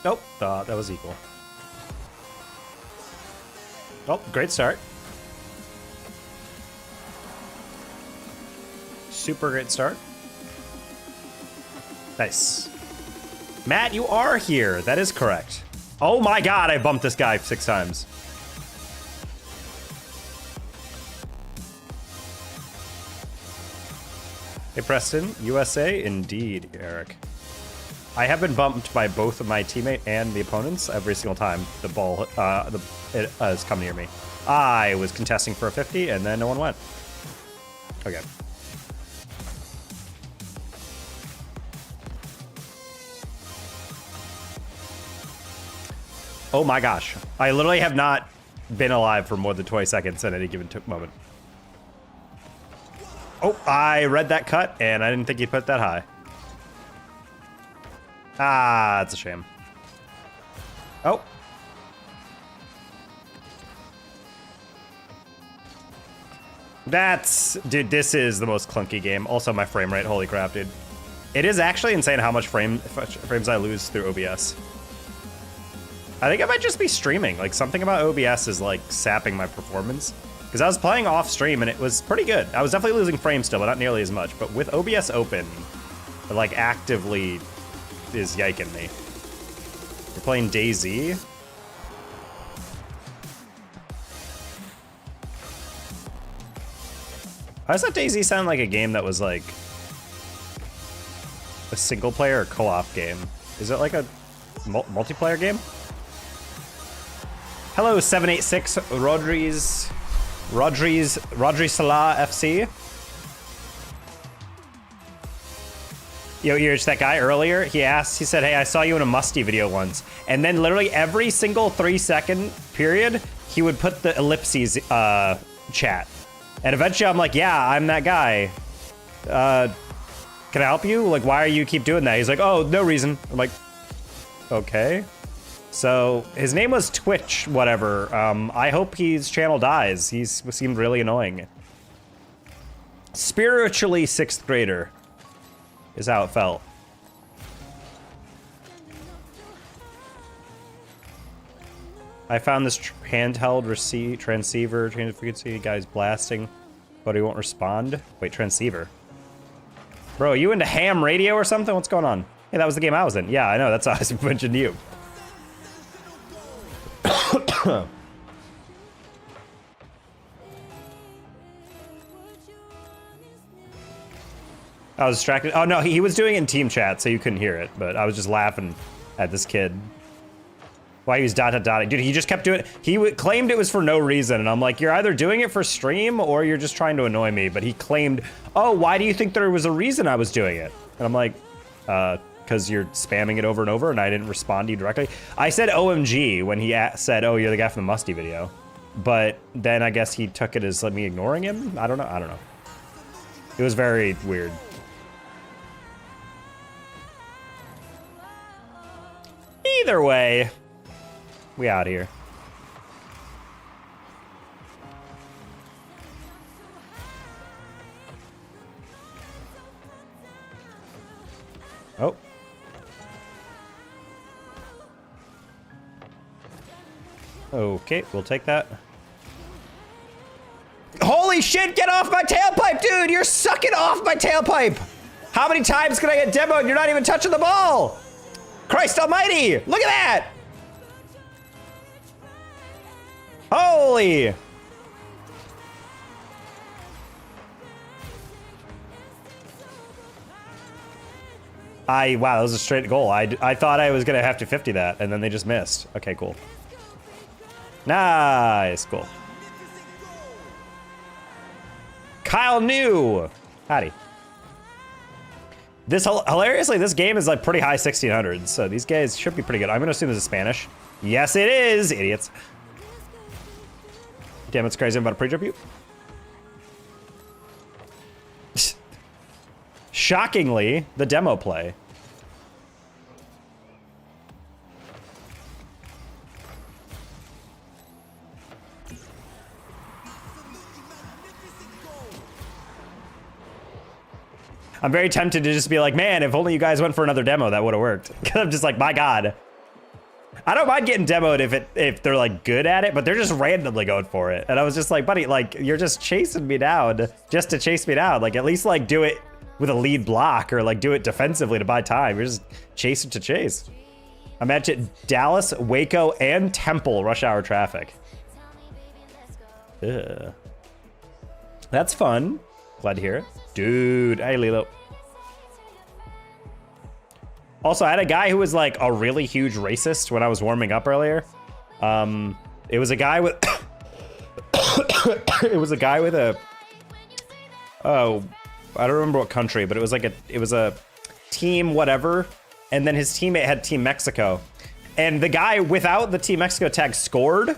Nope, thought that was equal. Oh, great start. Super great start. Nice. Matt, you are here. That is correct. Oh my god, I bumped this guy 6 times. Hey Preston, USA? Indeed, Eric. I have been bumped by both of my teammate and the opponents every single time the ball has come near me. I was contesting for a 50 and then no one went. Okay. Oh my gosh. I literally have not been alive for more than 20 seconds at any given moment. Oh, I read that cut and I didn't think he put that high. Ah, that's a shame. Oh. Dude, this is the most clunky game. Also, my frame rate, holy crap, dude. It is actually insane how much frames I lose through OBS. I think I might just be streaming. Like, something about OBS is, like, sapping my performance. Because I was playing off stream and it was pretty good. I was definitely losing frames still, but not nearly as much. But with OBS open, it, like, actively is yiking me. We're playing DayZ. How does that DayZ sound like a game that was, like, a single-player or co-op game? Is it, like, a multiplayer game? Hello, 786 Rodri Salah FC. Yo, here's that guy earlier. He said, hey, I saw you in a Musty video once. And then literally every single 3-second period, he would put the ellipses chat. And eventually I'm like, yeah, I'm that guy. Can I help you? Like, why are you keep doing that? He's like, oh, no reason. I'm like, okay. So his name was Twitch, whatever. I hope his channel dies. He seemed really annoying. Spiritually 6th grader is how it felt. I found this handheld transceiver frequency guy's blasting, but he won't respond. Wait, transceiver. Bro, are you into ham radio or something? What's going on? Hey, that was the game I was in. Yeah, I know. That's how I mentioned you. I was distracted. Oh no, he was doing it in team chat, so you couldn't hear it. But I was just laughing at this kid. Why he was dotting. Dude, he just kept doing it. He claimed it was for no reason, and I'm like, you're either doing it for stream or you're just trying to annoy me. But he claimed, oh, why do you think there was a reason I was doing it? And I'm like, because you're spamming it over and over, and I didn't respond to you directly. I said OMG when he said, oh, you're the guy from the Musty video. But then I guess he took it as like me ignoring him. I don't know. It was very weird. Either way, we out here. Oh. Okay, we'll take that. Holy shit, get off my tailpipe, dude! You're sucking off my tailpipe! How many times can I get demoed? You're not even touching the ball! Christ almighty! Look at that! Holy! Wow, that was a straight goal. I thought I was gonna have to 50 that, and then they just missed. Okay, cool. Nice, cool. Kyle New! Howdy. Hilariously, this game is like pretty high 1600s, so these guys should be pretty good. I'm gonna assume this is Spanish. Yes, it is, idiots. Damn, it's crazy. I'm about to pre-jump you. Shockingly, the demo play. I'm very tempted to just be like, man, if only you guys went for another demo, that would have worked. Because I'm just like, my God. I don't mind getting demoed if they're like good at it, but they're just randomly going for it. And I was just like, buddy, like you're just chasing me down just to chase me down. Like at least like do it with a lead block or like do it defensively to buy time. You're just chasing to chase. Imagine Dallas, Waco, and Temple rush hour traffic. Ugh. That's fun. Glad to hear it. Dude, hey Lilo. Also, I had a guy who was like a really huge racist when I was warming up earlier. It was a guy with it was a guy with a I don't remember what country, but it was like a team whatever, and then his teammate had Team Mexico. And the guy without the Team Mexico tag scored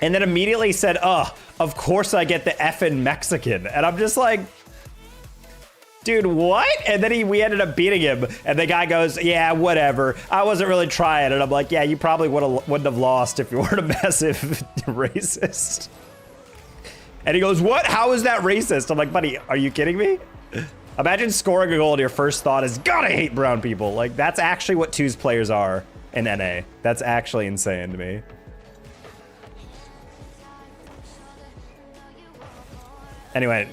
and then immediately said, of course I get the effing Mexican. And I'm just like, dude, what? And then we ended up beating him, and the guy goes, yeah, whatever. I wasn't really trying. And I'm like, yeah, you probably wouldn't have lost if you weren't a massive racist. And he goes, what? How is that racist? I'm like, buddy, are you kidding me? Imagine scoring a goal and your first thought is, God, I hate brown people. Like, that's actually what 2's players are in NA. That's actually insane to me. Anyway,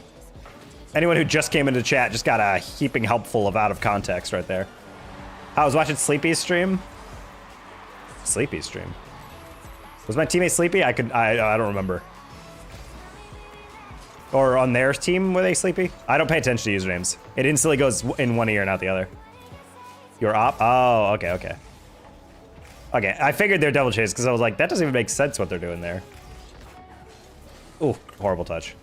anyone who just came into chat just got a heaping helpful of out of context right there. I was watching Sleepy's stream. Sleepy's stream. Was my teammate Sleepy? I don't remember. Or on their team, were they Sleepy? I don't pay attention to usernames. It instantly goes in one ear, not the other. You're op? Oh, okay, okay. Okay, I figured they're double chase because I was like, that doesn't even make sense what they're doing there. Ooh, horrible touch.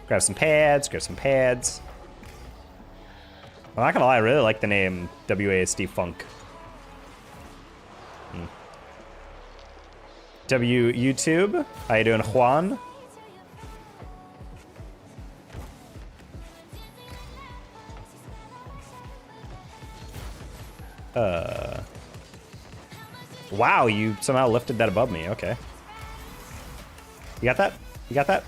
Grab some pads, grab some pads. I'm not gonna lie, I really like the name WASD Funk. YouTube, how you doing, Juan? Wow, you somehow lifted that above me, okay. You got that? You got that?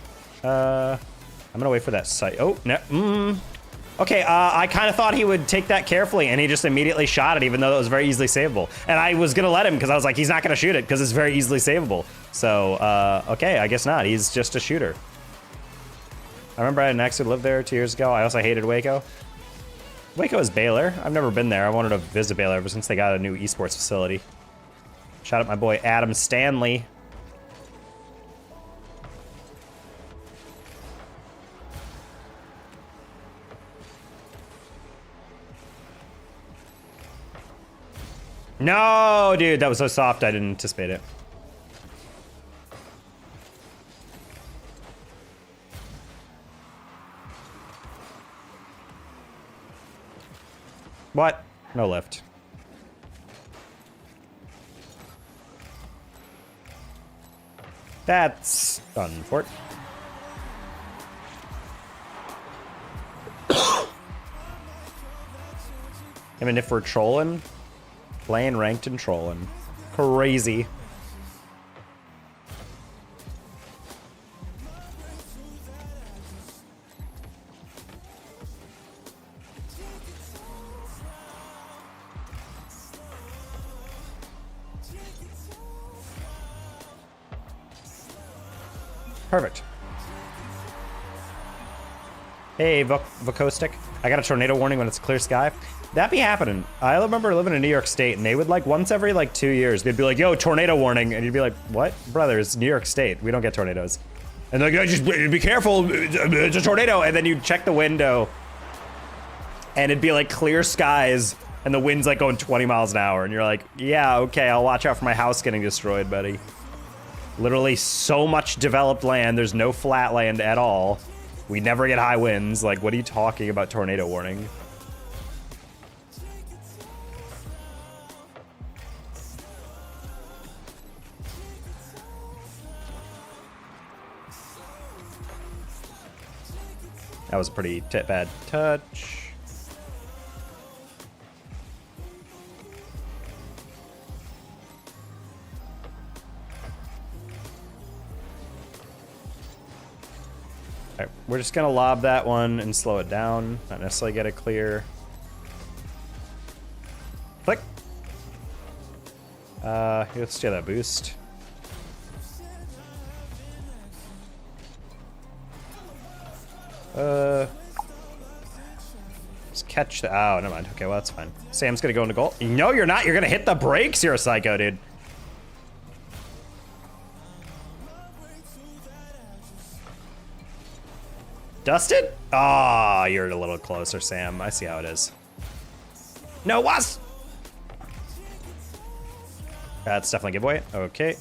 I'm gonna wait for that sight. Oh, no, Okay, I kind of thought he would take that carefully, and he just immediately shot it, even though it was very easily savable. And I was gonna let him, because I was like, he's not gonna shoot it, because it's very easily savable. So, okay, I guess not. He's just a shooter. I remember I had an ex who lived there 2 years ago. I also hated Waco. Waco is Baylor. I've never been there. I wanted to visit Baylor ever since they got a new esports facility. Shout out my boy Adam Stanley. No, dude, that was so soft, I didn't anticipate it. What? No lift. That's unfortunate. I mean, if we're trolling, playing ranked and trolling. Crazy. Perfect. Hey, Vokostic. I got a tornado warning when it's clear sky. That be happening. I remember living in New York State, and they would like once every like 2 years, they'd be like, yo, tornado warning. And you'd be like, what? Brother, it's New York State. We don't get tornadoes. And they're like, just be careful. It's a tornado. And then you'd check the window, and it'd be like clear skies, and the wind's like going 20 miles an hour. And you're like, yeah, okay, I'll watch out for my house getting destroyed, buddy. Literally so much developed land. There's no flat land at all. We never get high winds. Like, what are you talking about tornado warning? That was a pretty bad touch. All right, we're just gonna lob that one and slow it down, not necessarily get it clear. Let's do that boost. Let's catch the, oh, never mind. Okay, well, that's fine. Sam's gonna go into goal. No, you're not. You're gonna hit the brakes. You're a psycho, dude. Dusted? Ah, you're a little closer, Sam. I see how it is. No, was. That's definitely a giveaway. Okay.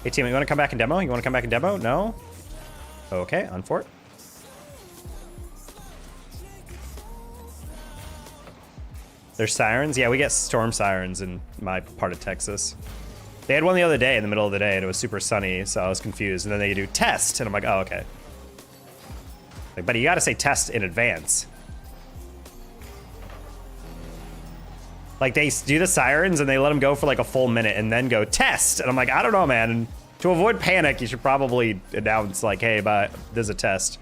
Hey, team, you want to come back and demo? You want to come back and demo? No? Okay, on fort. There's sirens? Yeah, we get storm sirens in my part of Texas. They had one the other day in the middle of the day, and it was super sunny, so I was confused. And then they do test, and I'm like, oh, okay. Like, but you gotta say test in advance. Like, they do the sirens, and they let them go for like a full minute, and then go test. And I'm like, I don't know, man. And to avoid panic, you should probably announce, like, hey, but there's a test.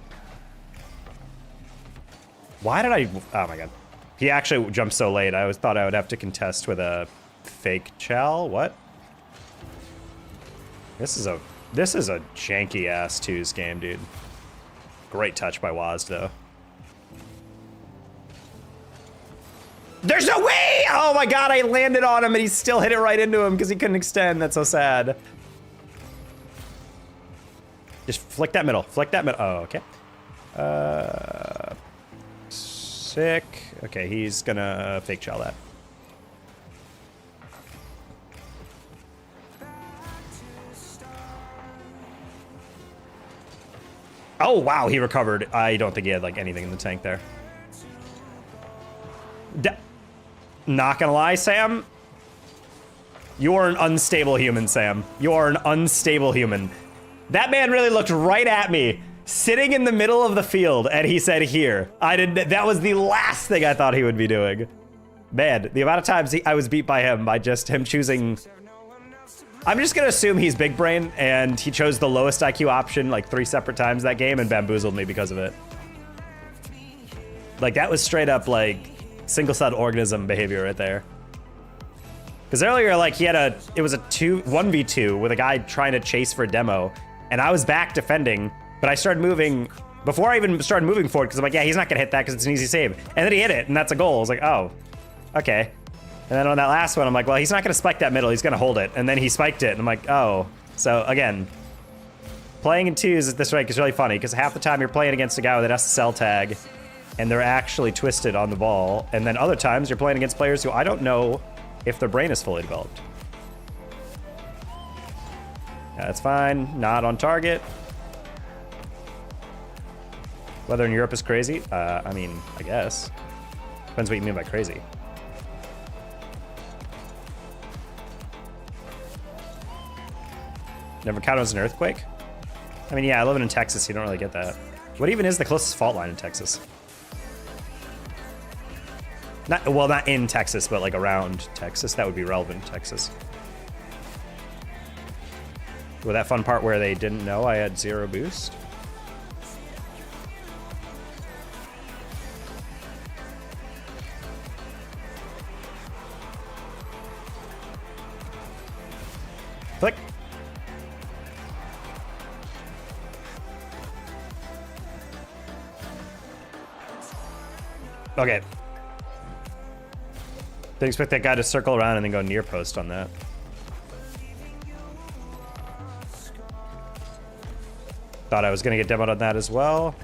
Why did I, oh my God. He actually jumped so late. I always thought I would have to contest with a fake chow. What? This is a janky ass twos game, dude. Great touch by Waz, though. There's no way! Oh my God, I landed on him and he still hit it right into him because he couldn't extend. That's so sad. Just flick that middle. Flick that middle. Oh, okay. Sick. Okay, he's gonna fake chow that. Oh, wow, he recovered. I don't think he had, like, anything in the tank there. Not gonna lie, Sam. You are an unstable human, Sam. You are an unstable human. That man really looked right at me, sitting in the middle of the field, and he said, here. That was the last thing I thought he would be doing. Man, the amount of times I was beat by him, by just him choosing... I'm just gonna assume he's big brain, and he chose the lowest IQ option like 3 separate times that game and bamboozled me because of it. Like, that was straight up, like, single-celled organism behavior right there. Because earlier, like, it was a 1v2 with a guy trying to chase for a demo, and I was back defending, but I started moving, before I even started moving forward, because I'm like, yeah, he's not gonna hit that because it's an easy save. And then he hit it, and that's a goal. I was like, oh, okay. And then on that last one, I'm like, well, he's not gonna spike that middle, he's gonna hold it. And then he spiked it, and I'm like, oh. So again, playing in twos at this rank is really funny, because half the time you're playing against a guy with an SSL tag, and they're actually twisted on the ball. And then other times you're playing against players who I don't know if their brain is fully developed. That's fine, not on target. Weather in Europe is crazy? I mean, I guess. Depends what you mean by crazy. Never counted as an earthquake? I mean, yeah, I live in Texas, so you don't really get that. What even is the closest fault line in Texas? Well, not in Texas, but like around Texas. That would be relevant in Texas. With that fun part where they didn't know I had 0 boost. Click. Okay. Didn't expect that guy to circle around and then go near post on that. Thought I was gonna get demoed on that as well.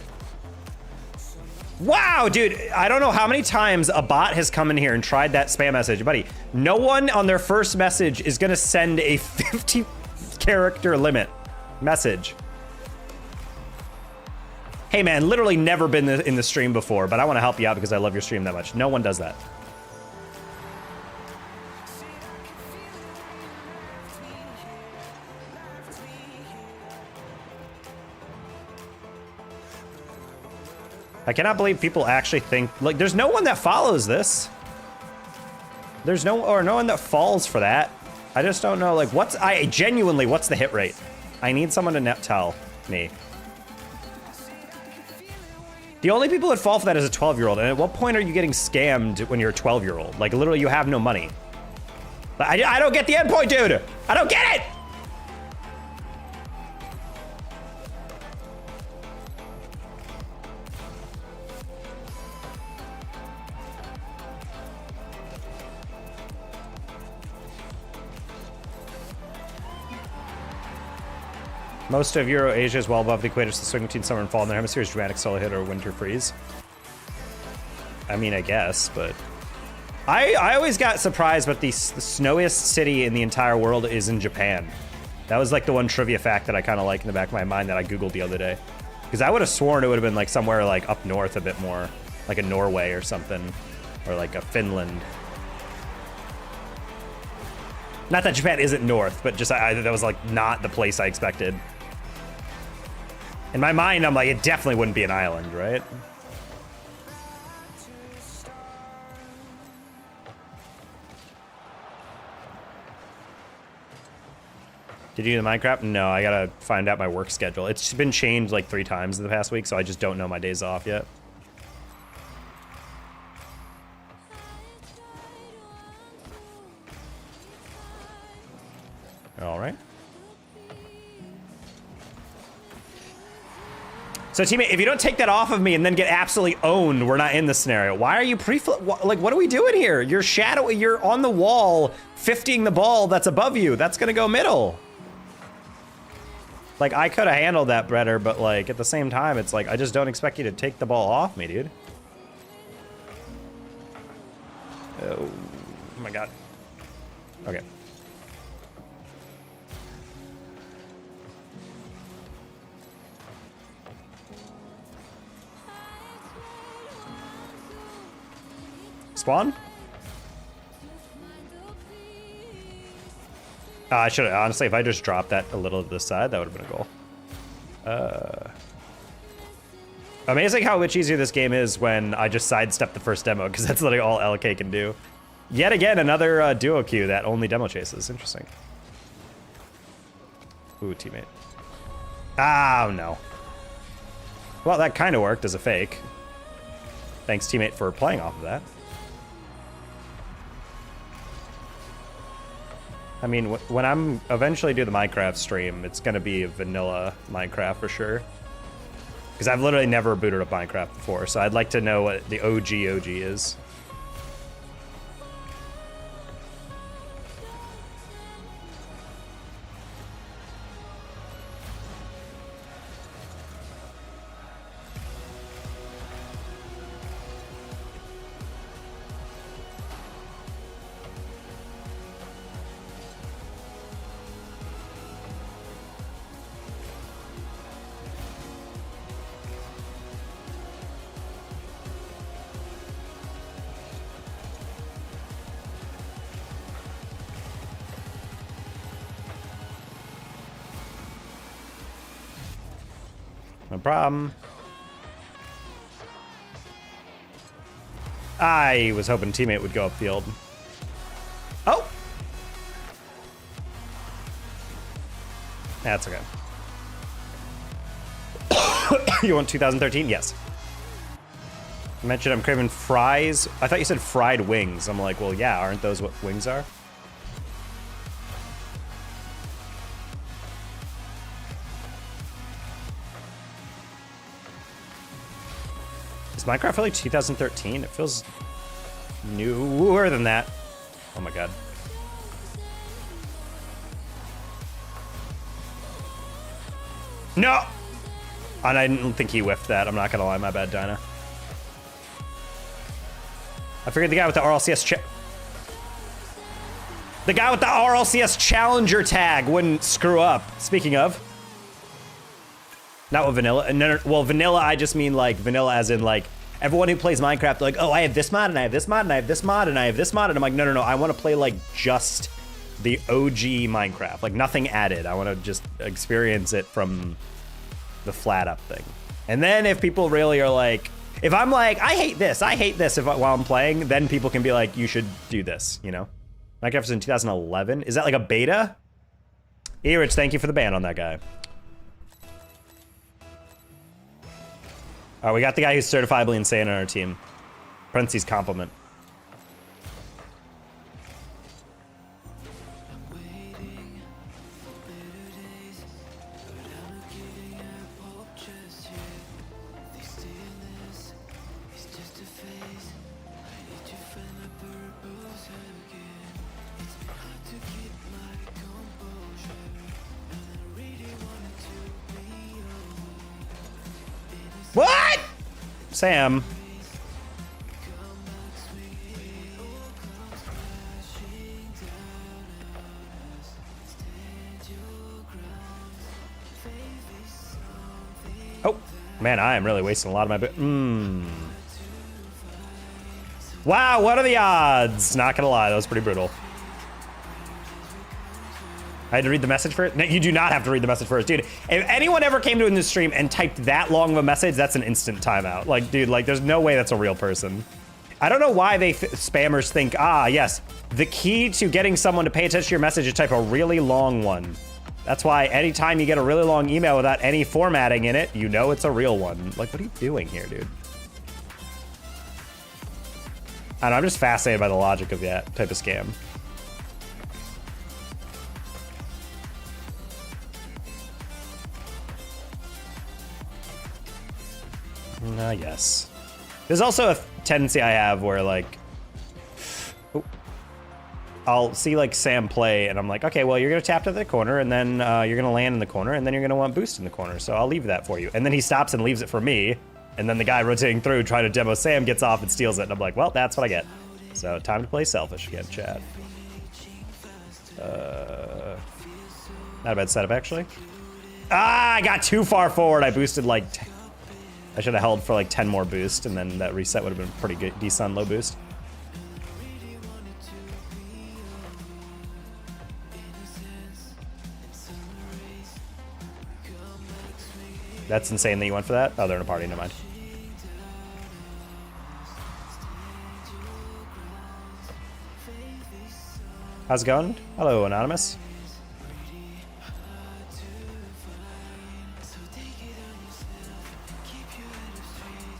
Wow, dude, I don't know how many times a bot has come in here and tried that spam message. Buddy, no one on their first message is gonna send a 50 character limit message. Hey man, literally never been in the stream before, but I wanna help you out because I love your stream that much. No one does that. I cannot believe people actually think, like, there's no one that follows this. There's no one that falls for that. I just don't know, like, genuinely, what's the hit rate? I need someone to tell me. The only people that fall for that is a 12-year-old, and at what point are you getting scammed when you're a 12-year-old? Like, literally, you have no money. I don't get the endpoint, dude. I don't get it. Most of Euro-Asia is well above the equator, so the swing between summer and fall in the hemisphere is dramatic solar hit or winter freeze. I mean, I guess, but... I always got surprised, but the snowiest city in the entire world is in Japan. That was like the one trivia fact that I kind of like in the back of my mind that I Googled the other day. Because I would have sworn it would have been like somewhere like up north a bit more. Like a Norway or something. Or like a Finland. Not that Japan isn't north, but just that was like not the place I expected. In my mind, I'm like, it definitely wouldn't be an island, right? Did you do the Minecraft? No, I gotta find out my work schedule. It's been changed like 3 times in the past week, so I just don't know my days off yet. All right. So teammate, if you don't take that off of me and then get absolutely owned, we're not in this scenario. Why are you like, what are we doing here? You're you're on the wall, 50ing the ball that's above you. That's gonna go middle. Like, I could have handled that better, but like, at the same time, it's like, I just don't expect you to take the ball off me, dude. Oh my God. Okay. Spawn? I should have, honestly, if I just dropped that a little to the side, that would have been a goal. Amazing how much easier this game is when I just sidestep the first demo, because that's literally all LK can do. Yet again, another duo queue that only demo chases. Interesting. Ooh, teammate. Oh, no. Well, that kind of worked as a fake. Thanks, teammate, for playing off of that. I mean, when I'm eventually do the Minecraft stream, it's gonna be a vanilla Minecraft for sure. Because I've literally never booted up Minecraft before, so I'd like to know what the OG is. No problem. I was hoping teammate would go upfield. Oh! That's okay. You want 2013? Yes. You mentioned I'm craving fries. I thought you said fried wings. I'm like, well, yeah, aren't those what wings are? Is Minecraft really 2013? It feels newer than that. Oh my God. No! And I didn't think he whiffed that. I'm not gonna lie, my bad, Dinah. I figured the guy with the RLCS the guy with the RLCS Challenger tag wouldn't screw up. Speaking of. Not with vanilla. No, well, vanilla, I just mean like vanilla as in like everyone who plays Minecraft, like, oh, I have this mod and I have this mod and I have this mod and I have this mod. And I'm like, no, I want to play like just the OG Minecraft, like nothing added. I want to just experience it from the flat up thing. And then if people really are like, if I'm like, I hate this while I'm playing, then people can be like, you should do this, you know? Minecraft is in 2011. Is that like a beta? E-Rich, thank you for the ban on that guy. All right, we got the guy who's certifiably insane on our team. Parentheses compliment. Sam. Oh, man, I am really wasting a lot of my... Wow, what are the odds? Not gonna lie, that was pretty brutal. I had to read the message first? No, you do not have to read the message first. Dude, if anyone ever came to in this stream and typed that long of a message, that's an instant timeout. Like, dude, like, there's no way that's a real person. I don't know why spammers think, yes, the key to getting someone to pay attention to your message is type a really long one. That's why anytime you get a really long email without any formatting in it, you know it's a real one. Like, what are you doing here, dude? I don't know, I'm just fascinated by the logic of that type of scam. Yes. There's also a tendency I have where, like, I'll see, like, Sam play, and I'm like, okay, well, you're going to tap to the corner, and then you're going to land in the corner, and then you're going to want boost in the corner, so I'll leave that for you. And then he stops and leaves it for me, and then the guy rotating through trying to demo Sam gets off and steals it, and I'm like, well, that's what I get. So, time to play selfish again, chat. Not a bad setup, actually. I got too far forward. I boosted, like... I should have held for, like, 10 more boost, and then that reset would have been pretty good, decent low boost. That's insane that you went for that? Oh, they're in a party, never mind. How's it going? Hello, Anonymous.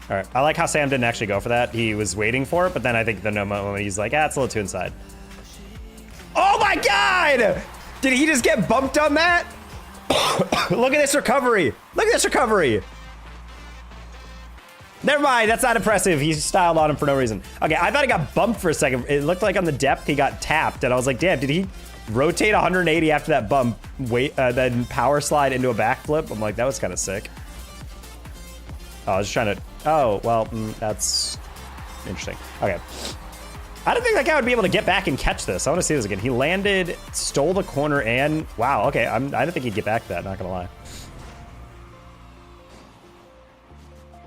All right, I like how Sam didn't actually go for that. He was waiting for it, but then I think the moment he's like, it's a little too inside. Oh my God! Did he just get bumped on that? Look at this recovery. Look at this recovery. Never mind, that's not impressive. He styled on him for no reason. Okay, I thought he got bumped for a second. It looked like on the depth he got tapped, and I was like, damn, did he rotate 180 after that bump, then power slide into a backflip? I'm like, that was kind of sick. Oh, I was just trying to... Oh, well, that's interesting. Okay. I don't think that guy would be able to get back and catch this. I want to see this again. He landed, stole the corner, and... Wow, okay. I don't think he'd get back to that, not going to lie.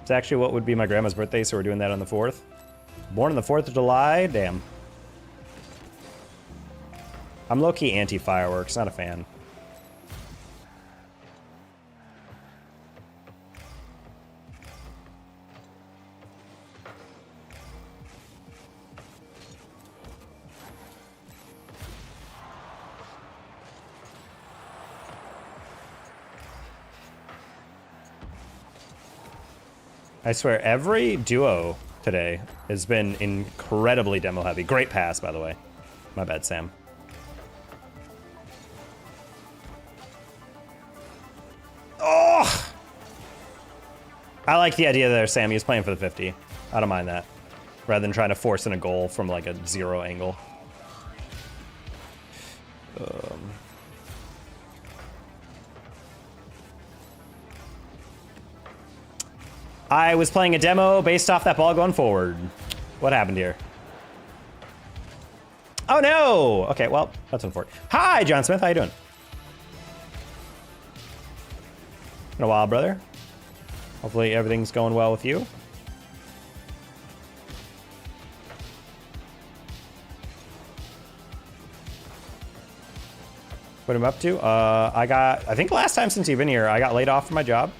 It's actually what would be my grandma's birthday, so we're doing that on the 4th. Born on the 4th of July? Damn. I'm low-key anti-fireworks, not a fan. I swear, every duo today has been incredibly demo heavy. Great pass, by the way. My bad, Sam. Oh! I like the idea there, Sam. He was playing for the 50. I don't mind that. Rather than trying to force in a goal from like a 0 angle. I was playing a demo based off that ball going forward. What happened here? Oh no! Okay, well, that's unfortunate. Hi, John Smith, how you doing? Been a while, brother. Hopefully everything's going well with you. What am I up to? I think last time since you've been here, I got laid off from my job.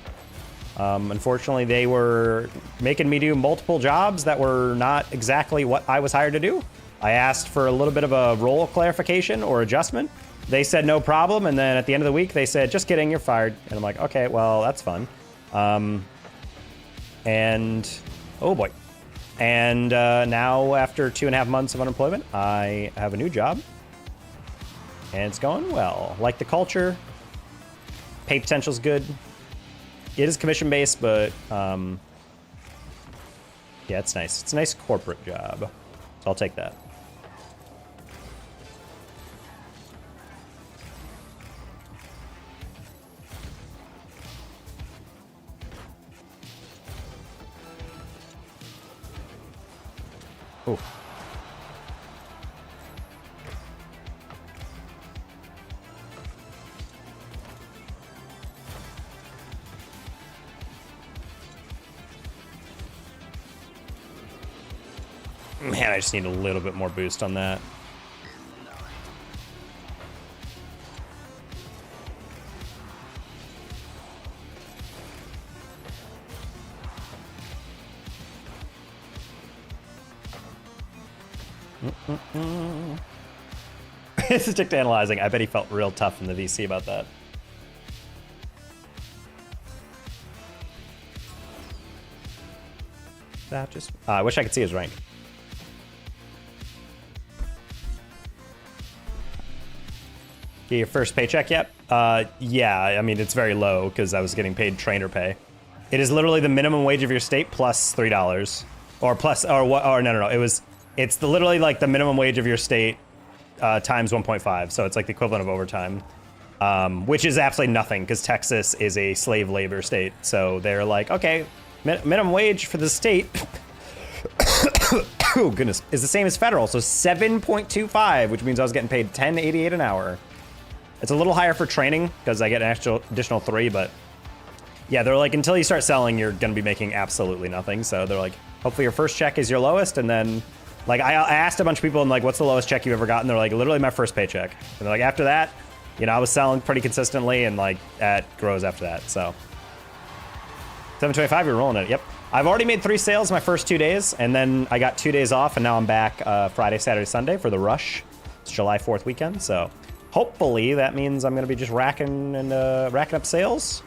Unfortunately, they were making me do multiple jobs that were not exactly what I was hired to do. I asked for a little bit of a role clarification or adjustment. They said no problem, and then at the end of the week, they said, just kidding, you're fired. And I'm like, okay, well, that's fun. And, oh boy. And now, after 2.5 months of unemployment, I have a new job. And it's going well. Like the culture, pay potential's good. It is commission-based, but yeah, it's nice. It's a nice corporate job, so I'll take that. Ooh. Man, I just need a little bit more boost on that. This is Dick analyzing. I bet he felt real tough in the VC about that. That just... I wish I could see his rank. Get your first paycheck yet? Yeah, I mean, it's very low because I was getting paid trainer pay. It is literally the minimum wage of your state plus $3. Or plus, or what, or no. It's literally like the minimum wage of your state times 1.5. So it's like the equivalent of overtime, which is absolutely nothing because Texas is a slave labor state. So they're like, okay, minimum wage for the state, oh goodness, is the same as federal. So 7.25, which means I was getting paid $10.88 an hour. It's a little higher for training because I get an additional 3, but yeah, they're like, until you start selling, you're going to be making absolutely nothing. So they're like, hopefully your first check is your lowest. And then like, I asked a bunch of people and like, what's the lowest check you've ever gotten? They're like, literally my first paycheck. And they're like, after that, you know, I was selling pretty consistently and like that grows after that. So 725, you're rolling it. Yep. I've already made 3 sales my first 2 days. And then I got 2 days off and now I'm back Friday, Saturday, Sunday for the rush. It's July 4th weekend. So hopefully that means I'm going to be just racking up sales,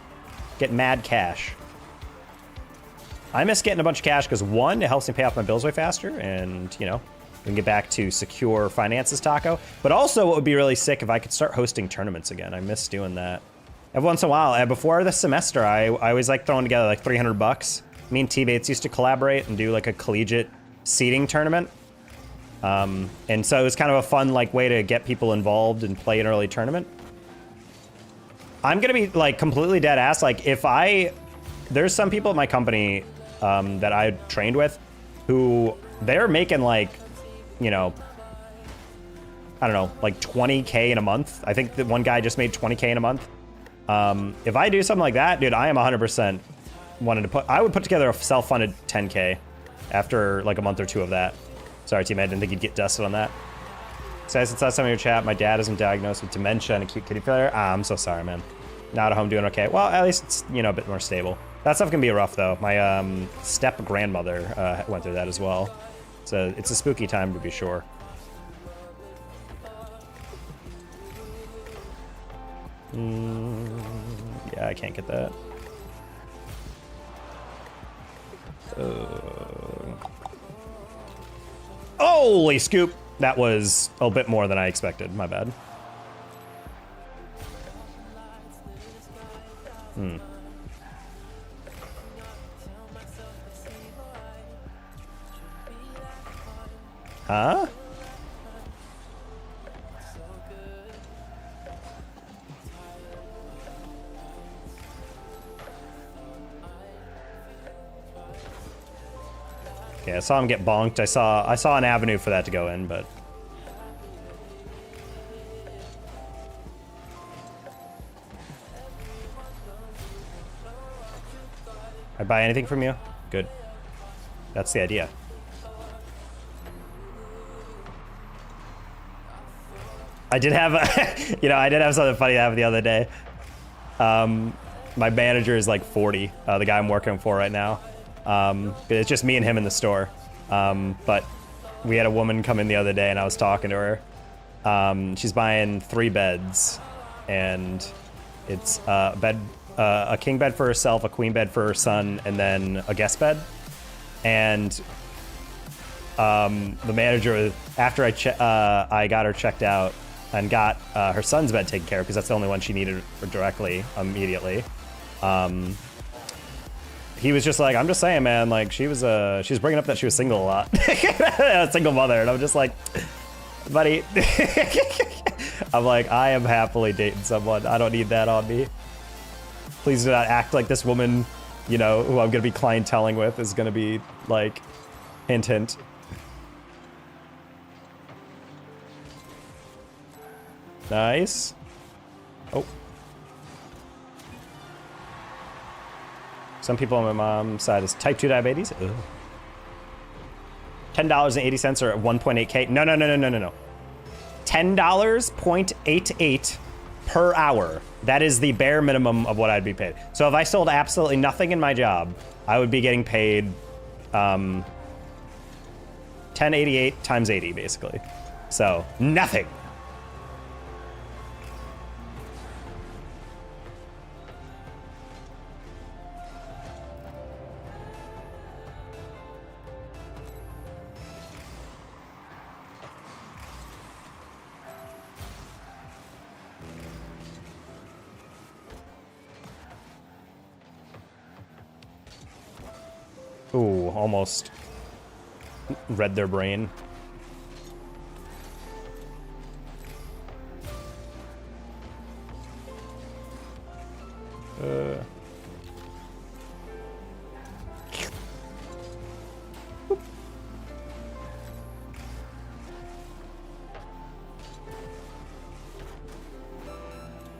get mad cash. I miss getting a bunch of cash because 1, it helps me pay off my bills way faster and, you know, we can get back to secure finances taco. But also what would be really sick if I could start hosting tournaments again. I miss doing that. Every once in a while, before the semester, I always like throwing together like $300. Me and T-Bates used to collaborate and do like a collegiate seeding tournament. And so it was kind of a fun like way to get people involved and play an early tournament. I'm gonna be like completely dead ass. Like there's some people at my company that I trained with who they're making like, you know, I don't know, like 20K in a month. I think that one guy just made 20K in a month. If I do something like that, dude, I am 100% I would put together a self-funded 10K after like a month or 2 of that. Sorry, team, I didn't think you'd get dusted on that. Says it's last time in your chat, my dad isn't diagnosed with dementia and acute kidney failure. I'm so sorry, man. Not at home doing okay. Well, at least it's, you know, a bit more stable. That stuff can be rough, though. My step-grandmother went through that as well. So it's a spooky time, to be sure. Yeah, I can't get that. Holy scoop! That was a bit more than I expected. My bad. Huh? Okay, I saw him get bonked. I saw an avenue for that to go in, but I'd buy anything from you? Good. That's the idea. I did have, I did have something funny to happen the other day. My manager is like 40, the guy I'm working for right now. It's just me and him in the store. But we had a woman come in the other day and I was talking to her. She's buying 3 beds and it's a king bed for herself, a queen bed for her son, and then a guest bed. And the manager, after I got her checked out and got her son's bed taken care of, because that's the only one she needed directly, immediately. He was just like, I'm just saying, man, like she was bringing up that she was single a lot. A single mother, and I'm just like, buddy. I'm like, I am happily dating someone. I don't need that on me. Please do not act like this woman, who I'm gonna be clienteling with is gonna be like, hint, hint. Nice. Oh. Some people on my mom's side is type 2 diabetes. Ugh. $10.80 or 1.8K. No. $10.88 per hour. That is the bare minimum of what I'd be paid. So if I sold absolutely nothing in my job, I would be getting paid 1088 times 80, basically. So nothing. Ooh, almost read their brain.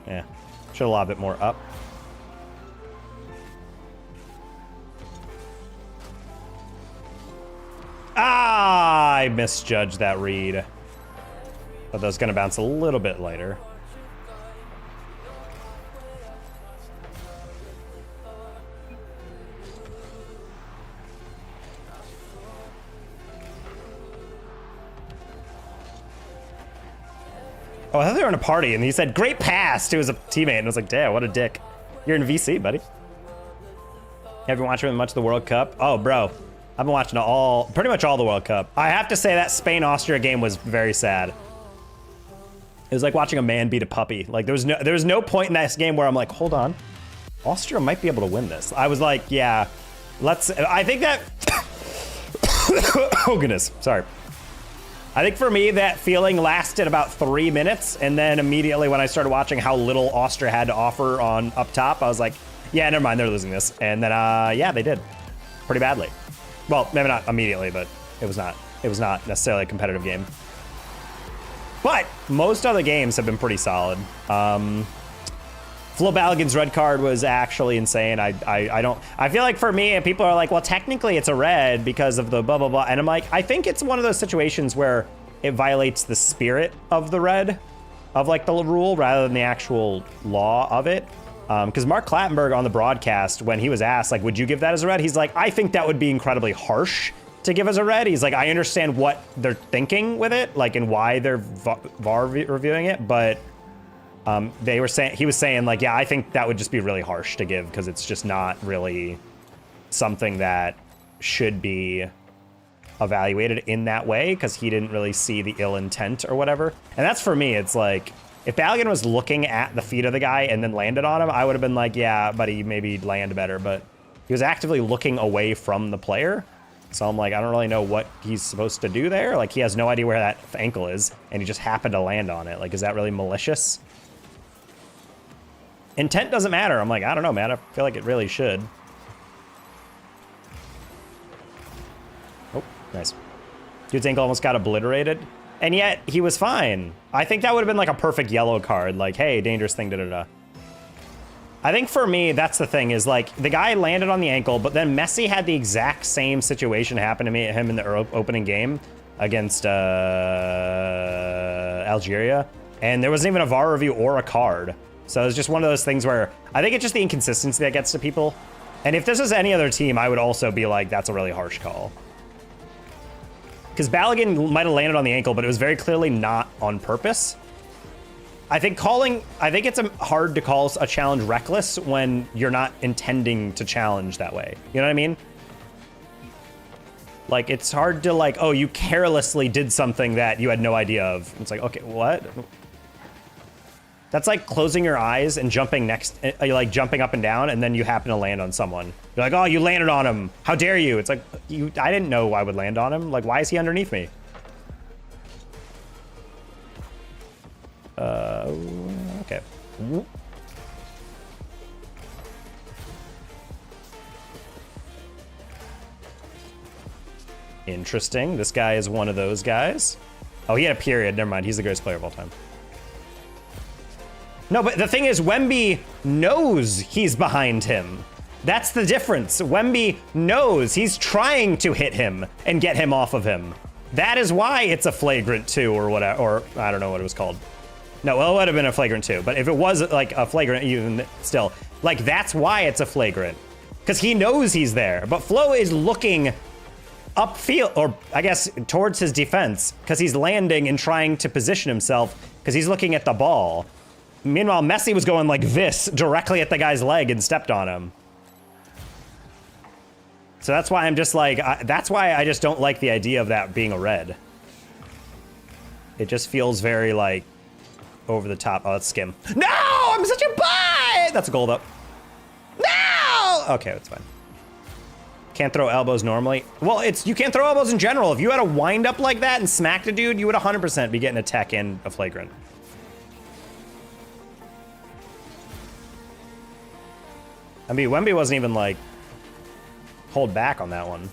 Yeah, should allow a bit more up. Ah, I misjudged that read. But that was gonna bounce a little bit later. Oh, I thought they were in a party, and he said, "Great pass" to his teammate, and I was like, "Damn, what a dick." You're in VC, buddy. Have you watched much of the World Cup? Oh, bro, I've been watching pretty much all the World Cup. I have to say that Spain-Austria game was very sad. It was like watching a man beat a puppy. Like there was no point in this game where I'm like, hold on, Austria might be able to win this. I was like, yeah, I think that, oh goodness, sorry. I think for me, that feeling lasted about 3 minutes, and then immediately when I started watching how little Austria had to offer on up top, I was like, yeah, never mind, they're losing this. And then, yeah, they did pretty badly. Well, maybe not immediately, but it was not necessarily a competitive game. But most other games have been pretty solid. Flo Balogun's red card was actually insane. I feel like for me, people are like, well, technically it's a red because of the blah, blah, blah. And I'm like, I think it's one of those situations where it violates the spirit of the red, of like the rule, rather than the actual law of it. Because Mark Clattenburg on the broadcast, when he was asked, like, would you give that as a red? He's like, I think that would be incredibly harsh to give as a red. He's like, I understand what they're thinking with it, like, and why they're VAR reviewing it, but he was saying like, yeah, I think that would just be really harsh to give because it's just not really something that should be evaluated in that way because he didn't really see the ill intent or whatever. And that's for me, it's like, if Balogun was looking at the feet of the guy and then landed on him, I would have been like, yeah, buddy, maybe land better. But he was actively looking away from the player. So I'm like, I don't really know what he's supposed to do there. Like, he has no idea where that ankle is, and he just happened to land on it. Like, is that really malicious? Intent doesn't matter. I'm like, I don't know, man. I feel like it really should. Oh, nice. Dude's ankle almost got obliterated. And yet, he was fine. I think that would have been like a perfect yellow card. Like, hey, dangerous thing, da-da-da. I think for me, that's the thing, is like, the guy landed on the ankle, but then Messi had the exact same situation happen to him in the opening game against Algeria. And there wasn't even a VAR review or a card. So it's just one of those things where I think it's just the inconsistency that gets to people. And if this is any other team, I would also be like, that's a really harsh call. Because Balogun might have landed on the ankle, but it was very clearly not on purpose. I think it's hard to call a challenge reckless when you're not intending to challenge that way. You know what I mean? Like, it's hard to like, oh, you carelessly did something that you had no idea of. It's like, okay, what? That's like closing your eyes and jumping like jumping up and down, and then you happen to land on someone. You're like, oh, you landed on him. How dare you? It's like, I didn't know I would land on him. Like, why is he underneath me? Okay. Interesting. This guy is one of those guys. Oh, he had a period. Never mind. He's the greatest player of all time. No, but the thing is, Wemby knows he's behind him. That's the difference. Wemby knows he's trying to hit him and get him off of him. That is why it's a flagrant 2 or whatever, or I don't know what it was called. No, well, it would have been a flagrant 2, but if it was like a flagrant, even still, like that's why it's a flagrant. Because he knows he's there, but Flo is looking upfield, or I guess towards his defense, because he's landing and trying to position himself, because he's looking at the ball. Meanwhile, Messi was going like this, directly at the guy's leg and stepped on him. So that's why I'm just like, that's why I just don't like the idea of that being a red. It just feels very like over the top. Oh, that's skim. No, I'm such a butt. That's a goal though. No. Okay, that's fine. Can't throw elbows normally. Well, you can't throw elbows in general. If you had a wind up like that and smacked a dude, you would 100% be getting a tech and a flagrant. I mean, Wemby wasn't even like hold back on that one.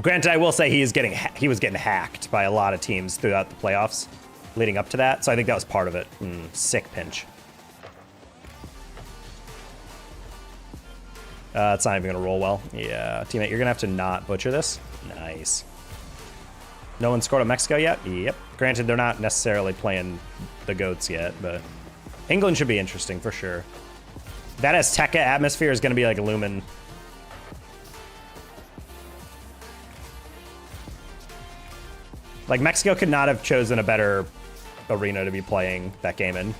Granted, I will say he was getting hacked by a lot of teams throughout the playoffs leading up to that, so I think that was part of it. Sick pinch. It's not even gonna roll well. Yeah, teammate, you're gonna have to not butcher this. Nice. No one scored on Mexico yet? Yep. Granted, they're not necessarily playing the GOATs yet, but England should be interesting for sure. That Azteca atmosphere is going to be like Lumen. Like, Mexico could not have chosen a better arena to be playing that game in.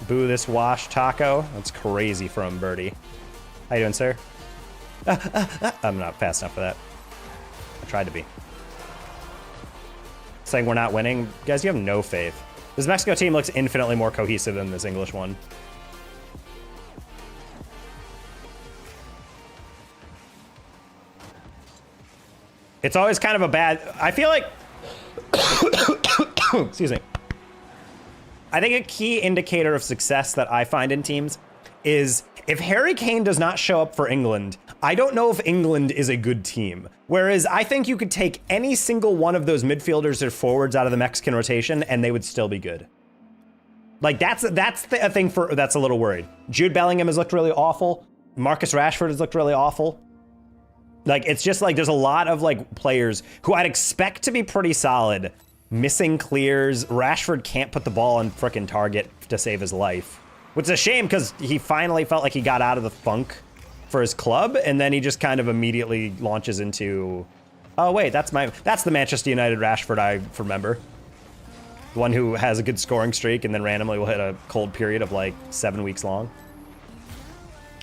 Boo this wash taco. That's crazy from Birdie. How you doing, sir? I'm not fast enough for that. I tried to be. Saying we're not winning. Guys, you have no faith. This Mexico team looks infinitely more cohesive than this English one. It's always kind of a bad... I feel like... Excuse me. I think a key indicator of success that I find in teams is if Harry Kane does not show up for England, I don't know if England is a good team. Whereas I think you could take any single one of those midfielders or forwards out of the Mexican rotation and they would still be good. Like that's a thing that's a little worried. Jude Bellingham has looked really awful. Marcus Rashford has looked really awful. Like, it's just like there's a lot of like players who I'd expect to be pretty solid. Missing clears. Rashford can't put the ball on frickin' target to save his life. Which is a shame because he finally felt like he got out of the funk for his club, and then he just kind of immediately launches into, oh wait, that's the Manchester United Rashford I remember. The one who has a good scoring streak and then randomly will hit a cold period of like 7 weeks long.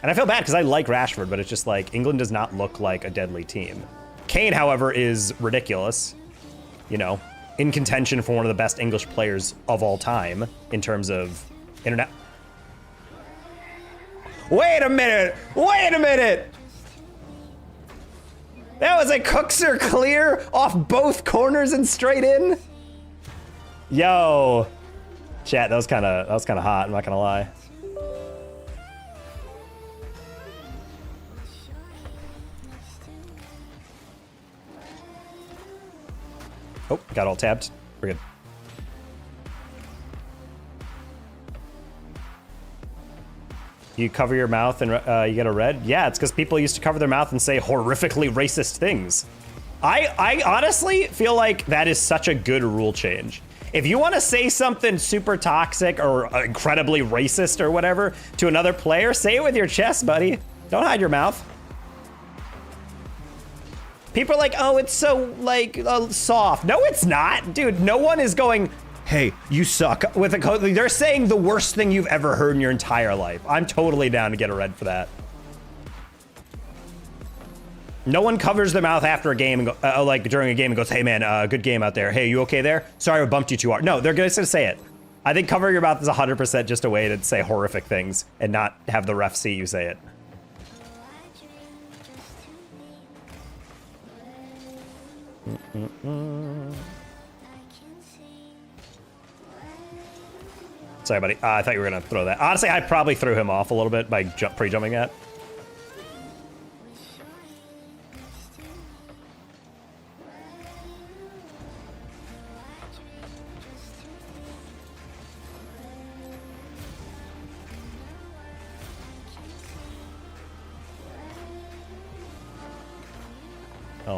And I feel bad because I like Rashford, but it's just like England does not look like a deadly team. Kane, however, is ridiculous. You know, in contention for one of the best English players of all time in terms of internet. Wait a minute! Wait a minute! That was a Cookser clear off both corners and straight in? Yo. Chat, that was kind of hot, I'm not gonna lie. Oh, got all tabbed. We're good. You cover your mouth and you get a red? Yeah, it's because people used to cover their mouth and say horrifically racist things. I honestly feel like that is such a good rule change. If you want to say something super toxic or incredibly racist or whatever to another player, say it with your chest, buddy. Don't hide your mouth. People are like, oh, it's so, like, soft. No, it's not. Dude, no one is going, hey, you suck. They're saying the worst thing you've ever heard in your entire life. I'm totally down to get a red for that. No one covers their mouth after a game and go, like during a game and goes, hey, man, good game out there. Hey, you okay there? Sorry I bumped you too hard. No, they're just going to say it. I think cover your mouth is 100% just a way to say horrific things and not have the ref see you say it. Sorry, buddy. I thought you were gonna throw that. Honestly, I probably threw him off a little bit by pre-jumping that.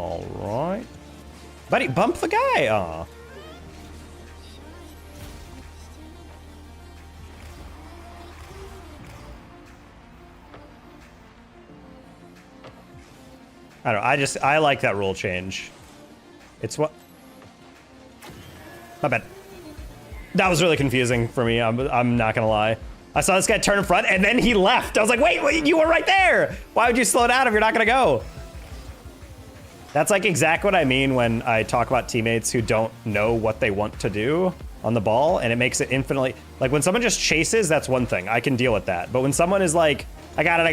All right. Buddy, bump the guy. Aw. I don't know. I like that rule change. It's what? My bad. That was really confusing for me. I'm not gonna lie. I saw this guy turn in front and then he left. I was like, wait, you were right there. Why would you slow down if you're not gonna go? That's like exactly what I mean when I talk about teammates who don't know what they want to do on the ball, and it makes it infinitely, like when someone just chases, that's one thing. I can deal with that. But when someone is like, I got it.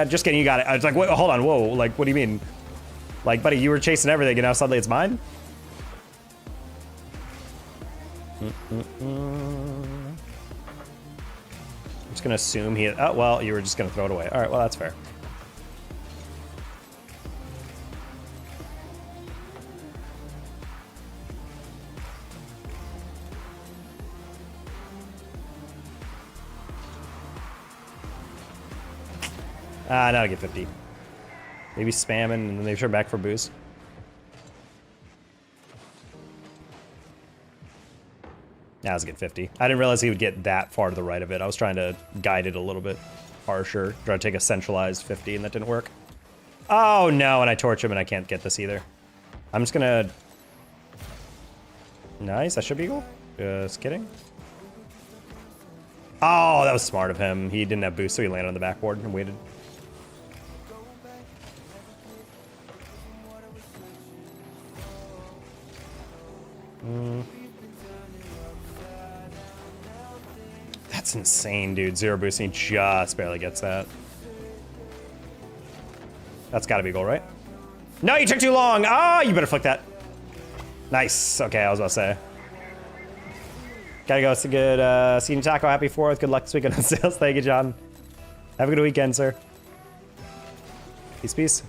Just kidding, you got it. I was like, wait, hold on, whoa. Like, what do you mean? Like, buddy, you were chasing everything and now suddenly it's mine? I'm just gonna assume he, oh, well, you were just gonna throw it away. All right, well, that's fair. Now I get 50. Maybe spamming and then they turn back for boost. Now let's get 50. I didn't realize he would get that far to the right of it. I was trying to guide it a little bit harsher. Try to take a centralized 50 and that didn't work. Oh no, and I torch him and I can't get this either. I'm just gonna... Nice, that should be goal. Just kidding. Oh, that was smart of him. He didn't have boost, so he landed on the backboard and waited. That's insane, dude. Zero boosting just barely gets that. That's gotta be a goal, right? No, you took too long. Oh, you better flick that. Nice. Okay, I was about to say. Gotta go. It's a good seeing you, Taco. Happy 4th. Good luck this weekend on sales. Thank you, John. Have a good weekend, sir. Peace, peace.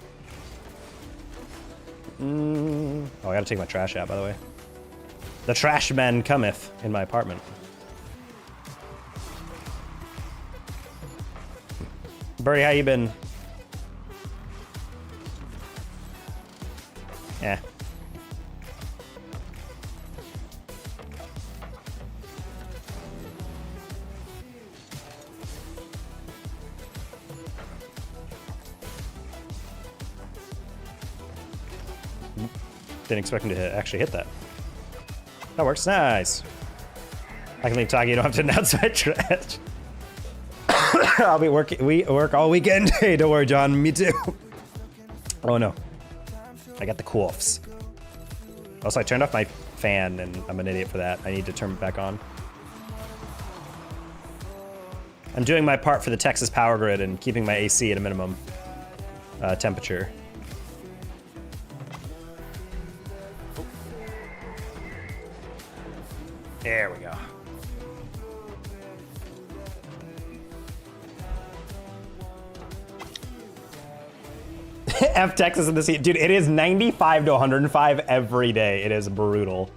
Oh, I gotta take my trash out, by the way. The trash man cometh in my apartment. Birdie, how you been? Yeah. Didn't expect him to actually hit that. That works. Nice. I can leave talking. You don't have to announce my trash. I'll be working. We work all weekend. Hey, don't worry, John. Me too. Oh no. I got the coughs. Also, I turned off my fan, and I'm an idiot for that. I need to turn it back on. I'm doing my part for the Texas power grid and keeping my AC at a minimum temperature. There we go. F Texas in the heat. Dude, it is 95 to 105 every day. It is brutal.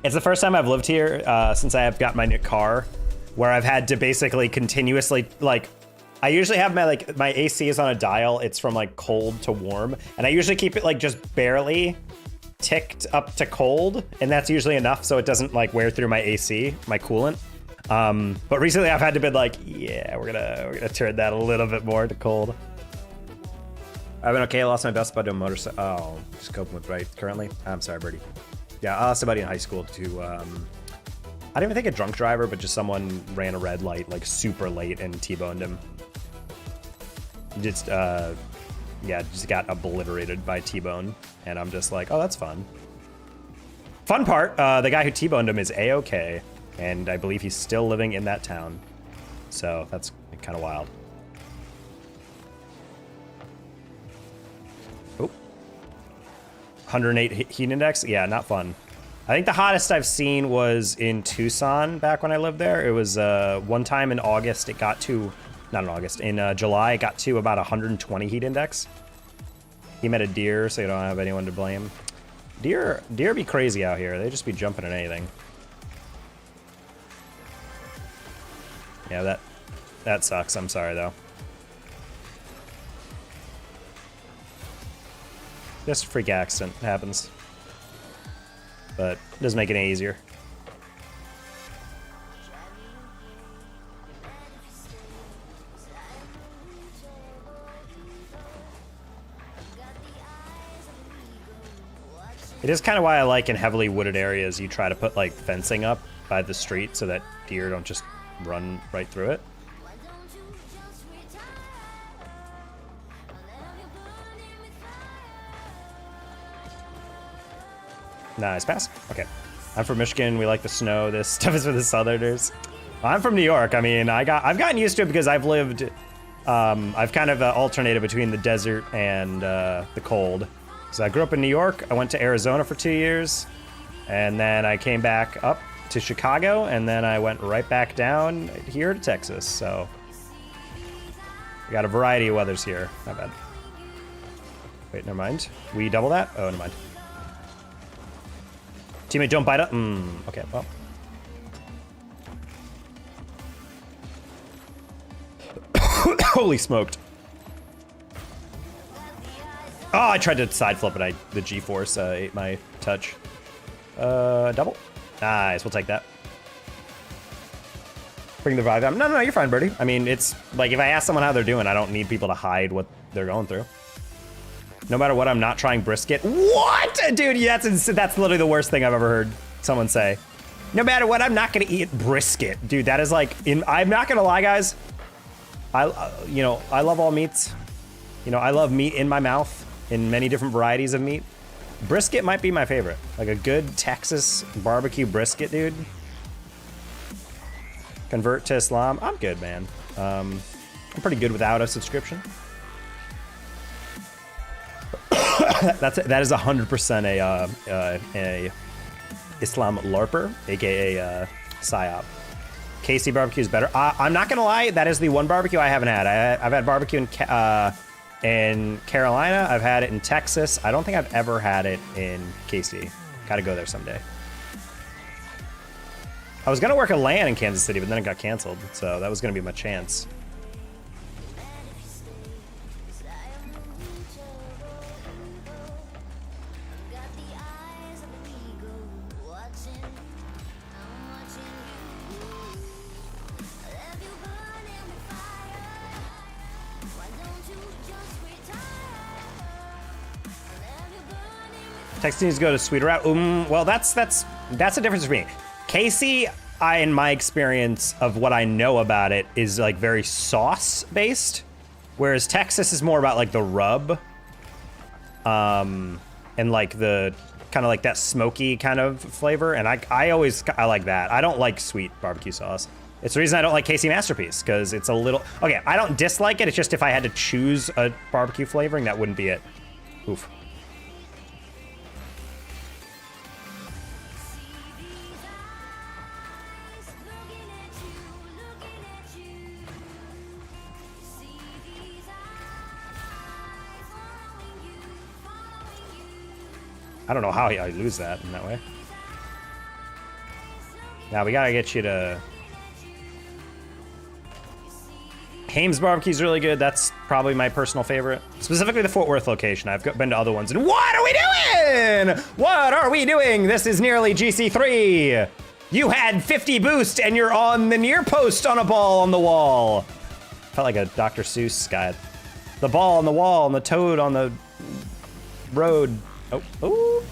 It's the first time I've lived here since I have got my new car, where I've had to basically continuously, like, I usually have my AC is on a dial. It's from like cold to warm. And I usually keep it like just barely ticked up to cold. And that's usually enough so it doesn't like wear through my AC, my coolant. But recently I've had to be like, yeah, we're gonna turn that a little bit more to cold. I've been okay. I lost my best bud to a motorcycle. Oh, just coping with right currently. I'm sorry, Birdie. Yeah, I lost somebody in high school to, I didn't even think a drunk driver, but just someone ran a red light like super late and T-boned him. Just, yeah, just got obliterated by T-bone. And I'm just like, oh, that's fun. Fun part, the guy who T-boned him is A-okay. And I believe he's still living in that town. So that's kind of wild. Oh. 108 heat index? Yeah, not fun. I think the hottest I've seen was in Tucson back when I lived there. It was one time in August, it got to, not in August, in July, it got to about 120 heat index. He met a deer, so you don't have anyone to blame. Deer be crazy out here. They just be jumping at anything. Yeah, that sucks. I'm sorry, though. Just a freak accident happens. But it doesn't make it any easier. It is kind of why I like in heavily wooded areas, you try to put like fencing up by the street so that deer don't just run right through it. Nice pass. Okay. I'm from Michigan. We like the snow. This stuff is for the Southerners. I'm from New York. I mean, I've gotten used to it because I've lived, I've kind of alternated between the desert and the cold. So I grew up in New York. I went to Arizona for 2 years, and then I came back up to Chicago, and then I went right back down here to Texas. So we got a variety of weathers here. Not bad. Wait, never mind. We double that? Oh, never mind. Teammate, don't bite up. Okay, well. Holy smoked. Oh, I tried to side flip it. The G-force ate my touch. Double. Nice, we'll take that. Bring the revive down. No, you're fine, birdie. I mean, it's like if I ask someone how they're doing, I don't need people to hide what they're going through. No matter what, I'm not trying brisket. What? Dude, that's literally the worst thing I've ever heard someone say. No matter what, I'm not gonna eat brisket. Dude, that is like, I'm not gonna lie, guys. I love all meats. You know, I love meat in my mouth in many different varieties of meat. Brisket might be my favorite. Like a good Texas barbecue brisket, dude. Convert to Islam. I'm good, man. I'm pretty good without a subscription. That is 100% a Islam LARPer, aka psyop. KC barbecue is better. I'm not gonna lie, that is the one barbecue I haven't had. I've had barbecue in Carolina. I've had it in Texas. I don't think I've ever had it in KC. Gotta go there someday. I was gonna work a LAN in Kansas City, but then it got canceled, so that was gonna be my chance. Texas needs to go to sweeter route. Well, that's a difference for me. Casey, in my experience of what I know about it, is like very sauce based, whereas Texas is more about like the rub, and like the kind of like that smoky kind of flavor. And I like that. I don't like sweet barbecue sauce. It's the reason I don't like KC Masterpiece, because it's a little, okay, I don't dislike it. It's just if I had to choose a barbecue flavoring, that wouldn't be it. Oof. I don't know how I lose that in that way. Now we gotta get you to... Hames Barbecue's really good. That's probably my personal favorite. Specifically the Fort Worth location. I've been to other ones. And what are we doing? What are we doing? This is nearly GC3. You had 50 boost and you're on the near post on a ball on the wall. Felt like a Dr. Seuss guy. The ball on the wall and the toad on the road. Oh, ooh.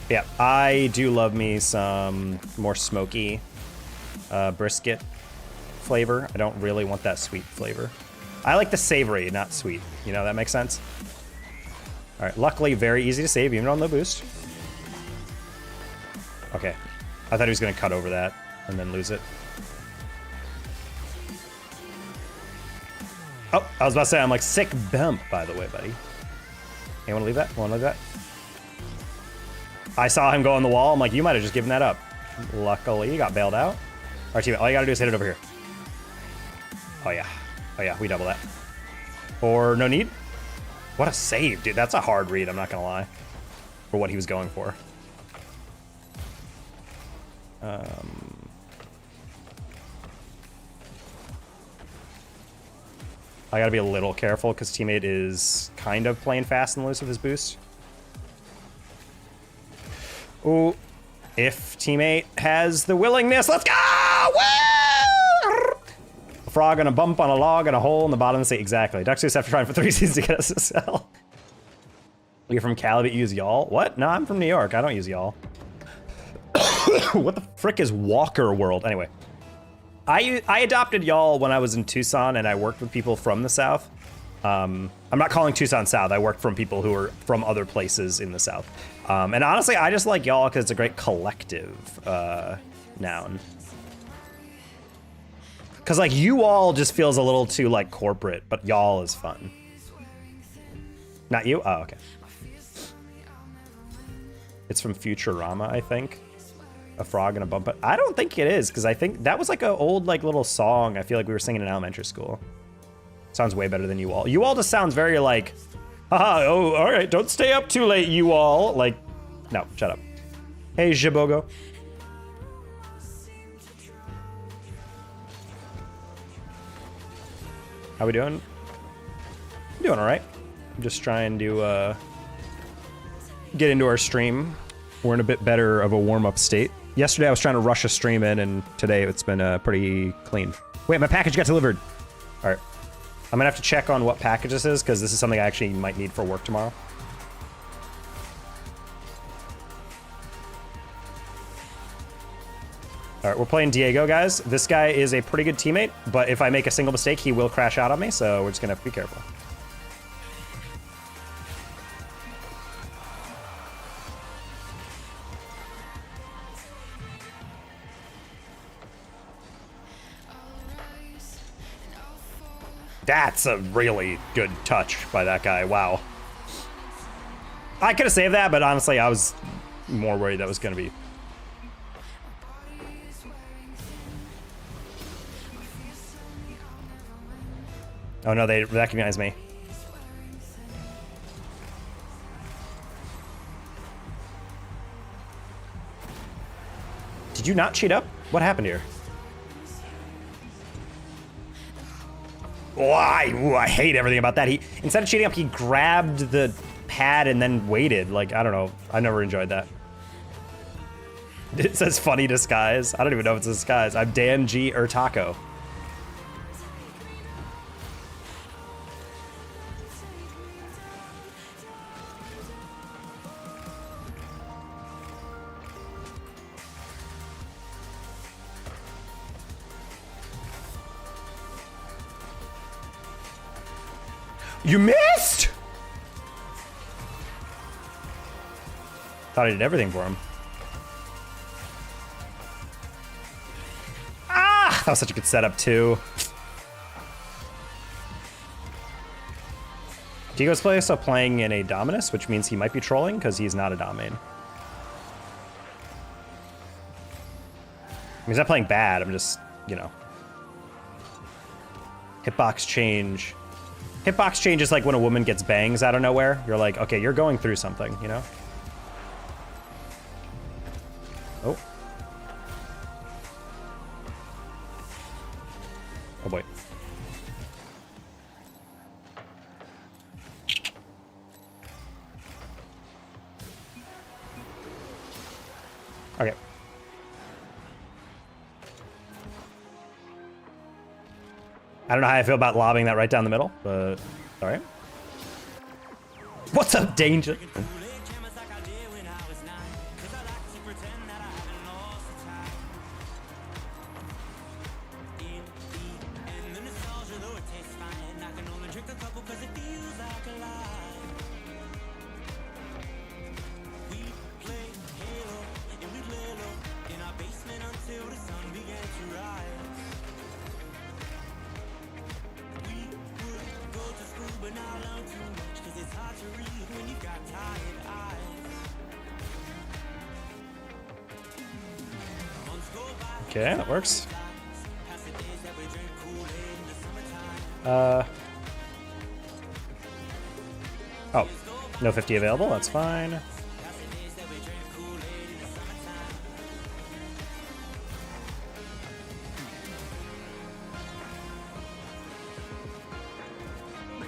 Yeah, I do love me some more smoky brisket flavor. I don't really want that sweet flavor. I like the savory, not sweet. You know, that makes sense? All right, luckily very easy to save, even on low boost. Okay, I thought he was gonna cut over that and then lose it. Oh, I was about to say, I'm like sick bump, by the way, buddy. Hey, wanna leave that? Wanna leave that? I saw him go on the wall. I'm like, you might have just given that up. Luckily, he got bailed out. All right, team, all you gotta do is hit it over here. Oh yeah, we double that. Or no need. What a save, dude. That's a hard read, I'm not gonna lie, for what he was going for. I gotta be a little careful because teammate is kind of playing fast and loose with his boost. Ooh, if teammate has the willingness, let's go! Woo! A frog on a bump on a log and a hole in the bottom of the sea. Exactly. Duxus after trying for 3 seasons to get SSL. You're from Cali but use y'all? What? No, I'm from New York. I don't use y'all. What the frick is Walker World? Anyway. I adopted y'all when I was in Tucson and I worked with people from the South. I'm not calling Tucson South. I worked from people who are from other places in the South. And honestly, I just like y'all because it's a great collective noun. Because like you all just feels a little too like corporate, but y'all is fun. Not you? Oh, okay. It's from Futurama, I think. A frog and a bump. I don't think it is, because I think that was like an old like little song I feel like we were singing in elementary school. Sounds way better than you all. You all just sounds very like, haha, oh, all right, don't stay up too late, you all. Like, no, shut up. Hey, Jibogo. How we doing? I'm doing all right. I'm just trying to get into our stream. We're in a bit better of a warm-up state. Yesterday I was trying to rush a stream in, and today it's been pretty clean. Wait, my package got delivered. All right. I'm gonna have to check on what package this is, because this is something I actually might need for work tomorrow. All right, we're playing Diego, guys. This guy is a pretty good teammate, but if I make a single mistake, he will crash out on me, so we're just gonna have to be careful. That's a really good touch by that guy. Wow. I could have saved that, but honestly, I was more worried that was going to be. Oh no, they recognize me. Did you not cheat up? What happened here? Oh, I hate everything about that. He, instead of cheating up, he grabbed the pad and then waited. Like, I don't know. I never enjoyed that. It says funny disguise. I don't even know if it's a disguise. I'm Dan G. Urtaco. You missed! Thought I did everything for him. Ah! That was such a good setup, too. Diego's also playing in a Dominus, which means he might be trolling, because he's not a dom main. He's not playing bad, I'm just, you know. Hitbox change. Hitbox change is like when a woman gets bangs out of nowhere. You're like, okay, you're going through something, you know? Oh. Oh boy. Okay. I don't know how I feel about lobbing that right down the middle, but all right. What's up, Danger? Okay, that works. Oh, no 50 available, that's fine.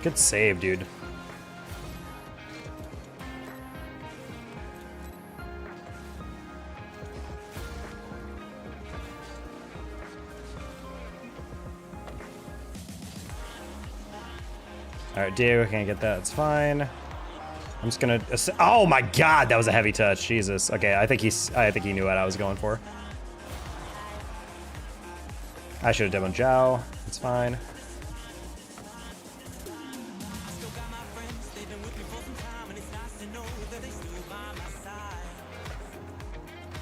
Good save, dude. All right, Diego can't get that. It's fine. I'm just gonna. Oh my God, that was a heavy touch. Jesus. Okay, I think he knew what I was going for. I should have demoed Zhao. It's fine.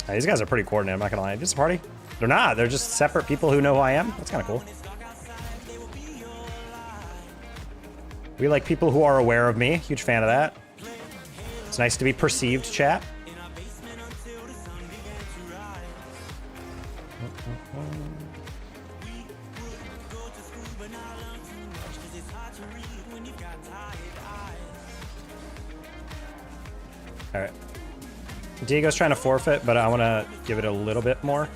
These guys are pretty coordinated, I'm not gonna lie. Just a party? They're not. They're just separate people who know who I am. That's kind of cool. We like people who are aware of me. Huge fan of that. It's nice to be perceived, chat. All right. Diego's trying to forfeit, but I want to give it a little bit more.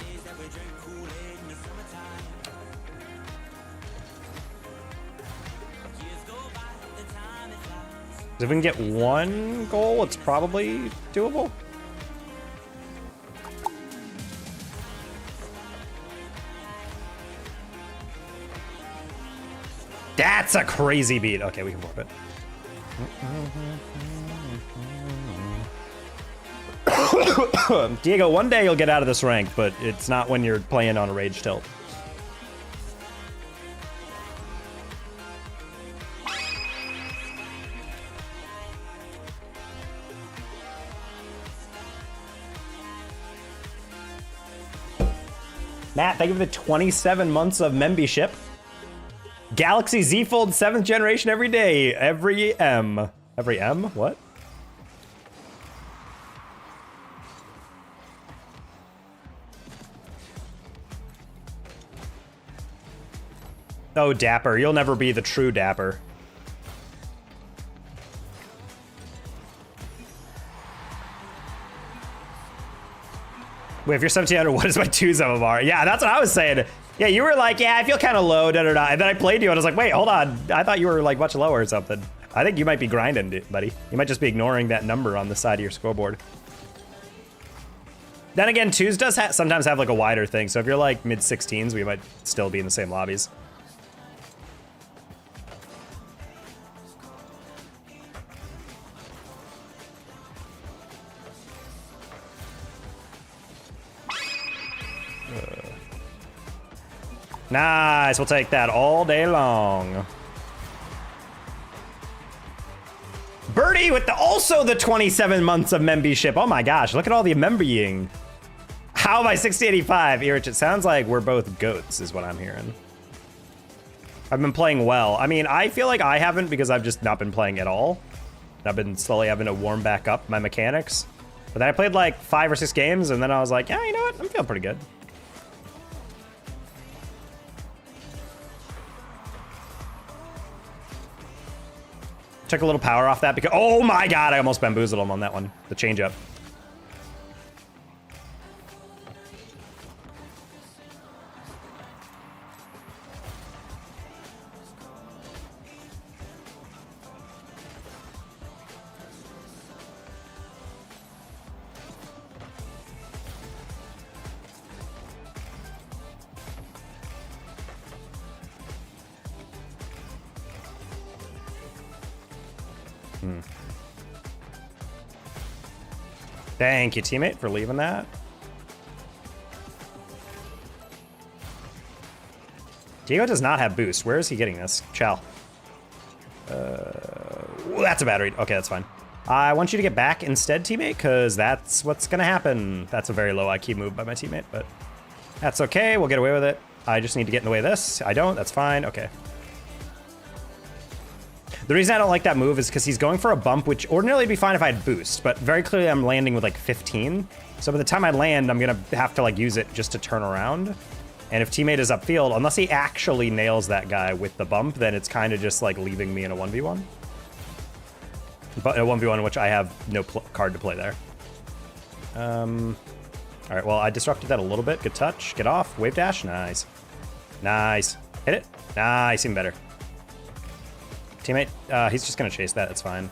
If we can get one goal, it's probably doable. That's a crazy beat. Okay, we can forfeit. Diego, one day you'll get out of this rank, but it's not when you're playing on a rage tilt. Matt, thank you for the 27 months of membership. Galaxy Z Fold 7th generation every day. Every M. Every M? What? Oh, Dapper. You'll never be the true Dapper. Wait, if you're 1700, what is my 2's MMR? Yeah, that's what I was saying. Yeah, you were like, yeah, I feel kind of low, da-da-da. And then I played you, and I was like, wait, hold on. I thought you were, like, much lower or something. I think you might be grinding, buddy. You might just be ignoring that number on the side of your scoreboard. Then again, 2's does sometimes have, like, a wider thing. So if you're, like, mid-16s, we might still be in the same lobbies. Nice, we'll take that all day long. Birdie with also the 27 months of membership. Oh my gosh, look at all the membering. How am I 6085? Irich, it sounds like we're both goats is what I'm hearing. I've been playing well. I mean, I feel like I haven't because I've just not been playing at all. I've been slowly having to warm back up my mechanics. But then I played like 5 or 6 games and then I was like, yeah, you know what? I'm feeling pretty good. Took a little power off that because, oh my God, I almost bamboozled him on that one. The change up. Thank you, teammate, for leaving that. Diego does not have boost. Where is he getting this? Chow. That's a bad read. Okay, that's fine. I want you to get back instead, teammate, because that's what's going to happen. That's a very low IQ move by my teammate, but that's okay. We'll get away with it. I just need to get in the way of this. I don't. That's fine. Okay. The reason I don't like that move is because he's going for a bump, which ordinarily would be fine if I had boost, but very clearly I'm landing with like 15. So by the time I land, I'm going to have to like use it just to turn around. And if teammate is upfield, unless he actually nails that guy with the bump, then it's kind of just like leaving me in a 1v1. But a 1v1 in which I have no card to play there. All right, well, I disrupted that a little bit. Good touch. Get off. Wave dash. Nice. Nice. Hit it. Nice. Even better. Teammate, he's just gonna chase that, it's fine.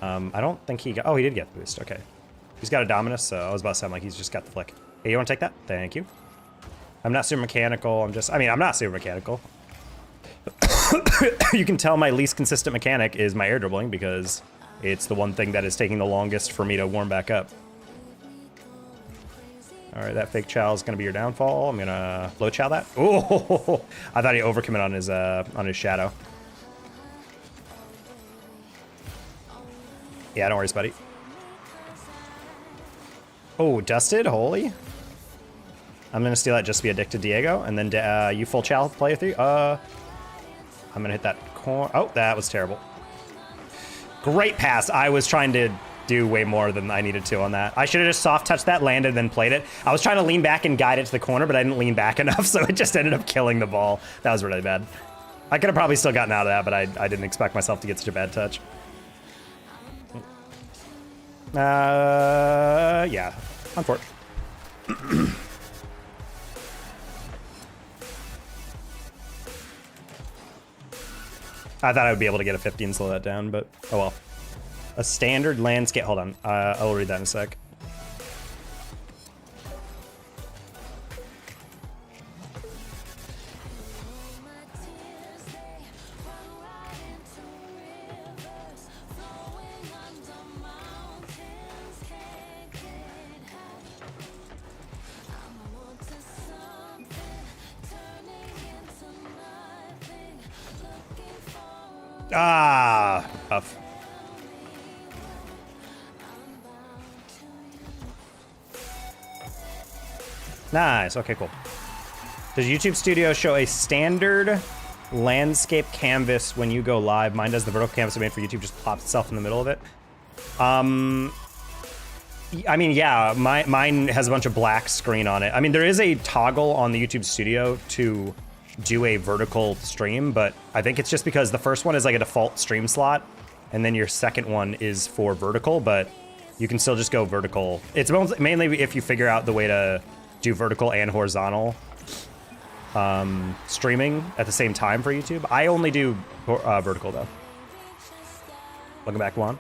I don't think he got, oh, he did get the boost, okay. He's got a Dominus, so I was about to sound like he's just got the flick. Hey, you wanna take that? Thank you. I'm not super mechanical, I'm not super mechanical. You can tell my least consistent mechanic is my air dribbling because it's the one thing that is taking the longest for me to warm back up. All right, that fake chow is gonna be your downfall. I'm gonna low chow that. Oh, I thought he overcommitted on his shadow. Yeah, don't worry, buddy. Oh, dusted, holy. I'm gonna steal that just to be a dick to Diego, and then you full chow play with you. I'm gonna hit that corner. Oh, that was terrible. Great pass. I was trying to do way more than I needed to on that. I should have just soft touched that, landed, then played it. I was trying to lean back and guide it to the corner, but I didn't lean back enough, so it just ended up killing the ball. That was really bad. I could have probably still gotten out of that, but I didn't expect myself to get such a bad touch. Yeah, unfortunate. I thought I would be able to get a 50 and slow that down, but oh well. A standard landscape, hold on, I'll read that in a sec. Ah, tough. Nice, okay, cool. Does YouTube Studio show a standard landscape canvas when you go live? Mine does. The vertical canvas I made for YouTube just plops itself in the middle of it. I mean, yeah, mine has a bunch of black screen on it. I mean, there is a toggle on the YouTube Studio to do a vertical stream, but I think it's just because the first one is like a default stream slot, and then your second one is for vertical, but you can still just go vertical. It's mainly if you figure out the way to do vertical and horizontal streaming at the same time for YouTube. I only do vertical though. Welcome back, Juan.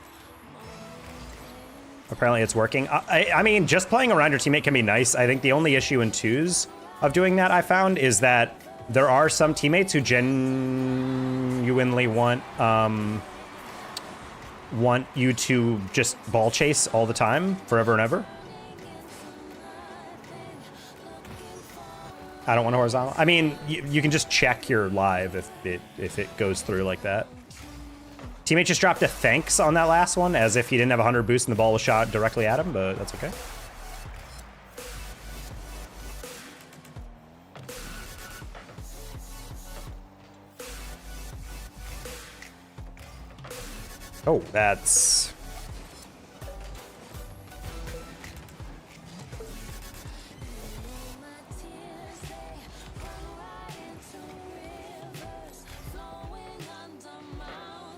Apparently it's working. I mean, just playing around your teammate can be nice. I think the only issue in twos of doing that I found is that there are some teammates who genuinely want you to just ball chase all the time, forever and ever. I don't want a horizontal. I mean, you can just check your live if it goes through like that. Teammate just dropped a thanks on that last one, as if he didn't have 100 boost and the ball was shot directly at him, but that's okay. Oh, that's...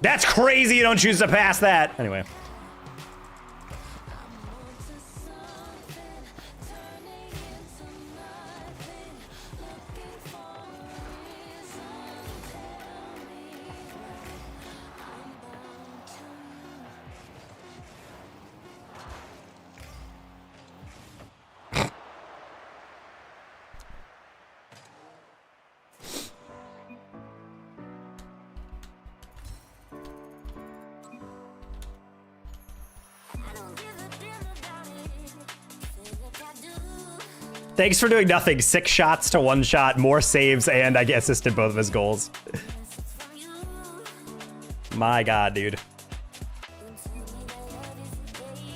That's crazy you don't choose to pass that! Anyway. Thanks for doing nothing. 6 shots to 1 shot, more saves, and I get assisted both of his goals. My God, dude.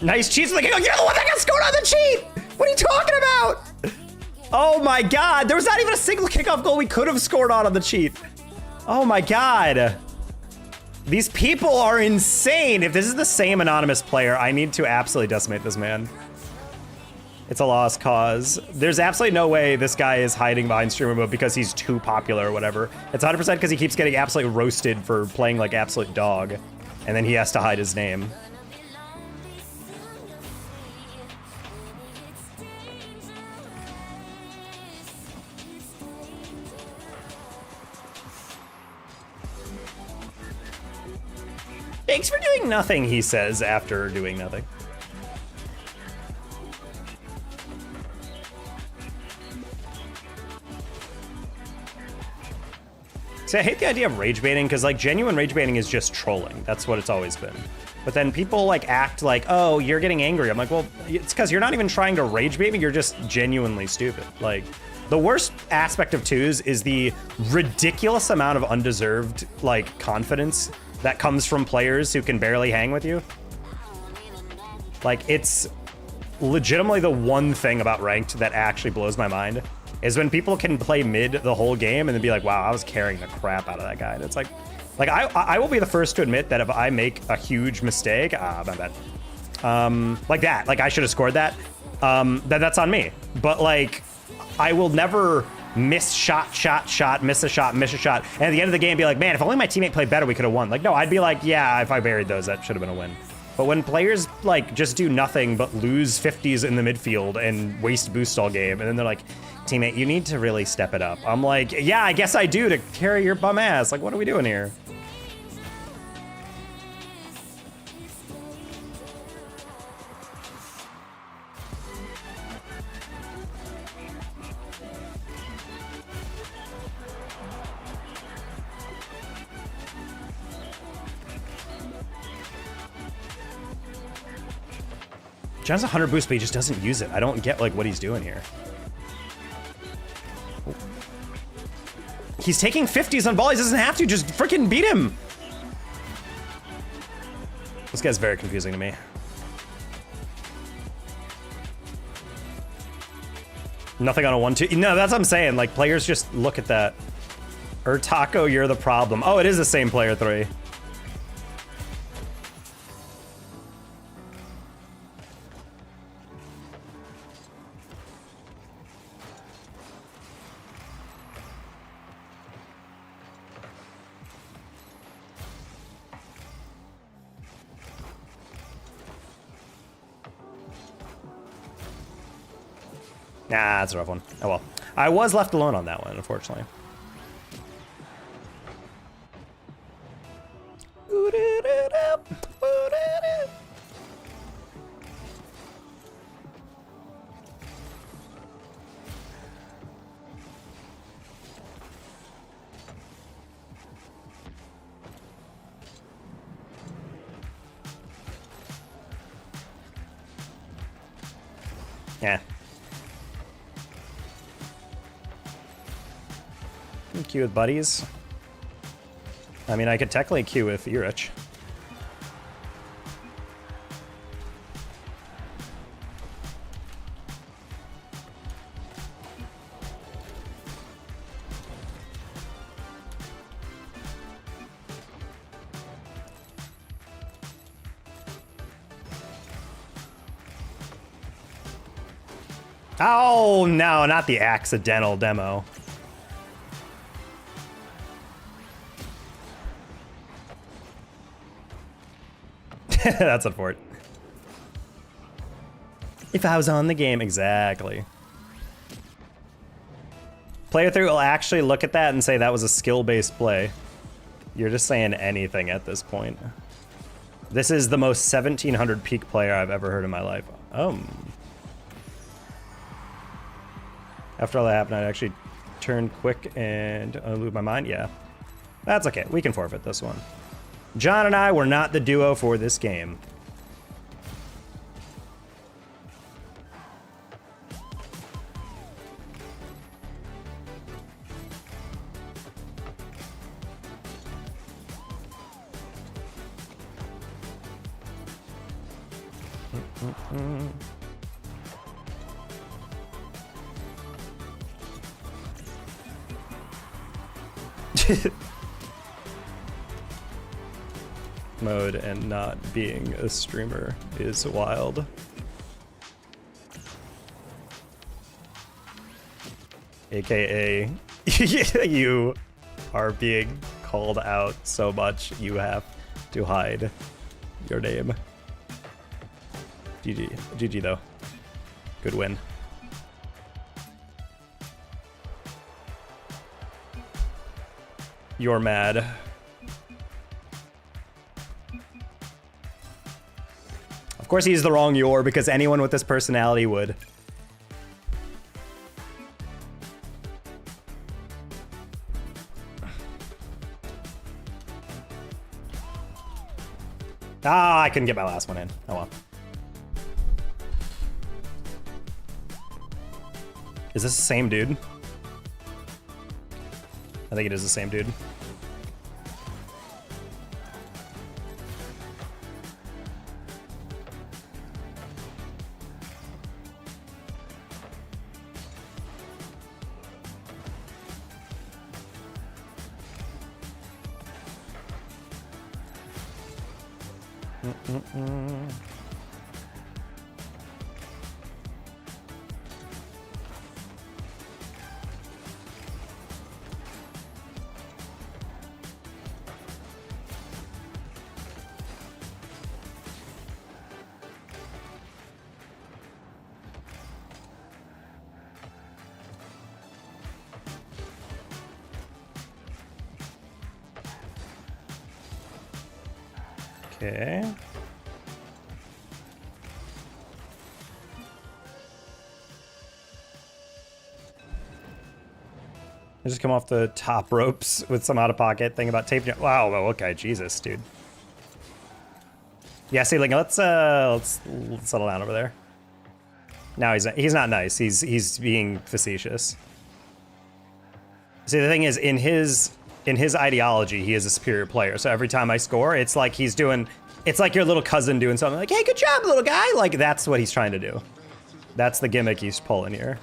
Nice cheats. Like, you're the one that got scored on the cheat! What are you talking about? Oh my God, there was not even a single kickoff goal we could have scored on the cheat. Oh my God. These people are insane. If this is the same anonymous player, I need to absolutely decimate this man. It's a lost cause. There's absolutely no way this guy is hiding behind streamer mode because he's too popular or whatever. It's 100% because he keeps getting absolutely roasted for playing like absolute dog. And then he has to hide his name. Thanks for doing nothing, he says after doing nothing. See, I hate the idea of rage baiting because like genuine rage baiting is just trolling. That's what it's always been. But then people like act like, oh, you're getting angry. I'm like, well, it's because you're not even trying to rage bait me. You're just genuinely stupid. Like, the worst aspect of twos is the ridiculous amount of undeserved like confidence that comes from players who can barely hang with you. Like, it's legitimately the one thing about ranked that actually blows my mind is when people can play mid the whole game and then be like, wow, I was carrying the crap out of that guy. And it's like I will be the first to admit that if I make a huge mistake, my bad. Like that, like I should have scored that. That's on me. But like, I will never miss shot, miss a shot, miss a shot. And at the end of the game, be like, man, if only my teammate played better, we could have won. Like, no, I'd be like, yeah, if I buried those, that should have been a win. But when players like just do nothing but lose 50s in the midfield and waste boost all game, and then they're like, teammate, you need to really step it up. I'm like, yeah, I guess I do to carry your bum ass. Like, what are we doing here? John's 100 boost, but he just doesn't use it. I don't get like what he's doing here. He's taking 50s on volleys, doesn't have to, just freaking beat him. This guy's very confusing to me. Nothing on a 1-2. No, that's what I'm saying. Like, players just look at that. Taco, you're the problem. Oh, it is the same player 3. Nah, that's a rough one. Oh well. I was left alone on that one, unfortunately. Yeah. Queue with buddies. I mean, I could technically queue with Urich. Oh, no, not the accidental demo. That's a fort. If I was on the game, exactly. Player 3 will actually look at that and say that was a skill-based play. You're just saying anything at this point. This is the most 1700 peak player I've ever heard in my life. After all that happened, I actually turned quick and lose my mind. Yeah, that's okay. We can forfeit this one. John and I were not the duo for this game. Mode and not being a streamer is wild. AKA, you are being called out so much you have to hide your name. GG. GG though. Good win. You're mad. Of course he's the wrong Yor, because anyone with this personality would. Ah, I couldn't get my last one in. Oh well. Is this the same dude? I think it is the same dude. Okay. I just come off the top ropes with some out-of-pocket thing about taping it. Wow, oh, okay, Jesus, dude. Yeah, see, like, let's settle down over there. No, he's not nice. He's being facetious. See, the thing is, in his ideology, he is a superior player. So every time I score, it's like it's like your little cousin doing something like, hey, good job, little guy. Like, that's what he's trying to do. That's the gimmick he's pulling here.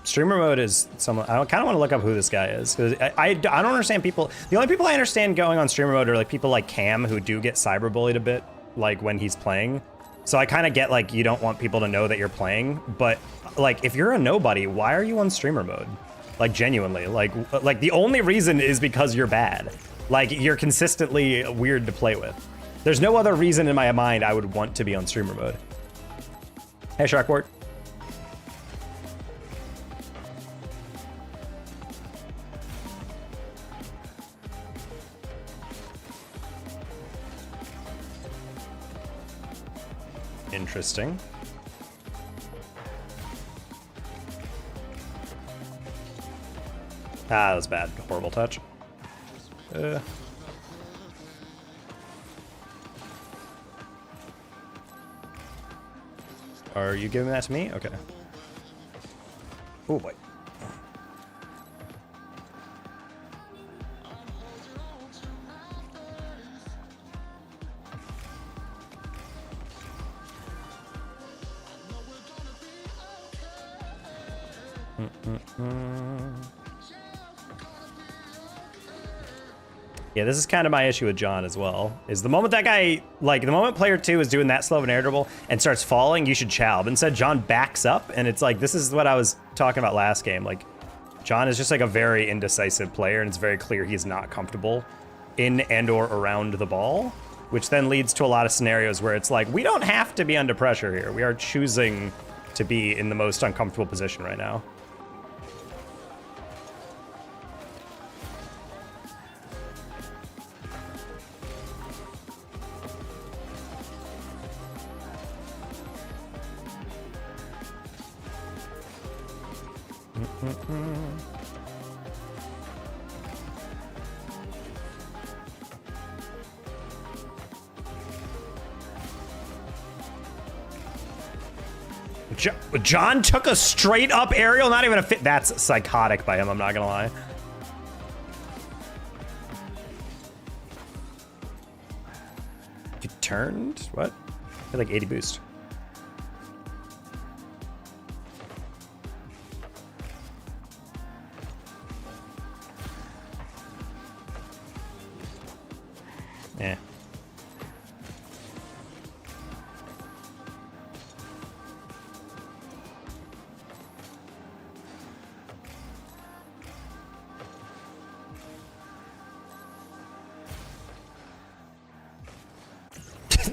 Streamer mode is someone, I kind of want to look up who this guy is, because I don't understand people. The only people I understand going on streamer mode are like people like Cam, who do get cyberbullied a bit, like when he's playing. So I kind of get like you don't want people to know that you're playing, but like if you're a nobody, why are you on streamer mode? Like genuinely, like the only reason is because you're bad. Like you're consistently weird to play with. There's no other reason in my mind I would want to be on streamer mode. Hey, Sharkwort. Interesting. Ah, that was bad. Horrible touch. Are you giving that to me? Okay. Oh boy. Yeah, this is kind of my issue with John as well, is the moment that guy, like the moment player 2 is doing that slow of an air dribble and starts falling, you should chow. But instead John backs up, and it's like, this is what I was talking about last game. Like, John is just like a very indecisive player, and it's very clear he's not comfortable in and or around the ball, which then leads to a lot of scenarios where it's like, we don't have to be under pressure here. We are choosing to be in the most uncomfortable position right now. John took a straight up aerial, not even a fit. That's psychotic by him, I'm not gonna lie. You turned? What? I feel like 80 boost. Yeah.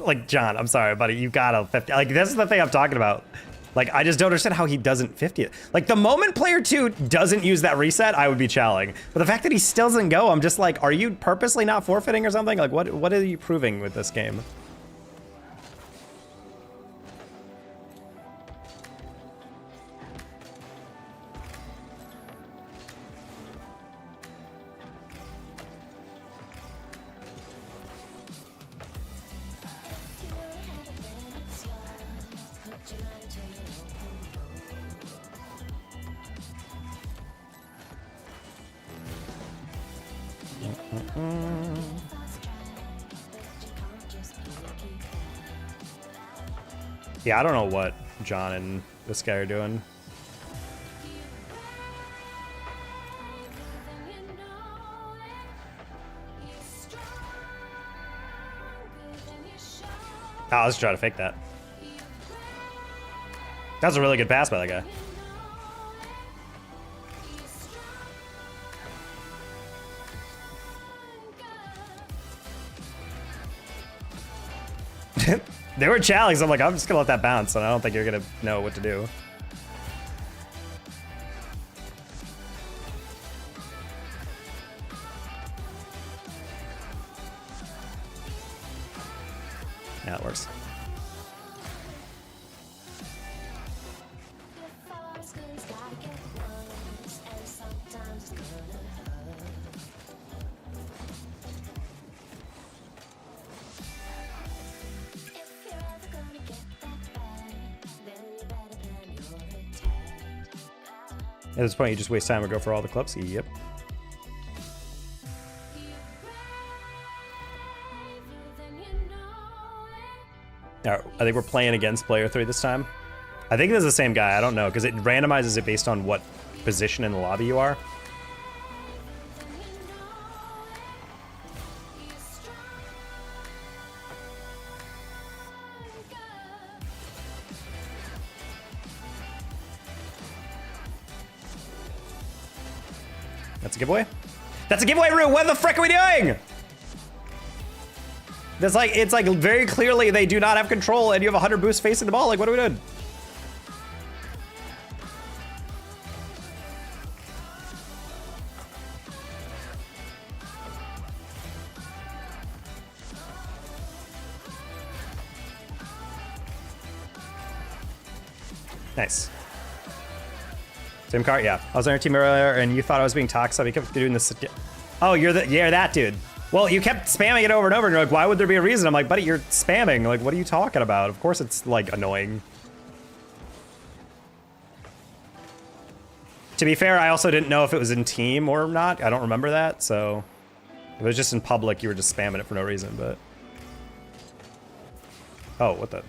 like, John, I'm sorry, buddy. You gotta 50. Like, this is the thing I'm talking about. Like, I just don't understand how he doesn't 50 it. Like, the moment player 2 doesn't use that reset, I would be chowing. But the fact that he still doesn't go, I'm just like, are you purposely not forfeiting or something? Like, what are you proving with this game? Yeah, I don't know what John and this guy are doing. Oh, let's try to fake that. That was a really good pass by that guy. They were challenged. I'm like, I'm just gonna let that bounce, and I don't think you're gonna know what to do. Yeah, it works. At this point, you just waste time and go for all the clubs. Yep. All right, I think we're playing against player 3 this time. I think this is the same guy. I don't know, because it randomizes it based on what position in the lobby you are. That's a giveaway? That's a giveaway, Rue! What the frick are we doing? That's like, it's like very clearly they do not have control and you have 100 boosts facing the ball. Like, what are we doing? Nice. Same car? Yeah. I was on your team earlier and you thought I was being toxic. You kept doing this. Oh, you're that dude. Well, you kept spamming it over and over and you're like, why would there be a reason? I'm like, buddy, you're spamming. Like, what are you talking about? Of course it's like annoying. To be fair, I also didn't know if it was in team or not. I don't remember that. So if it was just in public, you were just spamming it for no reason, but. Oh, what the?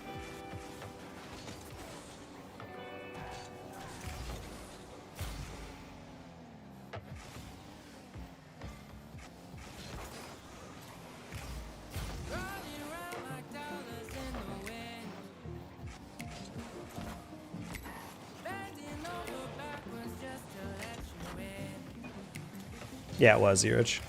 Yeah, it was, Zerich.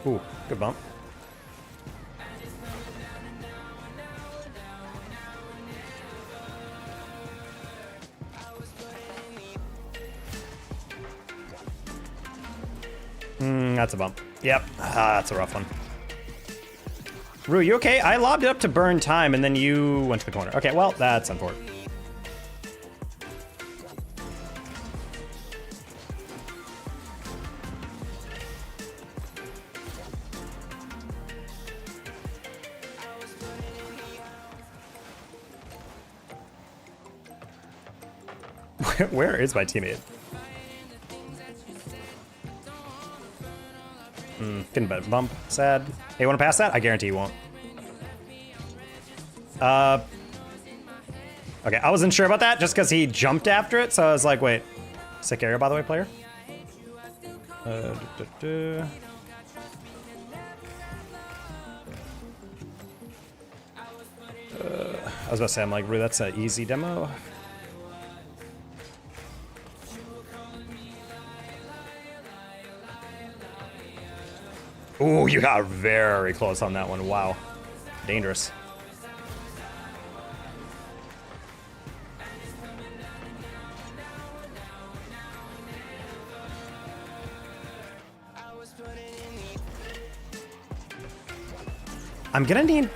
Ooh, good bump. That's a bump. Yep. That's a rough one. Rue, you okay? I lobbed it up to burn time, and then you went to the corner. Okay, well, that's unfortunate. Where is my teammate? Couldn't bump. Sad. Hey, want to pass that? I guarantee you won't. Okay, I wasn't sure about that just because he jumped after it, so I was like, wait. Sick area, by the way, player. I was about to say, I'm like, Rue, that's an easy demo. Ooh, you got very close on that one. Wow. Dangerous. I'm gonna need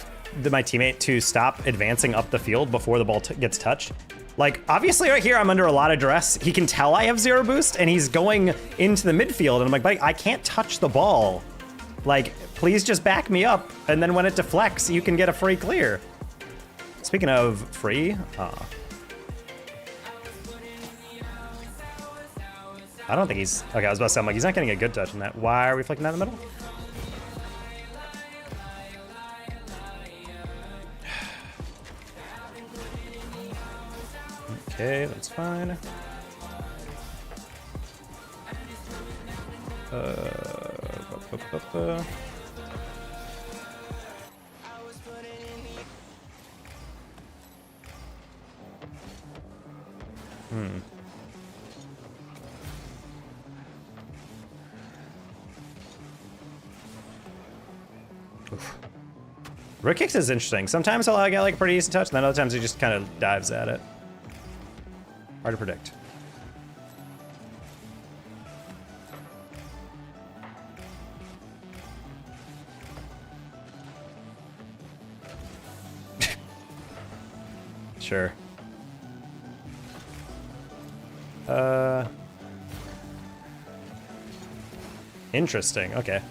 my teammate to stop advancing up the field before the ball gets touched. Like, obviously right here, I'm under a lot of duress. He can tell I have 0 boost, and he's going into the midfield, and I'm like, buddy, I can't touch the ball. Like, please just back me up, and then when it deflects, you can get a free clear. Speaking of free, I don't think he's... Okay, I was about to say, I'm like, he's not getting a good touch on that. Why are we flicking that in the middle? Okay, that's fine. Rook kicks is interesting. Sometimes he'll get like a pretty decent touch, and then other times he just kind of dives at it. Hard to predict. Sure. Interesting. Okay.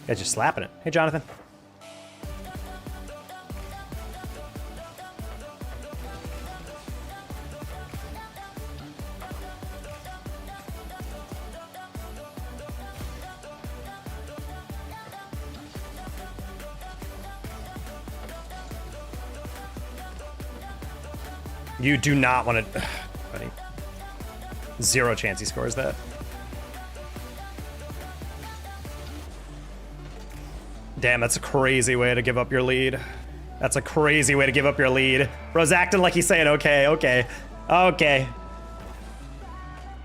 Yeah, just slapping it. Hey, Jonathan. You do not want to... Buddy. 0 chance he scores that. Damn, that's a crazy way to give up your lead. That's a crazy way to give up your lead. Bro's acting like he's saying, okay, okay, okay.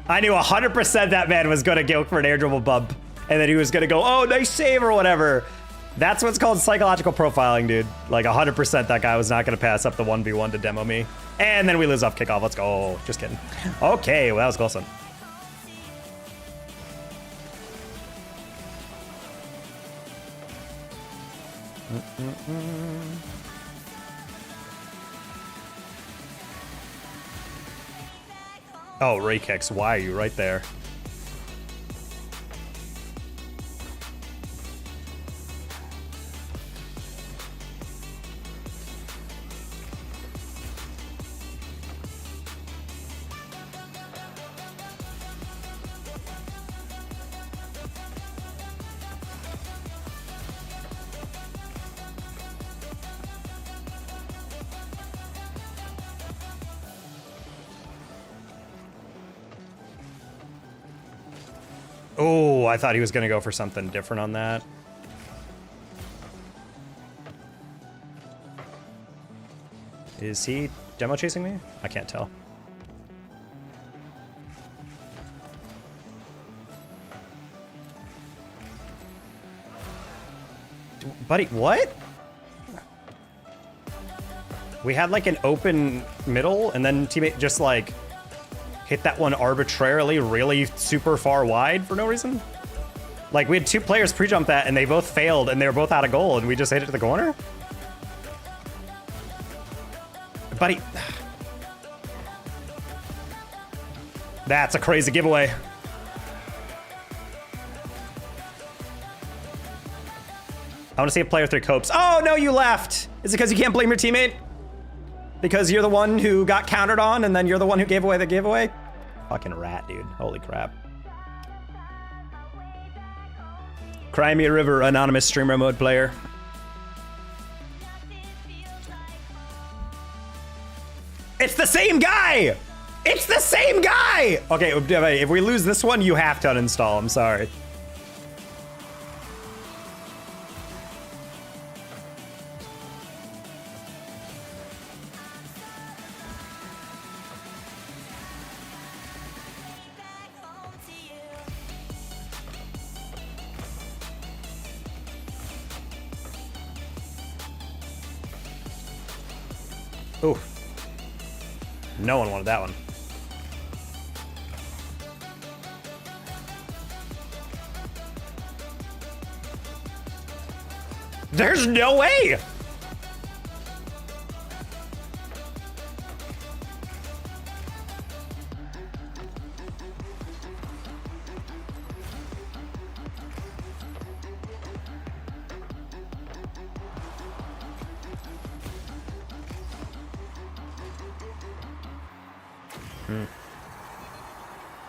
I knew 100% that man was going to go for an air dribble bump. And then he was going to go, oh, nice save or whatever. That's what's called psychological profiling, dude. Like 100% that guy was not going to pass up the 1v1 to demo me. And then we lose off kickoff. Let's go. Just kidding. Okay, well, that was close one. Oh, Ray kicks. Why are you right there? Oh, I thought he was going to go for something different on that. Is he demo chasing me? I can't tell. Buddy, what? We had like an open middle and then teammate just like hit that one arbitrarily really super far wide for no reason. Like we had 2 players pre-jump that and they both failed and they were both out of goal and we just hit it to the corner. Buddy. That's a crazy giveaway. I want to see a player 3 copes. Oh, no, you left. Is it because you can't blame your teammate? Because you're the one who got countered on and then you're the one who gave away the giveaway? Fucking rat, dude. Holy crap. Cry me a river, anonymous streamer mode player. It's the same guy! It's the same guy! Okay, if we lose this one, you have to uninstall. I'm sorry. Ooh. No one wanted that one. There's no way!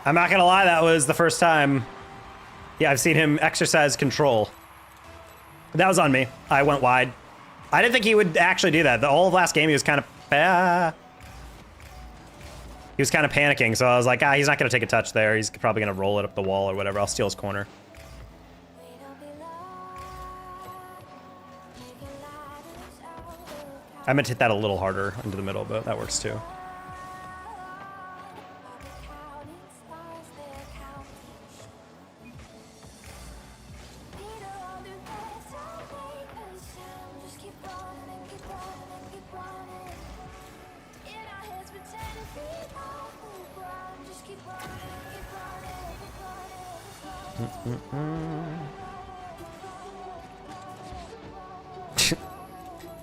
I'm not gonna lie, that was the first time. Yeah, I've seen him exercise control. That was on me. I went wide. I didn't think he would actually do that. The whole last game, he was kind of... he was kind of panicking, so I was like, he's not gonna take a touch there. He's probably gonna roll it up the wall or whatever. I'll steal his corner. I meant to hit that a little harder into the middle, but that works too.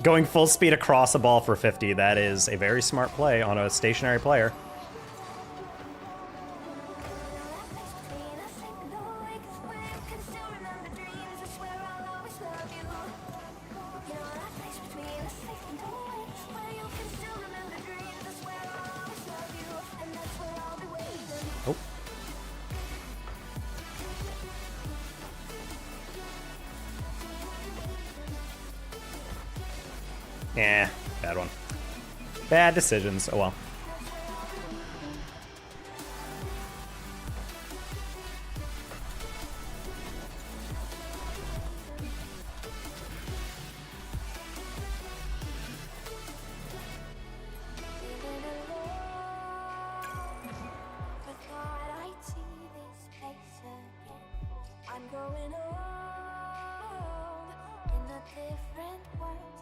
Going full speed across a ball for 50, that is a very smart play on a stationary player. Oh. Yeah, bad one. Bad decisions. Oh well.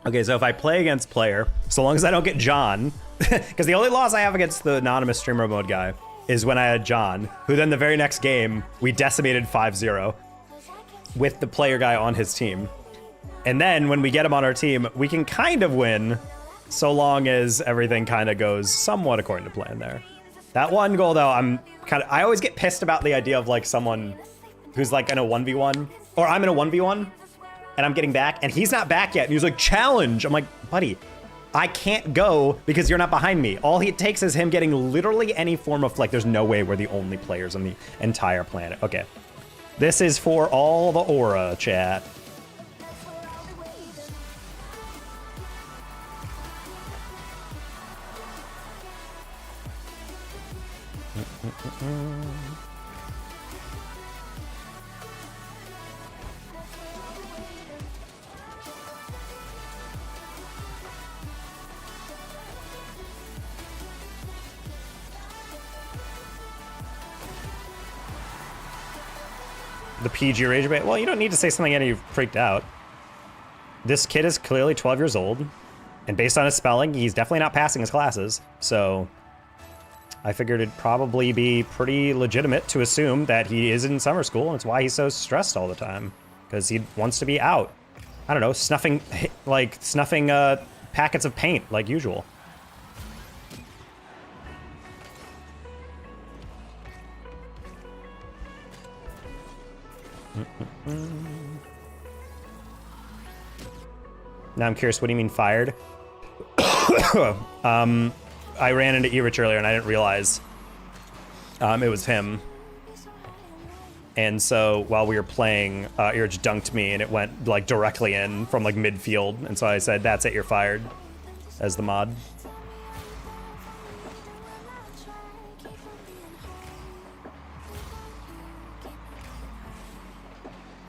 Okay, so if I play against player, so long as I don't get John, because the only loss I have against the anonymous streamer mode guy is when I had John, who then the very next game, we decimated 5-0 with the player guy on his team. And then when we get him on our team, we can kind of win, so long as everything kind of goes somewhat according to plan there. That one goal though, I always get pissed about the idea of like someone who's like in a 1v1, or I'm in a 1v1, and I'm getting back, and he's not back yet. And he's like, challenge. I'm like, buddy, I can't go because you're not behind me. All it takes is him getting literally any form of flick. There's no way we're the only players on the entire planet. Okay. This is for all the aura, chat. The PG rage bait. Well, you don't need to say something any freaked out. This kid is clearly 12 years old, and based on his spelling, he's definitely not passing his classes. So I figured it'd probably be pretty legitimate to assume that he is in summer school, and it's why he's so stressed all the time, because he wants to be out. I don't know, snuffing packets of paint like usual. Now I'm curious, what do you mean fired? I ran into E-Rich earlier and I didn't realize it was him. And so while we were playing, E-Rich dunked me and it went like directly in from like midfield. And so I said, that's it, you're fired, as the mod.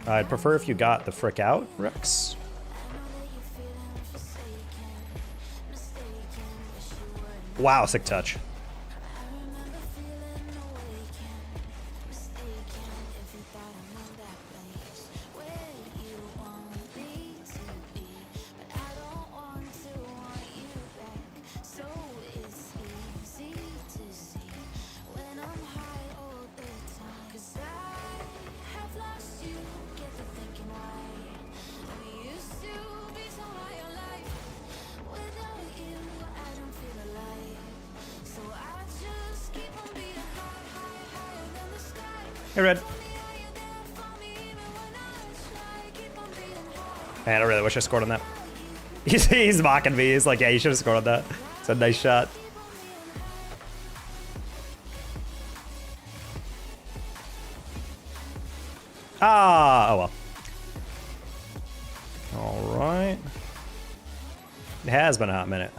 I'd prefer if you got the frick out, Rex. Wow, sick touch. Hey, Red. Man, I really wish I scored on that. He's mocking me. He's like, yeah, you should have scored on that. It's a nice shot. Ah, oh well. All right. It has been a hot minute.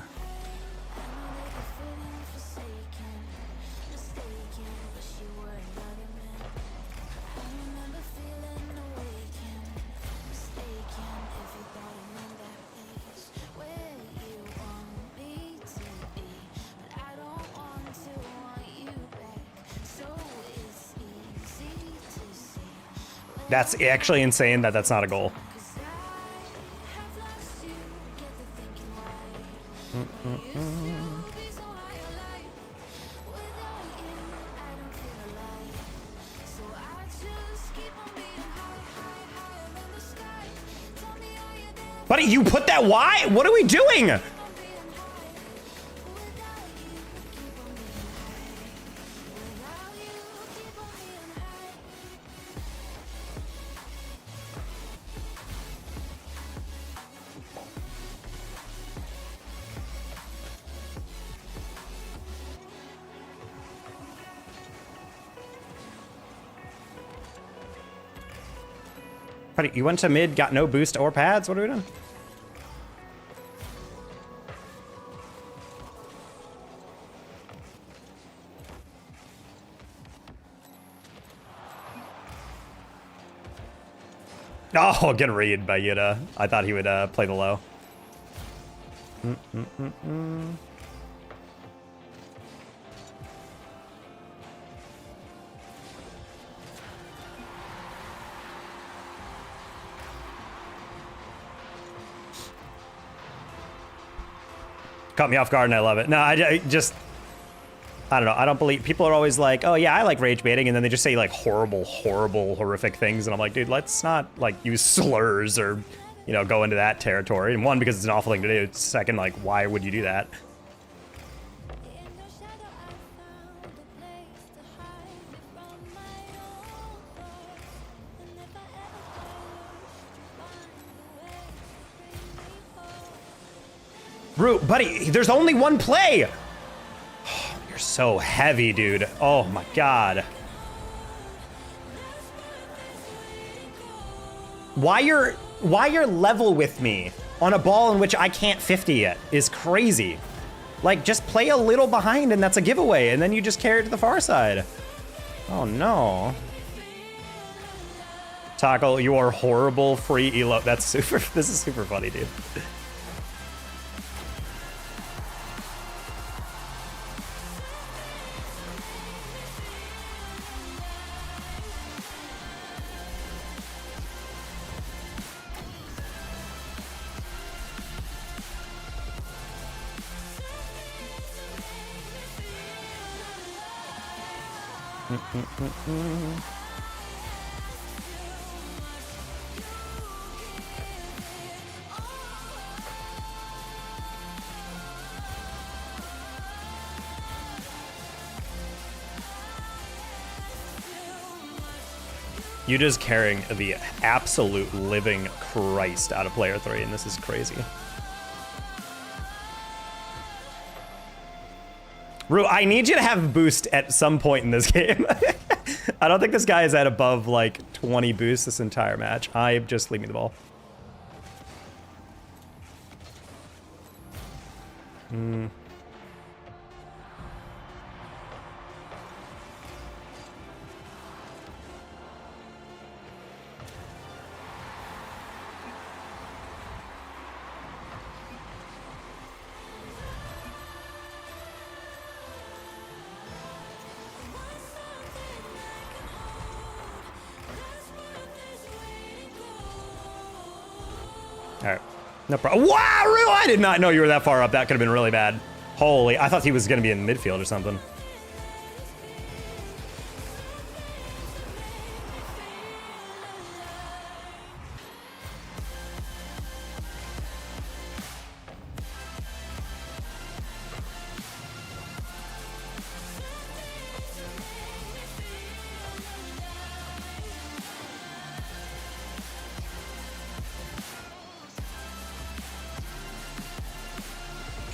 That's actually insane that that's not a goal. Buddy, you put that why? What are we doing? Buddy, you went to mid, got no boost or pads? What are we doing? Oh, get read by Yuta. I thought he would play the low. Caught me off guard and I love it. No, I don't know. I don't believe people are always like, oh yeah, I like rage baiting. And then they just say like horrible, horrific things. And I'm like, dude, let's not like use slurs or, you know, go into that territory. And one, because it's an awful thing to do. Second, like, why would you do that? Root, buddy, there's only one play. Oh, you're so heavy, dude. Oh my God. Why you're level with me on a ball in which I can't 50 yet is crazy. Like, just play a little behind and that's a giveaway, and then you just carry it to the far side. Oh no. Tackle, you are horrible free elo. That's super, this is super funny, dude. Yuta's carrying the absolute living Christ out of player 3, and this is crazy. Ru, I need you to have boost at some point in this game. I don't think this guy is at above like 20 boosts this entire match. Just leave me the ball. All right. No problem. Wow, Rue, I did not know you were that far up. That could have been really bad. Holy, I thought he was going to be in midfield or something.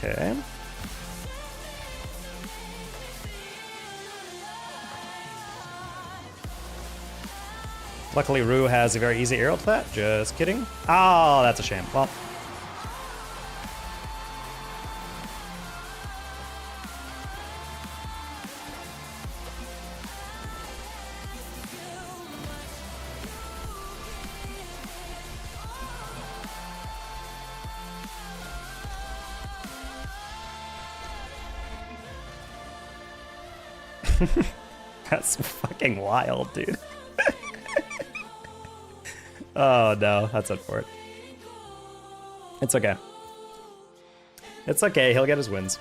Okay. Luckily, Rue has a very easy aerial to that. Just kidding. Oh, that's a shame. Well. That's fucking wild, dude. Oh no, that's unfortunate. It's okay. It's okay, he'll get his wins.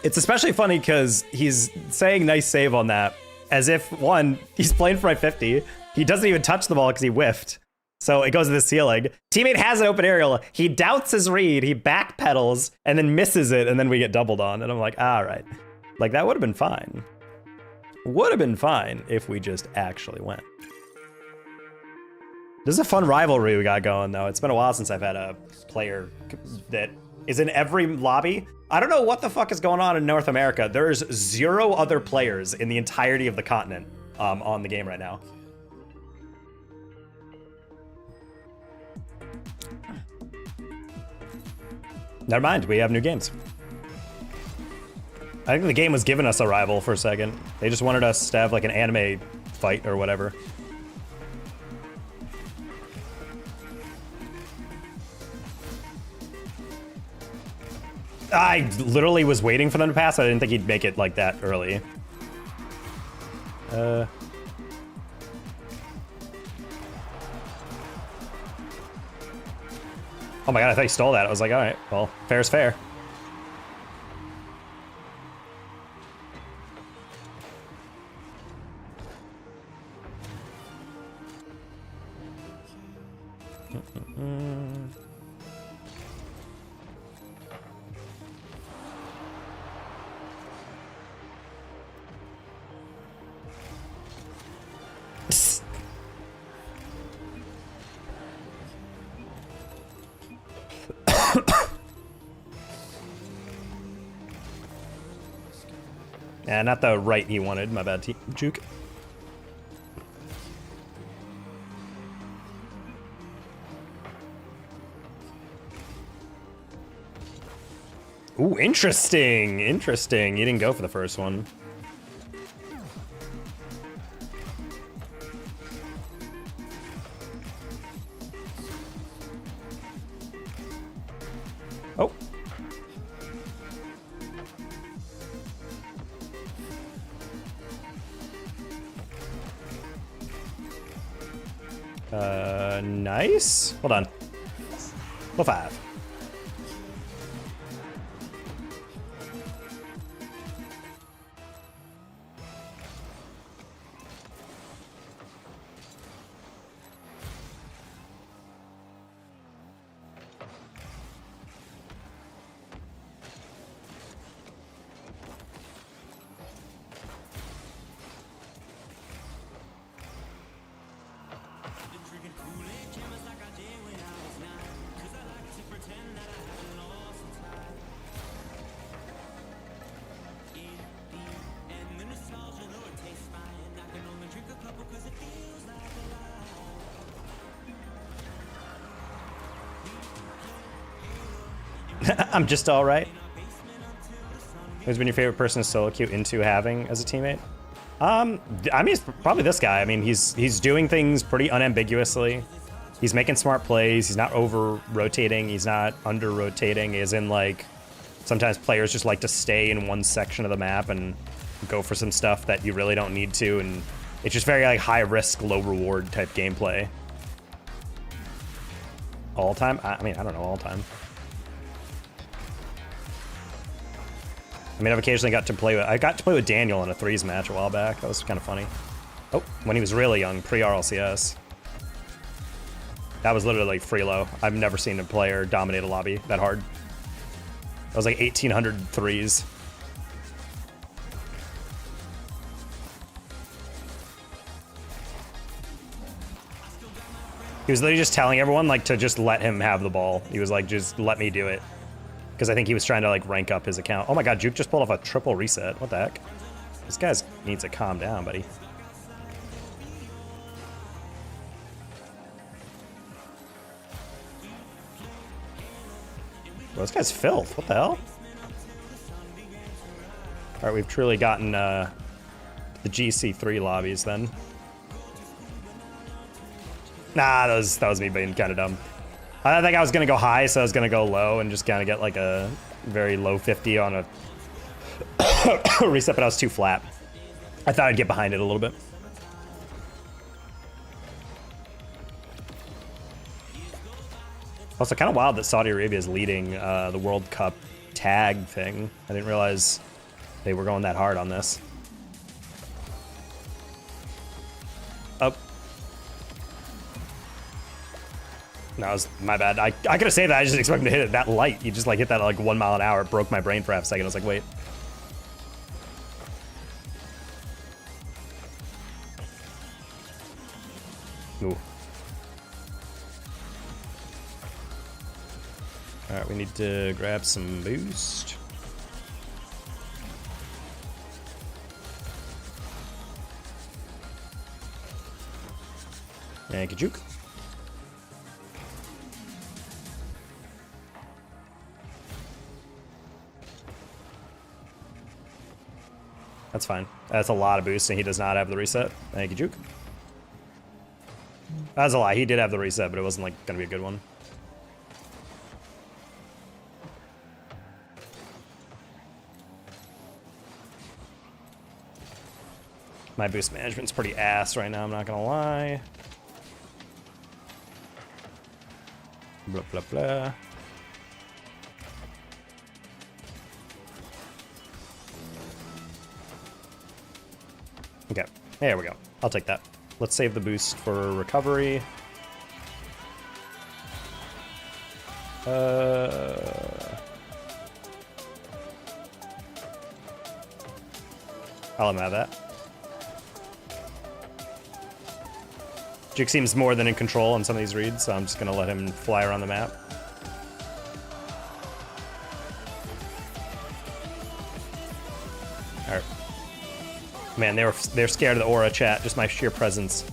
It's especially funny because he's saying nice save on that as if, one, he's playing for my 50. He doesn't even touch the ball because he whiffed. So it goes to the ceiling. Teammate has an open aerial. He doubts his read. He backpedals and then misses it. And then we get doubled on. And I'm like, all right. Like, that would have been fine. Would have been fine if we just actually went. This is a fun rivalry we got going, though. It's been a while since I've had a player that is in every lobby. I don't know what the fuck is going on in North America. There's 0 other players in the entirety of the continent on the game right now. Never mind, we have new games. I think the game was giving us a rival for a second. They just wanted us to have like an anime fight or whatever. I literally was waiting for them to pass. I didn't think he'd make it like that early. Oh my god, I thought he stole that. I was like, all right, well, fair's fair. Yeah, not the right he wanted. My bad, Juke. Ooh, interesting. Interesting. You didn't go for the first one. Oh. Nice. Hold on. Level 5. I'm just all right. Who's been your favorite person to solo queue into having as a teammate? I mean, it's probably this guy. I mean, he's doing things pretty unambiguously. He's making smart plays. He's not over rotating. He's not under rotating. As in, like, sometimes players just like to stay in one section of the map and go for some stuff that you really don't need to, and It's just very like high risk, low reward type gameplay. All time? I mean, I don't know, all time. I mean, I've occasionally got to play with, I got to play with Daniel in a threes match a while back. That was kind of funny. Oh, when he was really young, pre-RLCS. That was literally free low. I've never seen a player dominate a lobby that hard. That was like 1,800 threes. He was literally just telling everyone like to just let him have the ball. He was like, just let me do it. Because I think he was trying to like rank up his account. Oh my god, Juke just pulled off a triple reset. What the heck? This guy needs to calm down, buddy. Well, this guy's filth. What the hell? Alright, we've truly gotten the GC3 lobbies then. Nah, that was me being kind of dumb. I think I was going to go high, so I was going to go low and just kind of get like a very low 50 on a reset, but I was too flat. I thought I'd get behind it a little bit. Also, kind of wild that Saudi Arabia is leading the World Cup tag thing. I didn't realize they were going that hard on this. Oh. No, it was my bad. I could have saved that. I just expected him to hit it that light. You just like hit that at like 1 mile an hour. It broke my brain for half a second. I was like, wait. Ooh. All right, we need to grab some boost. Thank you, Juke. That's fine. That's a lot of boost, and he does not have the reset. Thank you, Juke. That's a lie. He did have the reset, but it wasn't like gonna be a good one. My boost management's pretty ass right now, I'm not gonna lie. Blah, blah, blah. Okay, there we go. I'll take that. Let's save the boost for recovery. I'll let him have that. Juke seems more than in control on some of these reads, so I'm just gonna let him fly around the map. Alright. Man, they're scared of the aura chat, just my sheer presence.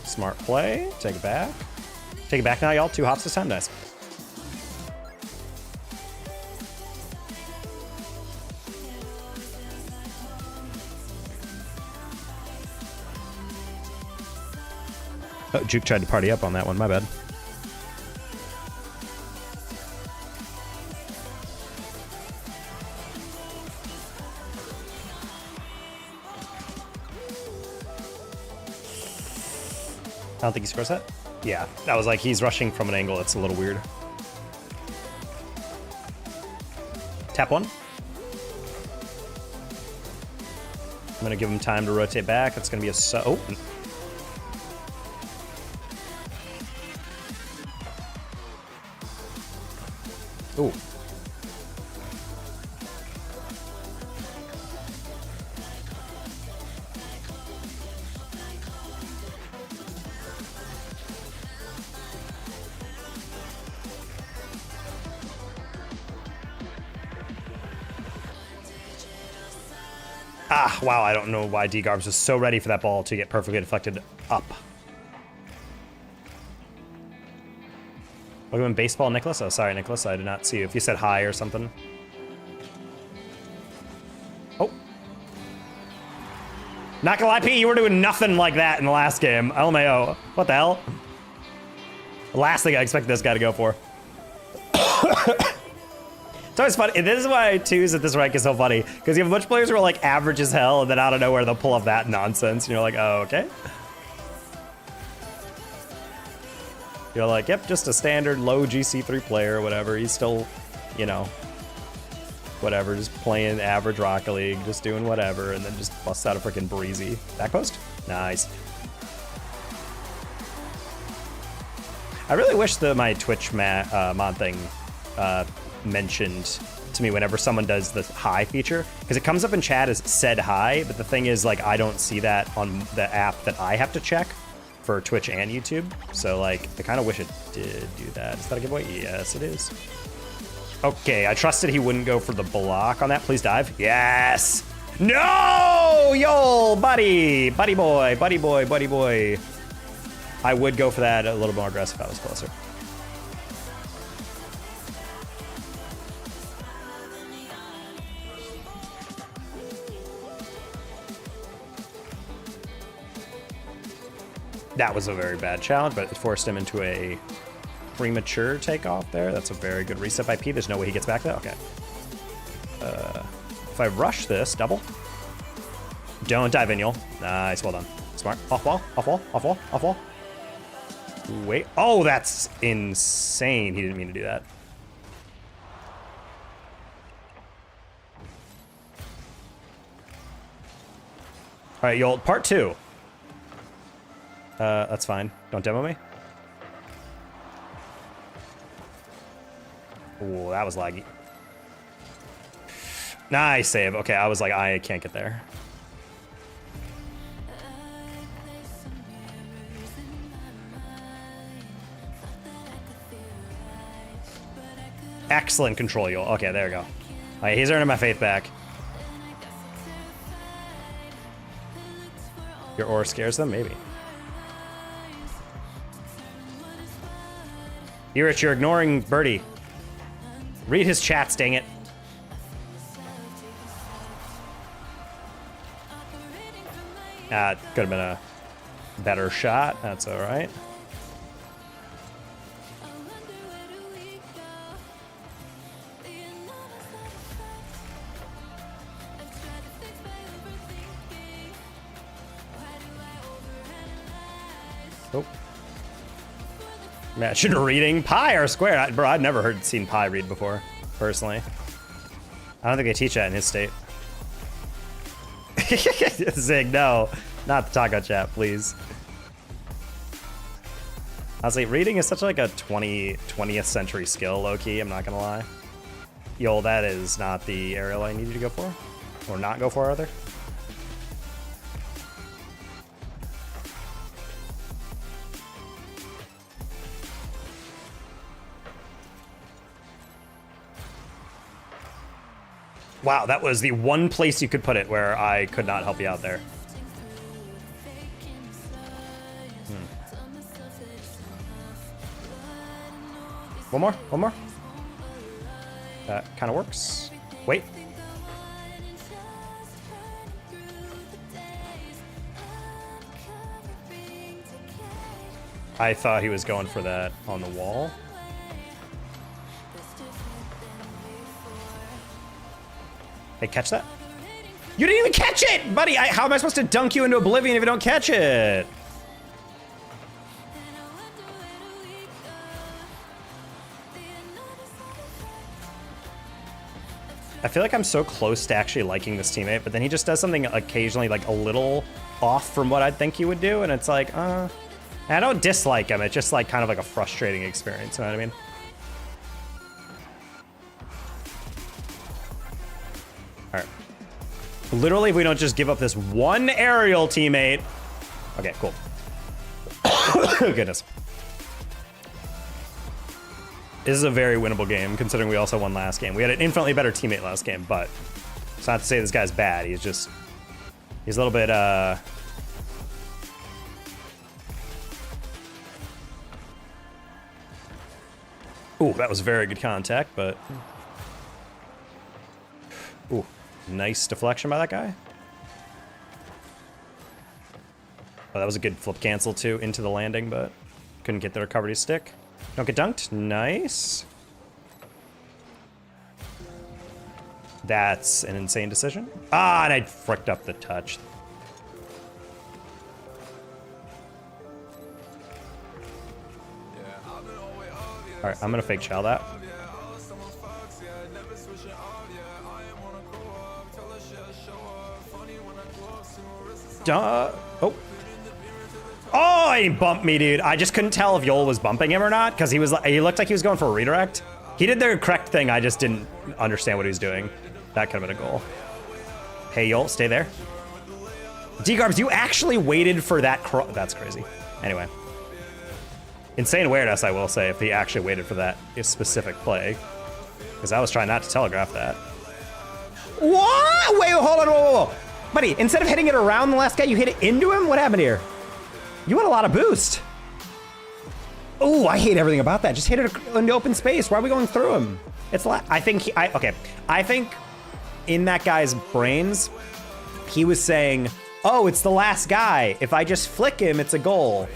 Smart play. Take it back. Take it back now, y'all. 2 hops this time. Nice. Oh, Juke tried to party up on that one. My bad. I don't think he scores that. Yeah, that was like he's rushing from an angle that's a little weird. Tap 1. I'm gonna give him time to rotate back. That's gonna be a oh. Ooh. Ah, wow, I don't know why D-Garbs was so ready for that ball to get perfectly deflected up. Are we doing baseball, Nicholas? Oh, sorry, Nicholas, I did not see you. If you said hi or something. Oh. Not gonna lie, P, you were doing nothing like that in the last game. LMAO. What the hell? Last thing I expect this guy to go for. It's always funny. This is why twos at this rank is so funny. Because you have a bunch of players who are like average as hell, and then out of nowhere they'll pull off that nonsense. And you're like, oh, okay. You're like, yep, just a standard low GC3 player or whatever. He's still, you know, whatever, just playing average Rocket League, just doing whatever, and then just busts out a freaking breezy. Back post? Nice. I really wish that my Twitch mod thing mentioned to me whenever someone does the hi feature, because it comes up in chat as said hi, but the thing is, like, I don't see that on the app that I have to check for Twitch and YouTube. So, like, I kind of wish it did do that. Is that a giveaway? Yes, it is. Okay, I trusted he wouldn't go for the block on that. Please dive. Yes! No! Yo, buddy! Buddy boy, buddy boy, buddy boy. I would go for that a little more aggressive if I was closer. That was a very bad challenge, but it forced him into a premature takeoff there. That's a very good reset by P. There's no way he gets back there. Okay. If I rush this, double. Don't dive in, y'all. Nice, well done. Smart. Off wall, off wall, off wall, off wall. Wait. Oh, that's insane. He didn't mean to do that. All right, y'all. Part 2. That's fine. Don't demo me. Ooh, that was laggy. Nice save. Okay, I was like, I can't get there. Excellent control, y'all. Okay, there we go. All right, he's earning my faith back. Your aura scares them? Maybe. Erich, you're ignoring Birdie. Read his chats, dang it. Could have been a better shot. That's all right. Oh. Imagine reading pi or square. Bro, I've never seen pi read before, personally. I don't think they teach that in his state. Zig, no. Not the taco chat, please. Honestly, reading is such like a 20th century skill, low-key, I'm not gonna lie. Yo, that is not the aerial I need you to go for. Or not go for, rather. Wow, that was the one place you could put it where I could not help you out there. One more, one more. That kind of works. Wait. I thought he was going for that on the wall. Hey, catch that? You didn't even catch it, buddy! How am I supposed to dunk you into oblivion if you don't catch it? I feel like I'm so close to actually liking this teammate, but then he just does something occasionally like a little off from what I'd think he would do, and it's like, I don't dislike him, it's just like kind of like a frustrating experience, you know what I mean? Alright. Literally, if we don't just give up this one aerial teammate. Okay, cool. Goodness. This is a very winnable game, considering we also won last game. We had an infinitely better teammate last game, but it's not to say this guy's bad. He's just, he's a little bit, Ooh, that was very good contact, but... Ooh, nice deflection by that guy. Oh, that was a good flip cancel too into the landing, but couldn't get the recovery stick. Don't get dunked. Nice. That's an insane decision. Ah, and I fricked up the touch. All right, I'm gonna fake shell that. Duh. Oh. Oh, he bumped me, dude. I just couldn't tell if Yol was bumping him or not because he looked like he was going for a redirect. He did the correct thing. I just didn't understand what he was doing. That could have been a goal. Hey, Yol, stay there. D-Garbs, you actually waited for that that's crazy. Anyway. Insane awareness, I will say, if he actually waited for that specific play. Because I was trying not to telegraph that. What? Wait, hold on, whoa. Buddy, instead of hitting it around the last guy, you hit it into him? What happened here? You had a lot of boost. Oh, I hate everything about that. Just hit it into open space. Why are we going through him? It's I think I think in that guy's brains, he was saying, oh, it's the last guy. If I just flick him, it's a goal.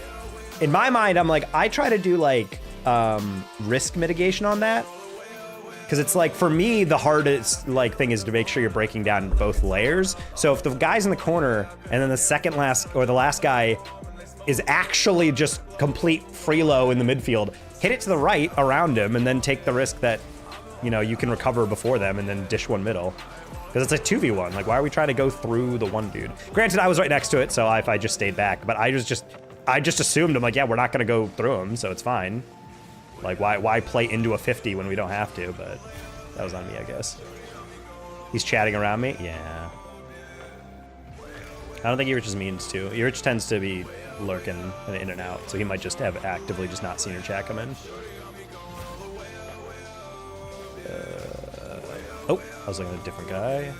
In my mind, I'm like, I try to do like risk mitigation on that. Because it's like, for me, the hardest like thing is to make sure you're breaking down both layers. So if the guy's in the corner and then the last guy is actually just complete freelo in the midfield, hit it to the right around him and then take the risk that, you know, you can recover before them and then dish one middle. Because it's a 2v1. Like, why are we trying to go through the one dude? Granted, I was right next to it, so if I just stayed back, but I just assumed, I'm like, yeah, we're not gonna go through him, so it's fine. Like, why play into a 50 when we don't have to? But that was on me, I guess. He's chatting around me? Yeah. I don't think Erich means to. Erich tends to be lurking in and out, so he might just have actively just not seen your chat come in. Oh, I was looking at a different guy.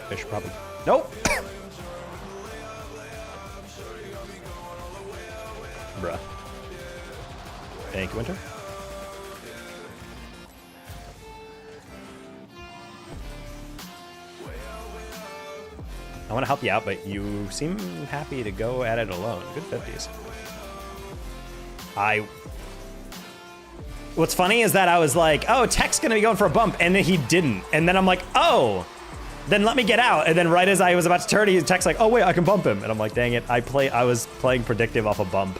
Fish probably. Nope! Bruh. Thank you, Winter. I want to help you out, but you seem happy to go at it alone. Good 50s. What's funny is that I was like, oh, Tech's gonna be going for a bump, and then he didn't. And then I'm like, oh, then let me get out. And then right as I was about to turn, Tech's like, oh wait, I can bump him. And I'm like, dang it, I was playing predictive off a bump.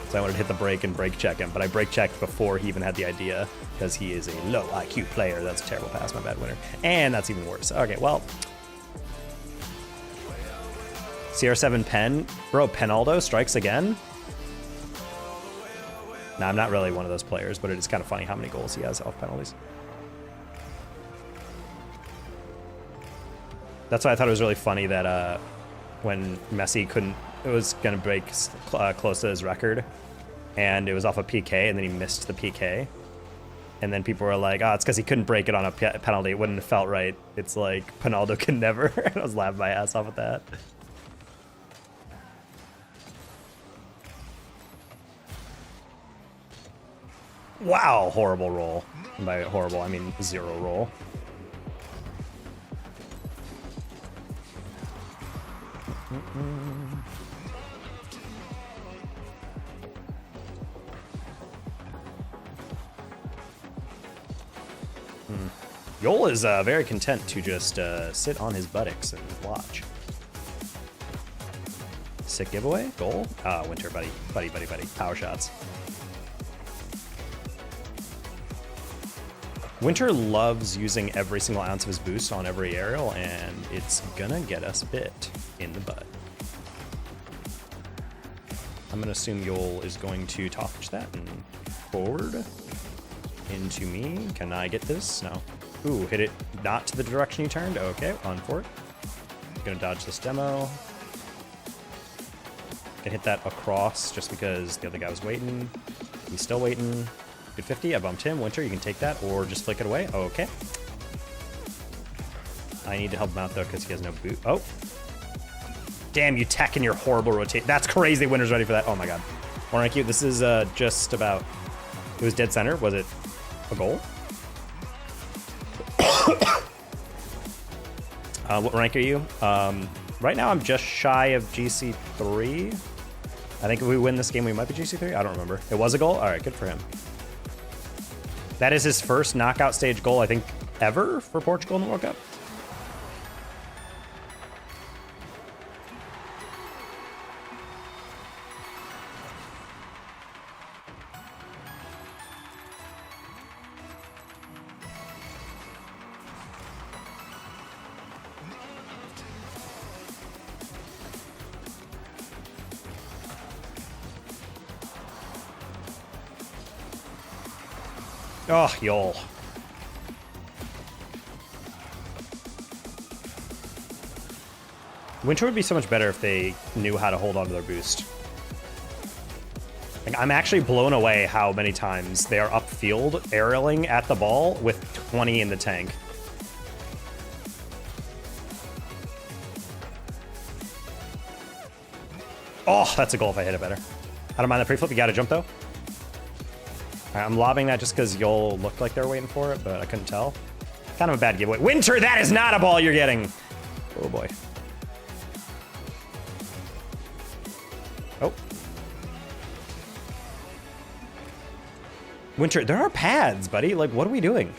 So I wanted to hit the brake and brake check him, but I brake checked before he even had the idea because he is a low IQ player. That's a terrible pass, my bad, Winner. And that's even worse. Okay, well. CR7 Pen. Bro, Penaldo strikes again? Nah, I'm not really one of those players, but it is kind of funny how many goals he has off penalties. That's why I thought it was really funny that when Messi was going to break close to his record, and it was off a PK, and then he missed the PK. And then people were like, oh, it's because he couldn't break it on a penalty. It wouldn't have felt right. It's like, Penaldo can never. And I was laughing my ass off at that. Wow, horrible roll. And by horrible, I mean 0 roll. Yol is very content to just sit on his buttocks and watch. Sick giveaway, goal. Ah, Winter, buddy. Power shots. Winter loves using every single ounce of his boost on every aerial, and it's gonna get us bit in the butt. I'm gonna assume Yol is going to touch that and forward into me. Can I get this? No. Ooh, hit it not to the direction you turned. Okay, on for it. Gonna dodge this demo. Can hit that across just because the other guy was waiting. He's still waiting. Good 50. I bumped him. Winter, you can take that or just flick it away. Okay. I need to help him out though because he has no boot. Oh. Damn, you Tech and your horrible rotate. That's crazy. Winter's ready for that. Oh my god. More IQ. This is just about. It was dead center. Was it a goal? What rank are you? Right now, I'm just shy of GC3. I think if we win this game, we might be GC3. I don't remember. It was a goal? All right, good for him. That is his first knockout stage goal, I think, ever for Portugal in the World Cup. Oh, y'all. Winter would be so much better if they knew how to hold on to their boost. Like, I'm actually blown away how many times they are upfield aerialing at the ball with 20 in the tank. Oh, that's a goal if I hit it better. I don't mind the pre-flip. You got to jump, though. All right, I'm lobbing that just because y'all looked like they were waiting for it, but I couldn't tell. Kind of a bad giveaway. Winter, that is not a ball you're getting. Oh, boy. Oh. Winter, there are pads, buddy. Like, what are we doing?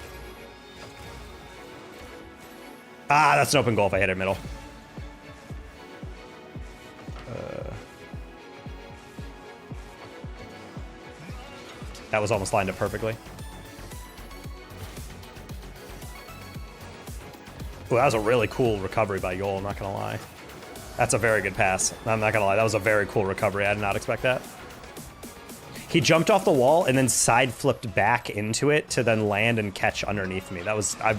Ah, that's an open goal if I hit it middle. That was almost lined up perfectly. Ooh, that was a really cool recovery by Yol, I'm not gonna lie. That's a very good pass. I'm not gonna lie, that was a very cool recovery. I did not expect that. He jumped off the wall and then side flipped back into it to then land and catch underneath me. That was, I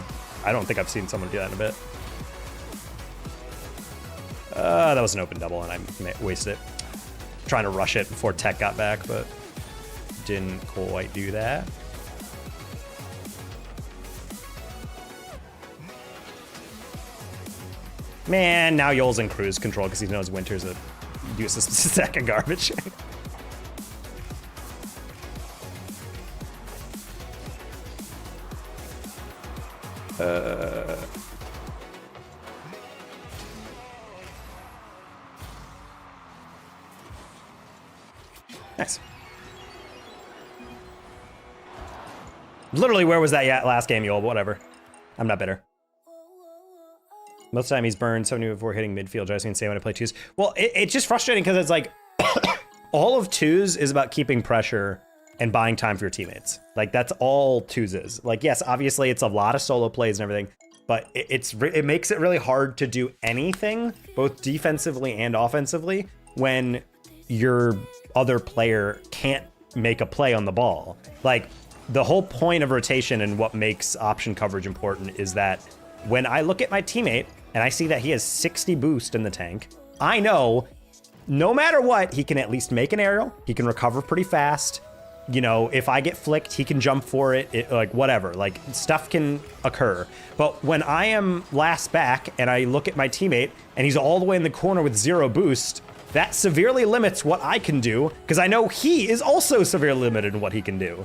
don't think I've seen someone do that in a bit. That was an open double and I wasted it. Trying to rush it before Tech got back, but didn't quite do that. Man, now Yol's in cruise control because he knows Winter's a useless sack of garbage. Nice. Literally, where was that last game, Yol? Whatever. I'm not bitter. Most of the time he's burned 70 before hitting midfield. I was gonna say when I play twos. Well, it's just frustrating because it's like all of twos is about keeping pressure and buying time for your teammates. Like that's all twos is. Like yes, obviously it's a lot of solo plays and everything, but it makes it really hard to do anything, both defensively and offensively, when your other player can't make a play on the ball. Like the whole point of rotation and what makes option coverage important is that when I look at my teammate and I see that he has 60 boost in the tank, I know no matter what, he can at least make an aerial. He can recover pretty fast. You know, if I get flicked, he can jump for it, like whatever, like stuff can occur. But when I am last back and I look at my teammate and he's all the way in the corner with 0 boost, that severely limits what I can do because I know he is also severely limited in what he can do.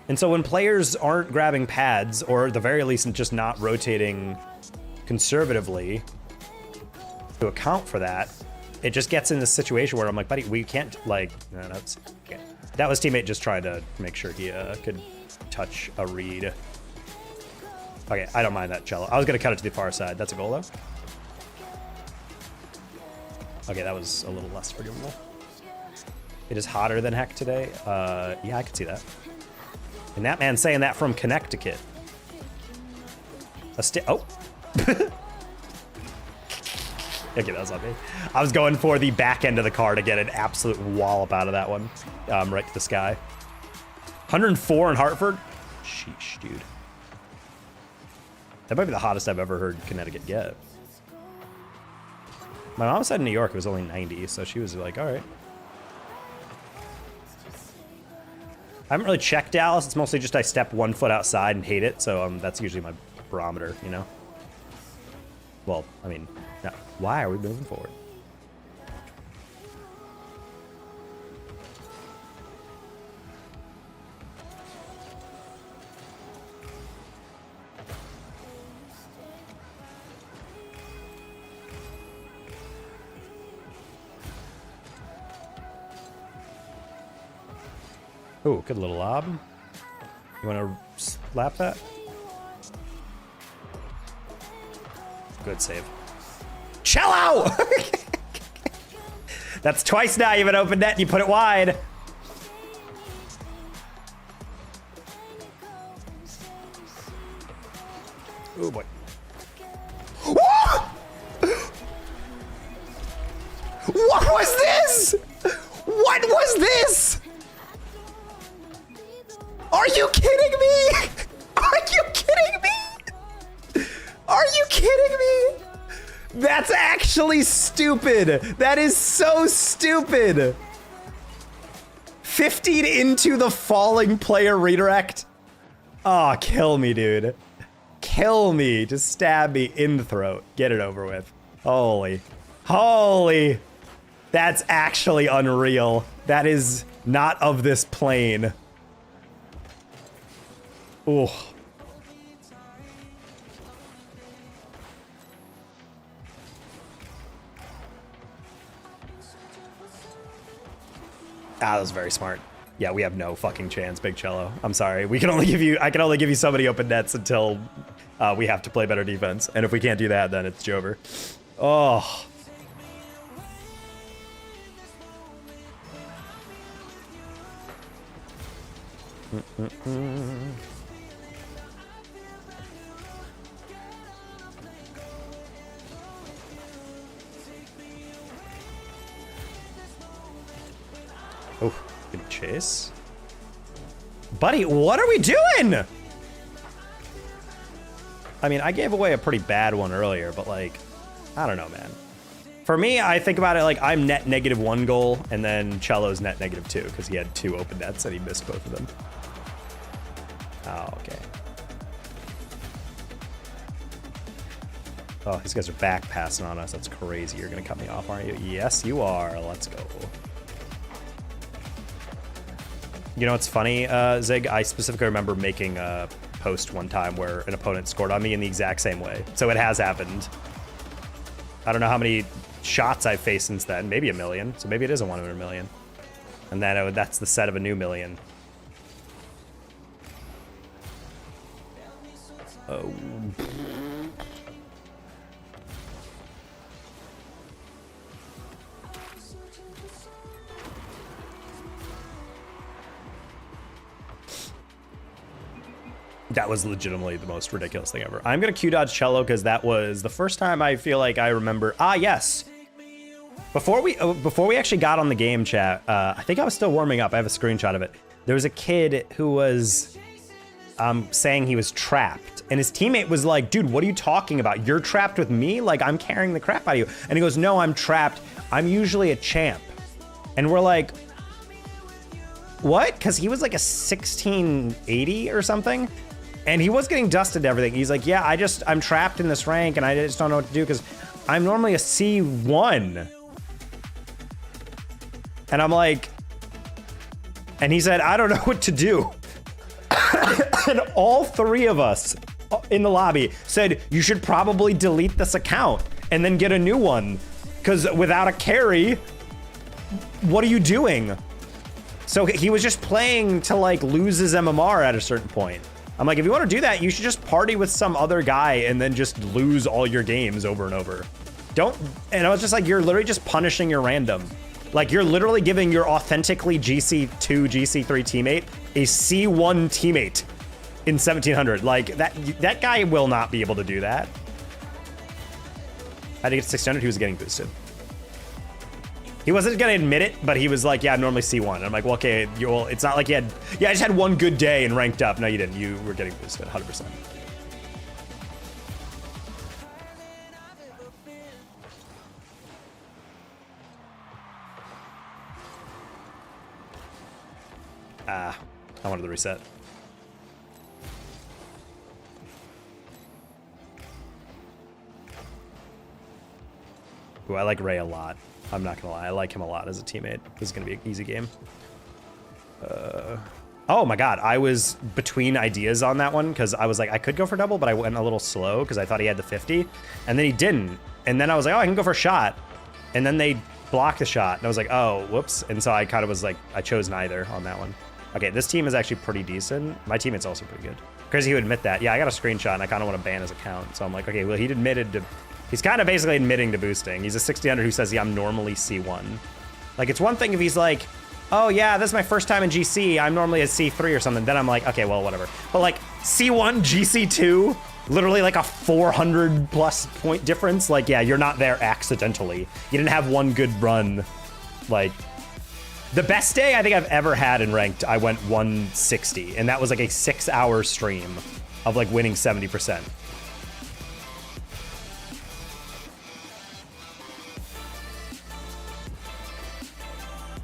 And so when players aren't grabbing pads, or at the very least just not rotating conservatively to account for that, it just gets in this situation where I'm like, buddy, we can't, like, no, that's, okay. That was teammate just trying to make sure he could touch a read. Okay, I don't mind that cello. I was gonna cut it to the far side. That's a goal though. Okay, that was a little less forgivable. It is hotter than heck today. Yeah, I could see that. And that man saying that from Connecticut. Oh. Okay, that was on me. I was going for the back end of the car to get an absolute wallop out of that one. Right to the sky. 104 in Hartford? Sheesh, dude. That might be the hottest I've ever heard Connecticut get. My mom said in New York it was only 90, so she was like, all right. I haven't really checked Dallas. It's mostly just I step 1 foot outside and hate it, so that's usually my barometer, you know? Well, I mean, no. Why are we moving forward? Ooh, good little lob. You want to slap that? Good save. Cello! That's twice now. You have an open net and you put it wide. Oh boy. What was this? What was this? Are you kidding me? Are you kidding me? Are you kidding me? That's actually stupid. That is so stupid. 15 into the falling player redirect. Oh, kill me, dude. Kill me. Just stab me in the throat. Get it over with. Holy. Holy. That's actually unreal. That is not of this plane. Ooh. Ah, that was very smart. Yeah, we have no fucking chance, Big Cello. I'm sorry. We can only give you, I can only give you so many open nets until we have to play better defense. And if we can't do that, then it's Jover. Oh. Oh, good chase. Buddy, what are we doing? I mean, I gave away a pretty bad one earlier, but like, I don't know, man. For me, I think about it like I'm net -1 goal, and then Cello's net -2 because he had 2 open nets and he missed both of them. Oh, okay. Oh, these guys are back passing on us. That's crazy. You're gonna cut me off, aren't you? Yes, you are. Let's go. You know what's funny, Zig? I specifically remember making a post one time where an opponent scored on me in the exact same way. So it has happened. I don't know how many shots I've faced since then. Maybe 1 million. So maybe it is a 1 in a million. And then that's the set of a new million. Oh. That was legitimately the most ridiculous thing ever. I'm gonna Q-dodge Cello because that was the first time I feel like I remember. Ah, yes. Before we actually got on the game chat, I think I was still warming up. I have a screenshot of it. There was a kid who was saying he was trapped, and his teammate was like, "Dude, what are you talking about? You're trapped with me? Like I'm carrying the crap out of you." And he goes, "No, I'm trapped. I'm usually a champ." And we're like, "What?" Because he was like a 1680 or something. And he was getting dusted to everything. He's like, "Yeah, I'm trapped in this rank and I just don't know what to do because I'm normally a C1. And I'm like, and he said, "I don't know what to do." And all 3 of us in the lobby said, "You should probably delete this account and then get a new one. Because without a carry, what are you doing?" So he was just playing to like lose his MMR at a certain point. I'm like, if you want to do that, you should just party with some other guy and then just lose all your games over and over. And I was just like, you're literally just punishing your random. Like you're literally giving your authentically GC2, GC3 teammate a C1 teammate in 1700. Like that guy will not be able to do that. I had to get 600, he was getting boosted. He wasn't gonna admit it, but he was like, "Yeah, I'm normally C1." And I'm like, "Well, okay, it's not like you had, yeah, I just had one good day and ranked up." No, you didn't. You were getting boosted, 100%. Ah, I wanted the reset. Ooh, I like Ray a lot. I'm not gonna lie, I like him a lot as a teammate. This is gonna be an easy game. Oh my god, I was between ideas on that one because I was like, I could go for double, but I went a little slow because I thought he had the 50, and then he didn't. And then I was like, oh, I can go for a shot. And then they blocked the shot, and I was like, oh, whoops. And so I kind of was like, I chose neither on that one. Okay, this team is actually pretty decent. My teammate's also pretty good. Crazy to admit that. Yeah, I got a screenshot and I kind of want to ban his account. So I'm like, okay, well, he's kind of basically admitting to boosting. He's a 60-under who says, yeah, I'm normally C1. Like, it's one thing if he's like, oh yeah, this is my first time in GC. I'm normally a C3 or something. Then I'm like, okay, well, whatever. But like C1, GC2, literally like a 400 plus point difference. Like, yeah, you're not there accidentally. You didn't have one good run. Like, the best day I think I've ever had in ranked, I went 160, and that was like a 6-hour stream of like winning 70%.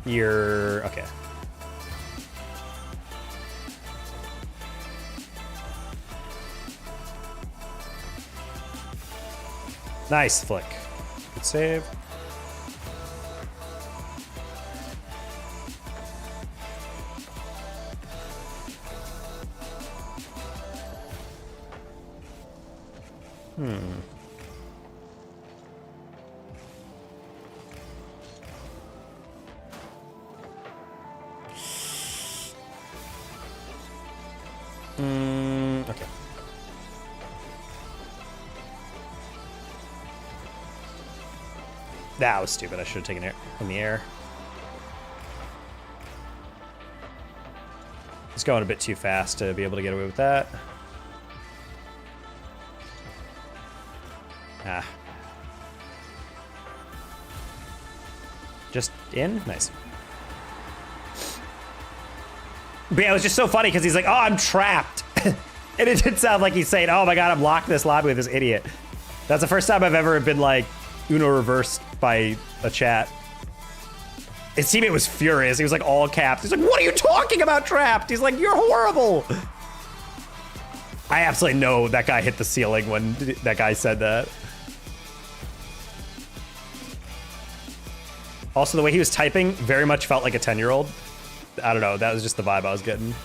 You're okay. Nice flick. Good save. Okay. That was stupid. I should have taken it in the air. It's going a bit too fast to be able to get away with that. Ah. Just in? Nice. But yeah, it was just so funny because he's like, oh, I'm trapped. And it did sound like he's saying, oh my God, I'm locked in this lobby with this idiot. That's the first time I've ever been like Uno reversed by a chat. His teammate was furious. He was like all caps. He's like, what are you talking about, trapped? He's like, you're horrible. I absolutely know that guy hit the ceiling when that guy said that. Also, the way he was typing very much felt like a 10-year-old. I don't know. That was just the vibe I was getting.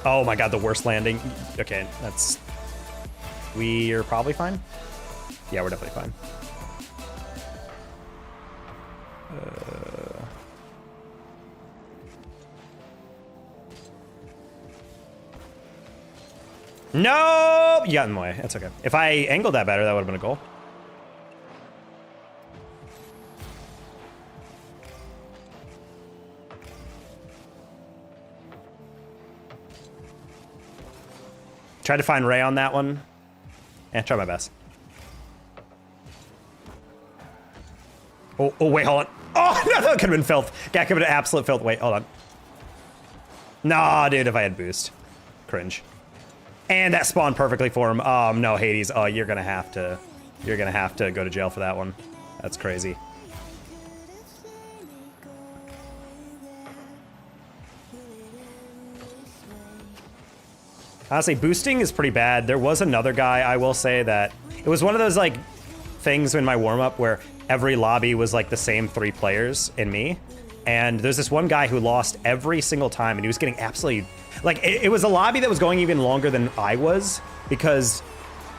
Oh my God, the worst landing. Okay, that's... We are probably fine? Yeah, we're definitely fine. No! You got in the way. That's okay. If I angled that better, that would have been a goal. Tried to find Ray on that one. Yeah, try my best. Oh, wait, hold on. Oh, no, that could have been filth. Yeah, could have been absolute filth. Wait, hold on. Nah, dude, if I had boost. Cringe. And that spawned perfectly for him. No, Hades. Oh, you're gonna have to go to jail for that one. That's crazy. Honestly, boosting is pretty bad. There was another guy, I will say, that it was one of those like things in my warm-up where every lobby was like the same 3 players and me. And there's this one guy who lost every single time, and he was getting absolutely... Like, it was a lobby that was going even longer than I was, because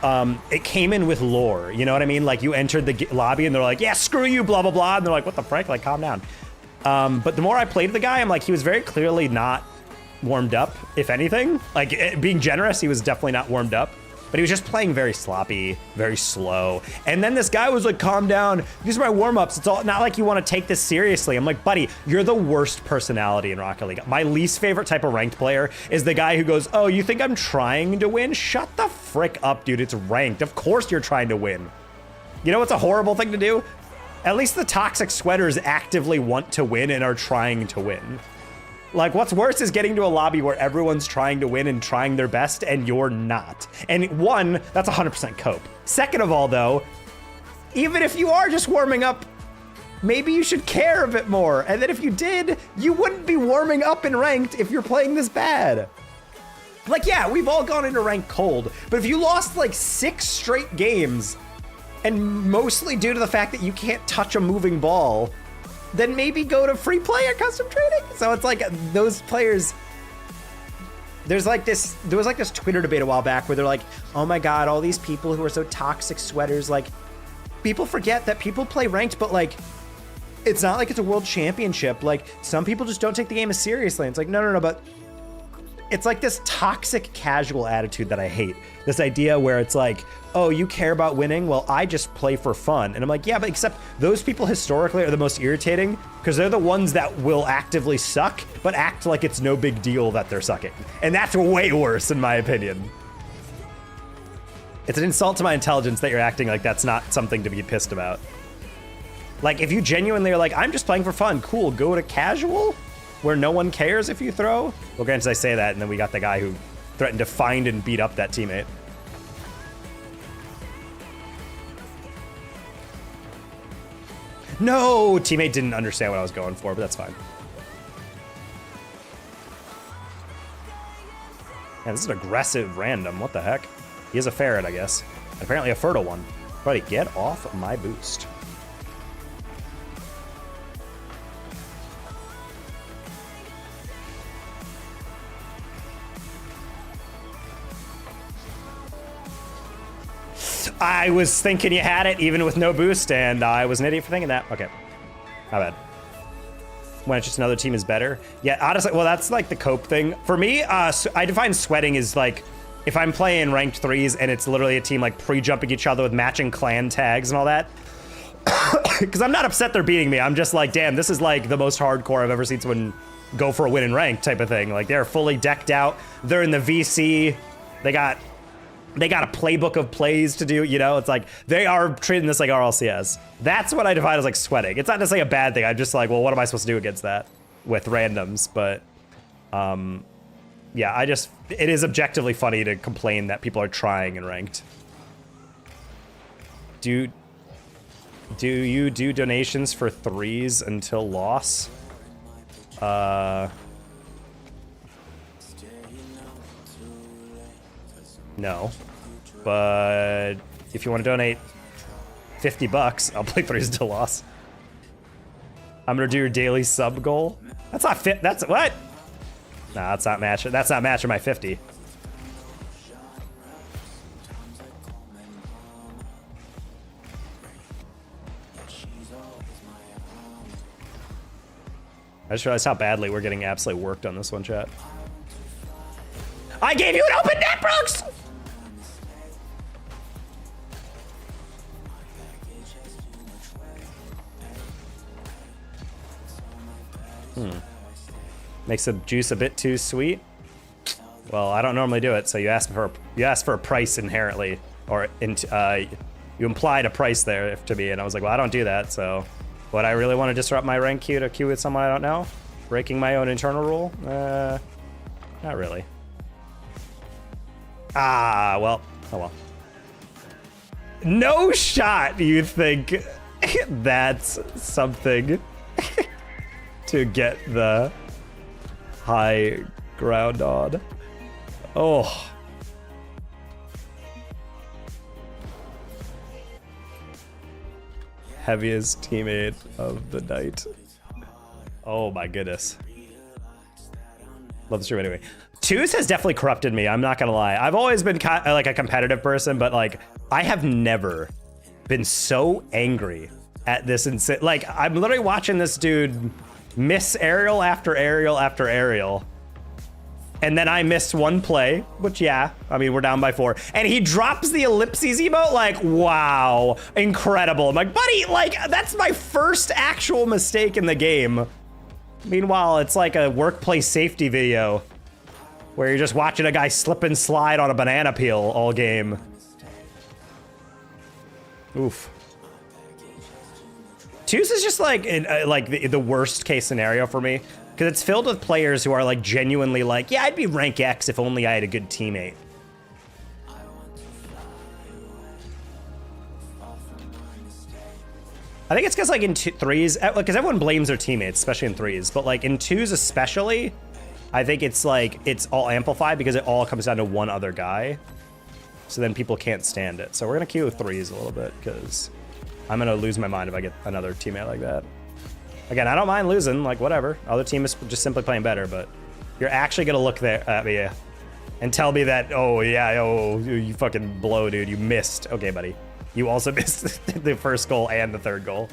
it came in with lore, you know what I mean? Like, you entered the lobby, and they're like, yeah, screw you, blah, blah, blah. And they're like, what the frick? Like, calm down. But the more I played the guy, I'm like, he was very clearly not warmed up, if anything. Like, being generous, he was definitely not warmed up. But he was just playing very sloppy, very slow. And then this guy was like, calm down. These are my warm-ups. It's all not like you want to take this seriously. I'm like, buddy, you're the worst personality in Rocket League. My least favorite type of ranked player is the guy who goes, oh, you think I'm trying to win? Shut the frick up, dude. It's ranked. Of course you're trying to win. You know what's a horrible thing to do? At least the toxic sweaters actively want to win and are trying to win. Like, what's worse is getting to a lobby where everyone's trying to win and trying their best, and you're not. And one, that's 100% cope. Second of all, though, even if you are just warming up, maybe you should care a bit more. And then if you did, you wouldn't be warming up in ranked if you're playing this bad. Like, yeah, we've all gone into ranked cold, but if you lost like 6 straight games, and mostly due to the fact that you can't touch a moving ball, then maybe go to free play or custom trading. So it's like those players. There was like this Twitter debate a while back where they're like, oh my God, all these people who are so toxic sweaters, like people forget that people play ranked, but like, it's not like it's a world championship. Like some people just don't take the game as seriously. It's like, no, but it's like this toxic casual attitude that I hate. This idea where it's like, oh, you care about winning? Well, I just play for fun. And I'm like, yeah, but except those people historically are the most irritating because they're the ones that will actively suck, but act like it's no big deal that they're sucking. And that's way worse in my opinion. It's an insult to my intelligence that you're acting like that's not something to be pissed about. Like if you genuinely are like, I'm just playing for fun, cool, go to casual where no one cares if you throw. Well, granted, I say that, and then we got the guy who threatened to find and beat up that teammate. No, teammate didn't understand what I was going for, but that's fine. Man, this is an aggressive random. What the heck? He is a ferret, I guess. Apparently a fertile one. Buddy, get off my boost. I was thinking you had it even with no boost, and I was an idiot for thinking that. Okay, my bad. When it's just another team is better. Yeah, honestly, well, that's like the cope thing. For me, I define sweating as like, if I'm playing ranked threes and it's literally a team like pre-jumping each other with matching clan tags and all that. Because I'm not upset they're beating me. I'm just like, damn, this is like the most hardcore I've ever seen someone go for a win in ranked type of thing. Like they're fully decked out. They're in the VC. They got a playbook of plays to do, you know? It's like, they are treating this like RLCS. That's what I define as like sweating. It's not necessarily a bad thing. I'm just like, well, what am I supposed to do against that with randoms? But, yeah, it is objectively funny to complain that people are trying in ranked. Do you do donations for threes until loss? No, but if you want to donate $50, I'll play threes until loss. I'm gonna do your daily sub goal. That's not fit. That's what? Nah, that's not matching. That's not matching my 50. I just realized how badly we're getting absolutely worked on this one, chat. I gave you an open net, Brooks! Makes the juice a bit too sweet. Well, I don't normally do it, so you asked for a price inherently, or you implied a price there to me, and I was like, well, I don't do that. So, would I really want to disrupt my rank queue to queue with someone I don't know, breaking my own internal rule? Not really. Ah, well, oh well. No shot. You think that's something to get the high ground on? Oh. Heaviest teammate of the night. Oh my goodness. Love the stream anyway. Twos has definitely corrupted me, I'm not gonna lie. I've always been like a competitive person, but like I have never been so angry at this insane. Like I'm literally watching this dude miss aerial after aerial after aerial. And then I missed one play, which yeah, I mean, we're down by 4. And he drops the ellipses emote, like, wow, incredible. I'm like, buddy, like, that's my first actual mistake in the game. Meanwhile, it's like a workplace safety video where you're just watching a guy slip and slide on a banana peel all game. Oof. Twos is just like the worst case scenario for me. Because it's filled with players who are like genuinely like, yeah, I'd be rank X if only I had a good teammate. I think it's because like in threes, because everyone blames their teammates, especially in threes, but like in twos especially, I think it's like, it's all amplified because it all comes down to one other guy. So then people can't stand it. So we're gonna queue with threes a little bit because I'm gonna lose my mind if I get another teammate like that. Again, I don't mind losing, like, whatever. Other team is just simply playing better, but you're actually gonna look there at me and tell me that, oh, yeah, oh, you fucking blow, dude. You missed. Okay, buddy. You also missed the first goal and the third goal.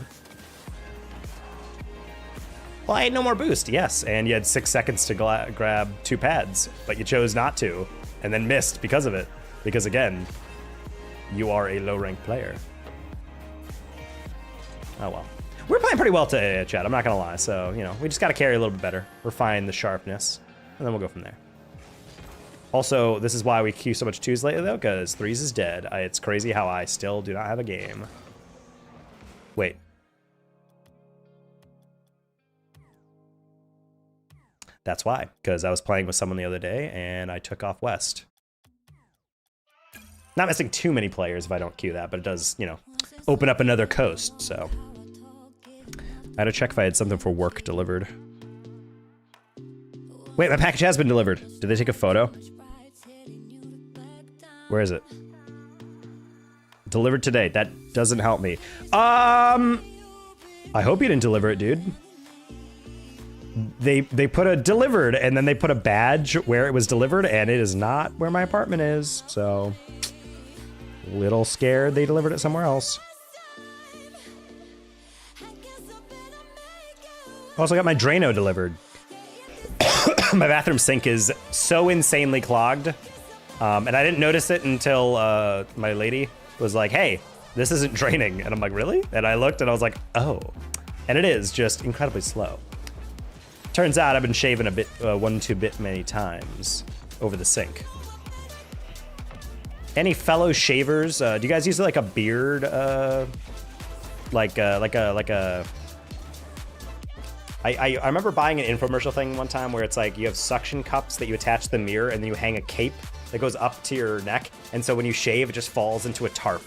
Well, I had no more boost, yes, and you had 6 seconds to grab 2 pads, but you chose not to, and then missed because of it. Because, again, you are a low-ranked player. Oh, well. We're playing pretty well today, chat, I'm not gonna lie, so, you know, we just gotta carry a little bit better. Refine the sharpness, and then we'll go from there. Also, this is why we queue so much 2s lately, though, because 3s is dead. It's crazy how I still do not have a game. Wait. That's why, because I was playing with someone the other day, and I took off West. Not missing too many players if I don't queue that, but it does, you know, open up another coast, so. I had to check if I had something for work delivered. Wait, my package has been delivered. Did they take a photo? Where is it? Delivered today. That doesn't help me. I hope you didn't deliver it, dude. They put a delivered and then they put a badge where it was delivered, and it is not where my apartment is. So, little scared they delivered it somewhere else. Also got my Drano delivered. My bathroom sink is so insanely clogged. And I didn't notice it until my lady was like, hey, this isn't draining. And I'm like, really? And I looked and I was like, oh. And it is just incredibly slow. Turns out I've been shaving a bit, 1-2 bit many times over the sink. Any fellow shavers? Do you guys use like a beard? I remember buying an infomercial thing one time where it's like you have suction cups that you attach to the mirror and then you hang a cape that goes up to your neck. And so when you shave, it just falls into a tarp.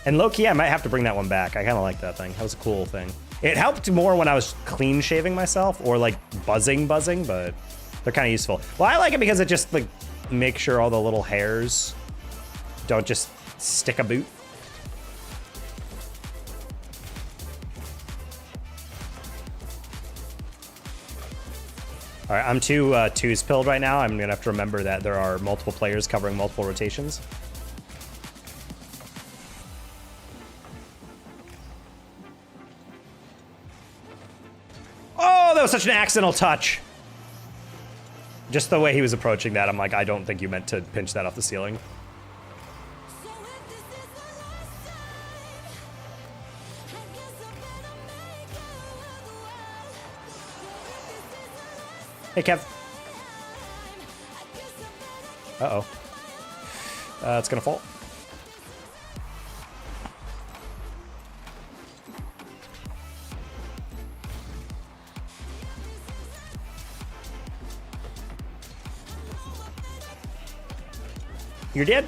And low-key, I might have to bring that one back. I kind of like that thing. That was a cool thing. It helped more when I was clean shaving myself or like buzzing, but they're kind of useful. Well, I like it because it just like makes sure all the little hairs don't just stick a boot. All right, I'm 2s pilled right now. I'm gonna have to remember that there are multiple players covering multiple rotations. Oh, that was such an accidental touch. Just the way he was approaching that, I'm like, I don't think you meant to pinch that off the ceiling. Hey, Kev. Uh-oh. It's gonna fall. You're dead?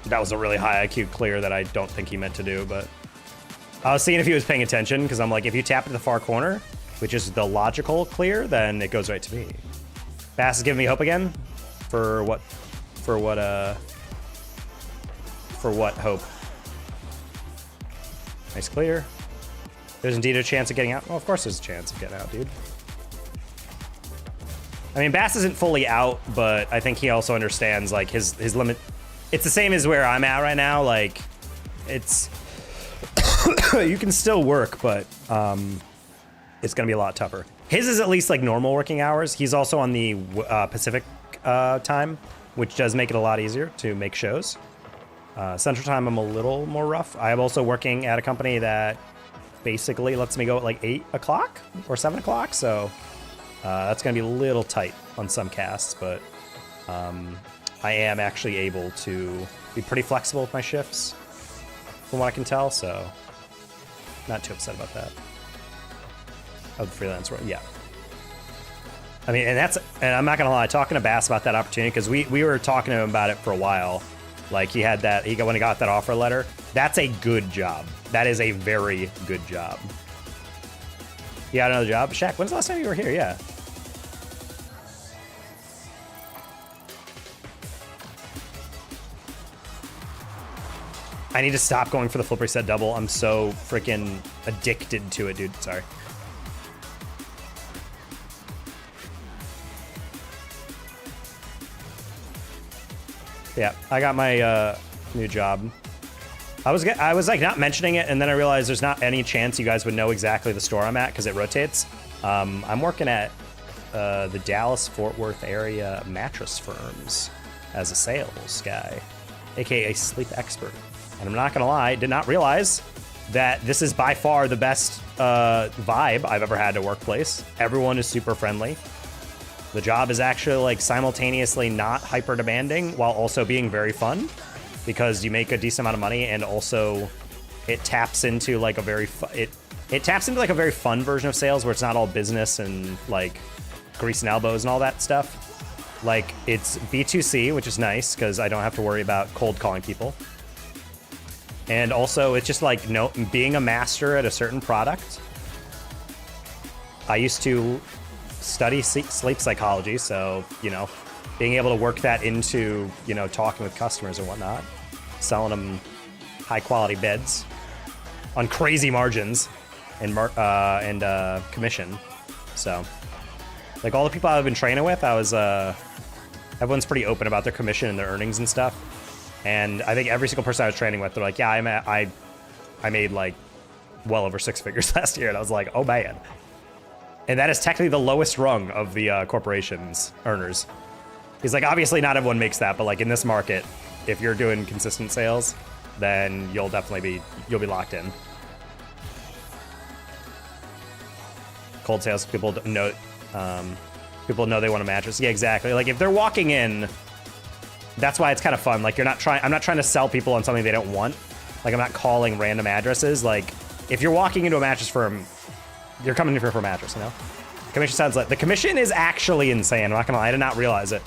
That was a really high IQ clear that I don't think he meant to do, but I was seeing if he was paying attention, because I'm like, if you tap to the far corner, which is the logical clear, then it goes right to me. Bass is giving me hope again? For what hope? Nice clear. There's indeed a chance of getting out. Well, of course there's a chance of getting out, dude. I mean, Bass isn't fully out, but I think he also understands, like, his limit. It's the same as where I'm at right now. Like, it's... you can still work, but it's going to be a lot tougher. His is at least, like, normal working hours. He's also on the Pacific time, which does make it a lot easier to make shows. Central time, I'm a little more rough. I'm also working at a company that basically lets me go at, like, 8 o'clock or 7 o'clock, so that's going to be a little tight on some casts, but... I am actually able to be pretty flexible with my shifts, from what I can tell, so not too upset about that. Of the freelance work, yeah. I mean, and I'm not gonna lie, talking to Bass about that opportunity, because we were talking to him about it for a while. Like, when he got that offer letter, that's a good job. That is a very good job. You got another job? Shaq, when's the last time you were here? Yeah. I need to stop going for the flip reset double. I'm so freaking addicted to it, dude. Sorry. Yeah, I got my new job. I was like not mentioning it, and then I realized there's not any chance you guys would know exactly the store I'm at because it rotates. I'm working at the Dallas-Fort Worth area mattress firms as a sales guy, aka sleep expert. And I'm not gonna lie, did not realize that this is by far the best vibe I've ever had at a workplace. Everyone is super friendly. The job is actually like simultaneously not hyper demanding while also being very fun, because you make a decent amount of money, and also it taps into like a very it taps into like a very fun version of sales where it's not all business and like grease and elbows and all that stuff. Like it's B2C, which is nice because I don't have to worry about cold calling people. And also it's just like being a master at a certain product. I used to study sleep psychology, so, you know, being able to work that into, you know, talking with customers and whatnot, selling them high quality beds on crazy margins and commission. So like all the people I've been training with, everyone's pretty open about their commission and their earnings and stuff. And I think every single person I was training with, they're like, yeah, I made like well over 6 figures last year. And I was like, oh man. And that is technically the lowest rung of the corporation's earners. He's like, obviously not everyone makes that, but like in this market, if you're doing consistent sales, then you'll definitely be locked in. Cold sales, people know they want a mattress. Yeah, exactly. Like if they're walking in, that's why it's kind of fun. Like I'm not trying to sell people on something they don't want. Like I'm not calling random addresses. Like if you're walking into a mattress firm, you're coming in here for a mattress, you know? Commission sounds like the commission is actually insane. I'm not gonna lie, I did not realize it.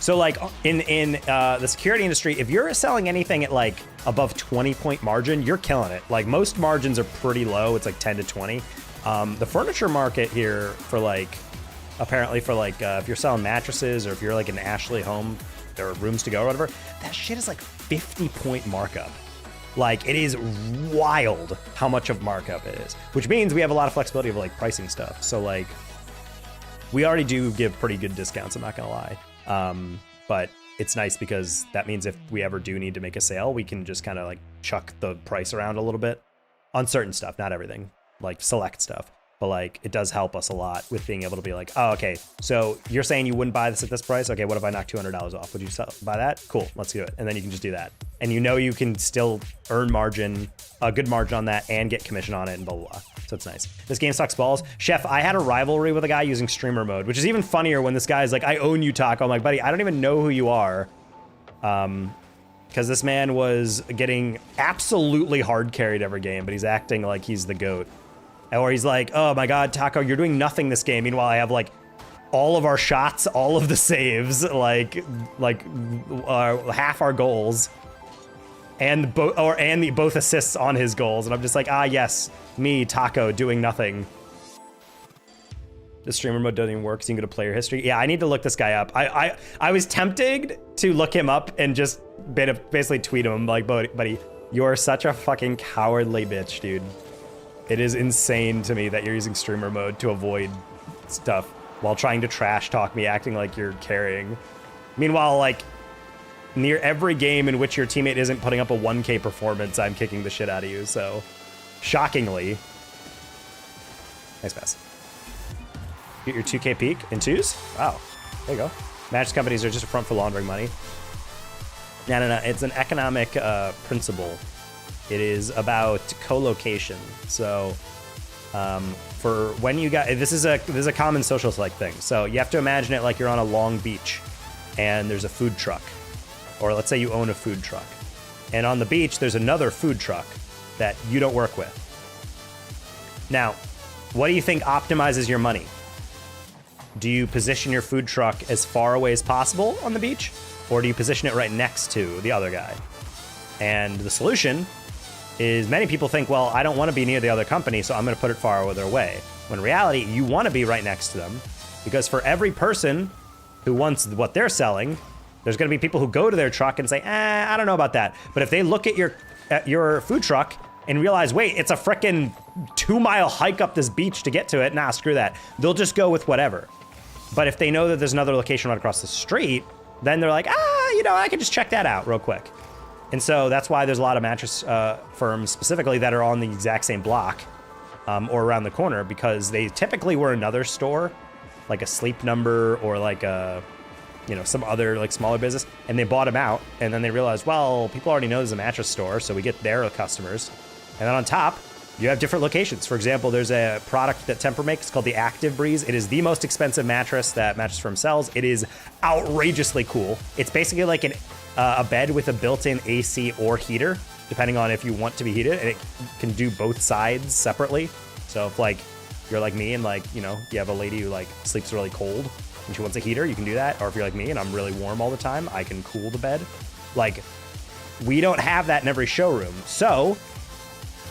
So like in the security industry, if you're selling anything at like above 20-point margin, you're killing it. Like most margins are pretty low. It's like 10 to 20. The furniture market here for like, apparently for like, if you're selling mattresses or if you're like an Ashley home or rooms to go or whatever, that shit is like 50-point markup. Like it is wild how much of markup it is, which means we have a lot of flexibility of like pricing stuff. So like we already do give pretty good discounts, I'm not gonna lie. But it's nice because that means if we ever do need to make a sale, we can just kind of like chuck the price around a little bit on certain stuff, not everything, like select stuff. But like it does help us a lot with being able to be like, oh, okay, so you're saying you wouldn't buy this at this price? Okay, what if I knock $200 off? Would you buy that? Cool, let's do it. And then you can just do that. And you know you can still earn margin, a good margin on that, and get commission on it and blah, blah, blah. So it's nice. This game sucks balls. Chef, I had a rivalry with a guy using streamer mode, which is even funnier when this guy's like, I own you, Taco. I'm like, buddy, I don't even know who you are. Because this man was getting absolutely hard carried every game, but he's acting like he's the GOAT. Or he's like, oh my God, Taco, you're doing nothing this game. Meanwhile, I have like all of our shots, all of the saves, like half our goals, and both assists on his goals. And I'm just like, ah, yes, me, Taco, doing nothing. The streamer mode doesn't even work, so you can go to player history. Yeah, I need to look this guy up. I was tempted to look him up and just basically tweet him like, buddy, you're such a fucking cowardly bitch, dude. It is insane to me that you're using streamer mode to avoid stuff while trying to trash talk me, acting like you're carrying. Meanwhile, like, near every game in which your teammate isn't putting up a 1K performance, I'm kicking the shit out of you, so shockingly. Nice pass. Get your 2K peak in twos? Wow, there you go. Match companies are just a front for laundering money. No, it's an economic principle. It is about co-location. So for when you got, this is a common social select thing. So you have to imagine it like you're on a long beach and there's a food truck, or let's say you own a food truck, and on the beach there's another food truck that you don't work with. Now, what do you think optimizes your money? Do you position your food truck as far away as possible on the beach, or do you position it right next to the other guy? And the solution is many people think, well, I don't want to be near the other company, so I'm going to put it farther away. When in reality, you want to be right next to them, because for every person who wants what they're selling, There's gonna be people who go to their truck and say, I don't know about that. But if they look at your food truck and realize, wait, it's a frickin' 2-mile hike up this beach to get to it, nah, screw that. They'll just go with whatever. But if they know that there's another location right across the street, then they're like, you know, I can just check that out real quick. And so that's why there's a lot of mattress firms specifically that are on the exact same block or around the corner, because they typically were another store, like a Sleep Number or like a, you know, some other like smaller business, and they bought them out, and then they realized, well, people already know there's a mattress store, so we get their customers. And then on top, you have different locations. For example, there's a product that Tempur makes called the Active Breeze. It is the most expensive mattress that Mattress Firm sells. It is outrageously cool. It's basically like a bed with a built-in AC or heater, depending on if you want to be heated, and it can do both sides separately. So if like you're like me and like, you know, you have a lady who like sleeps really cold and she wants a heater, you can do that. Or if you're like me and I'm really warm all the time, I can cool the bed. Like, we don't have that in every showroom. So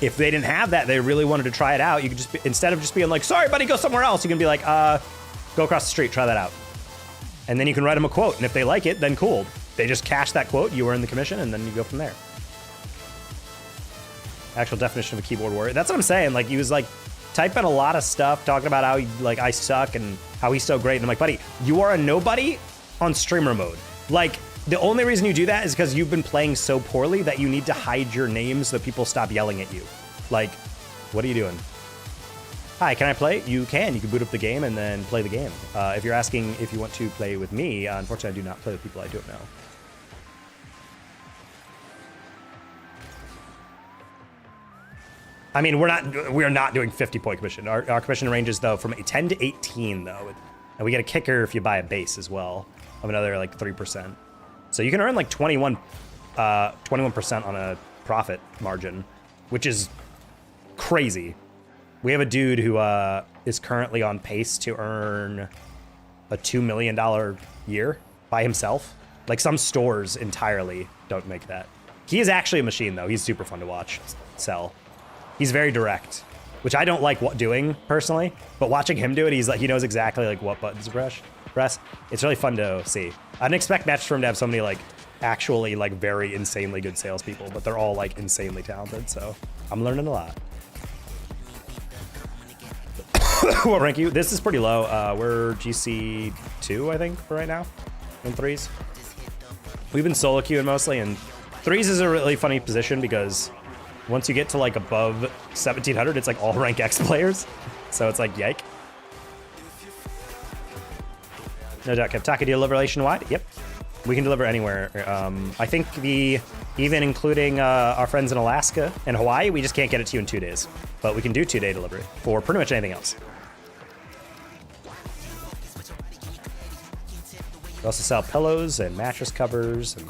if they didn't have that, they really wanted to try it out, you could just be, instead of just being like, sorry buddy, go somewhere else, you can be like, go across the street, try that out. And then you can write them a quote, and if they like it, then cool. They just cash that quote, you earn the commission, and then you go from there. Actual definition of a keyboard warrior. That's what I'm saying. Like, he was like typing a lot of stuff, talking about how like I suck and how he's so great. And I'm like, buddy, you are a nobody on streamer mode. Like, the only reason you do that is because you've been playing so poorly that you need to hide your name so that people stop yelling at you. Like, what are you doing? Hi, can I play? You can. You can boot up the game and then play the game. If you're asking if you want to play with me, unfortunately, I do not play with people I don't know. I mean, we're not doing 50-point commission. Our commission ranges though from 10 to 18 though, and we get a kicker if you buy a base as well of another like 3%. So you can earn like 21% on a profit margin, which is crazy. We have a dude who is currently on pace to earn a $2 million year by himself. Like, some stores entirely don't make that. He is actually a machine though. He's super fun to watch sell. He's very direct, which I don't like doing personally, but watching him do it, he's like, he knows exactly like what buttons to press. It's really fun to see. I didn't expect Mattress Firm to have so many like actually like very insanely good salespeople, but they're all like insanely talented. So I'm learning a lot. What rank you? This is pretty low. We're GC 2, I think, for right now, in 3s. We've been solo queuing mostly, and 3s is a really funny position because once you get to like above 1700, it's like all rank X players. So it's like, yike. No doubt, Kev. Taka, do you deliver nationwide? Yep. We can deliver anywhere. I think even including our friends in Alaska and Hawaii, we just can't get it to you in 2 days. But we can do 2-day delivery for pretty much anything else. We also sell pillows and mattress covers and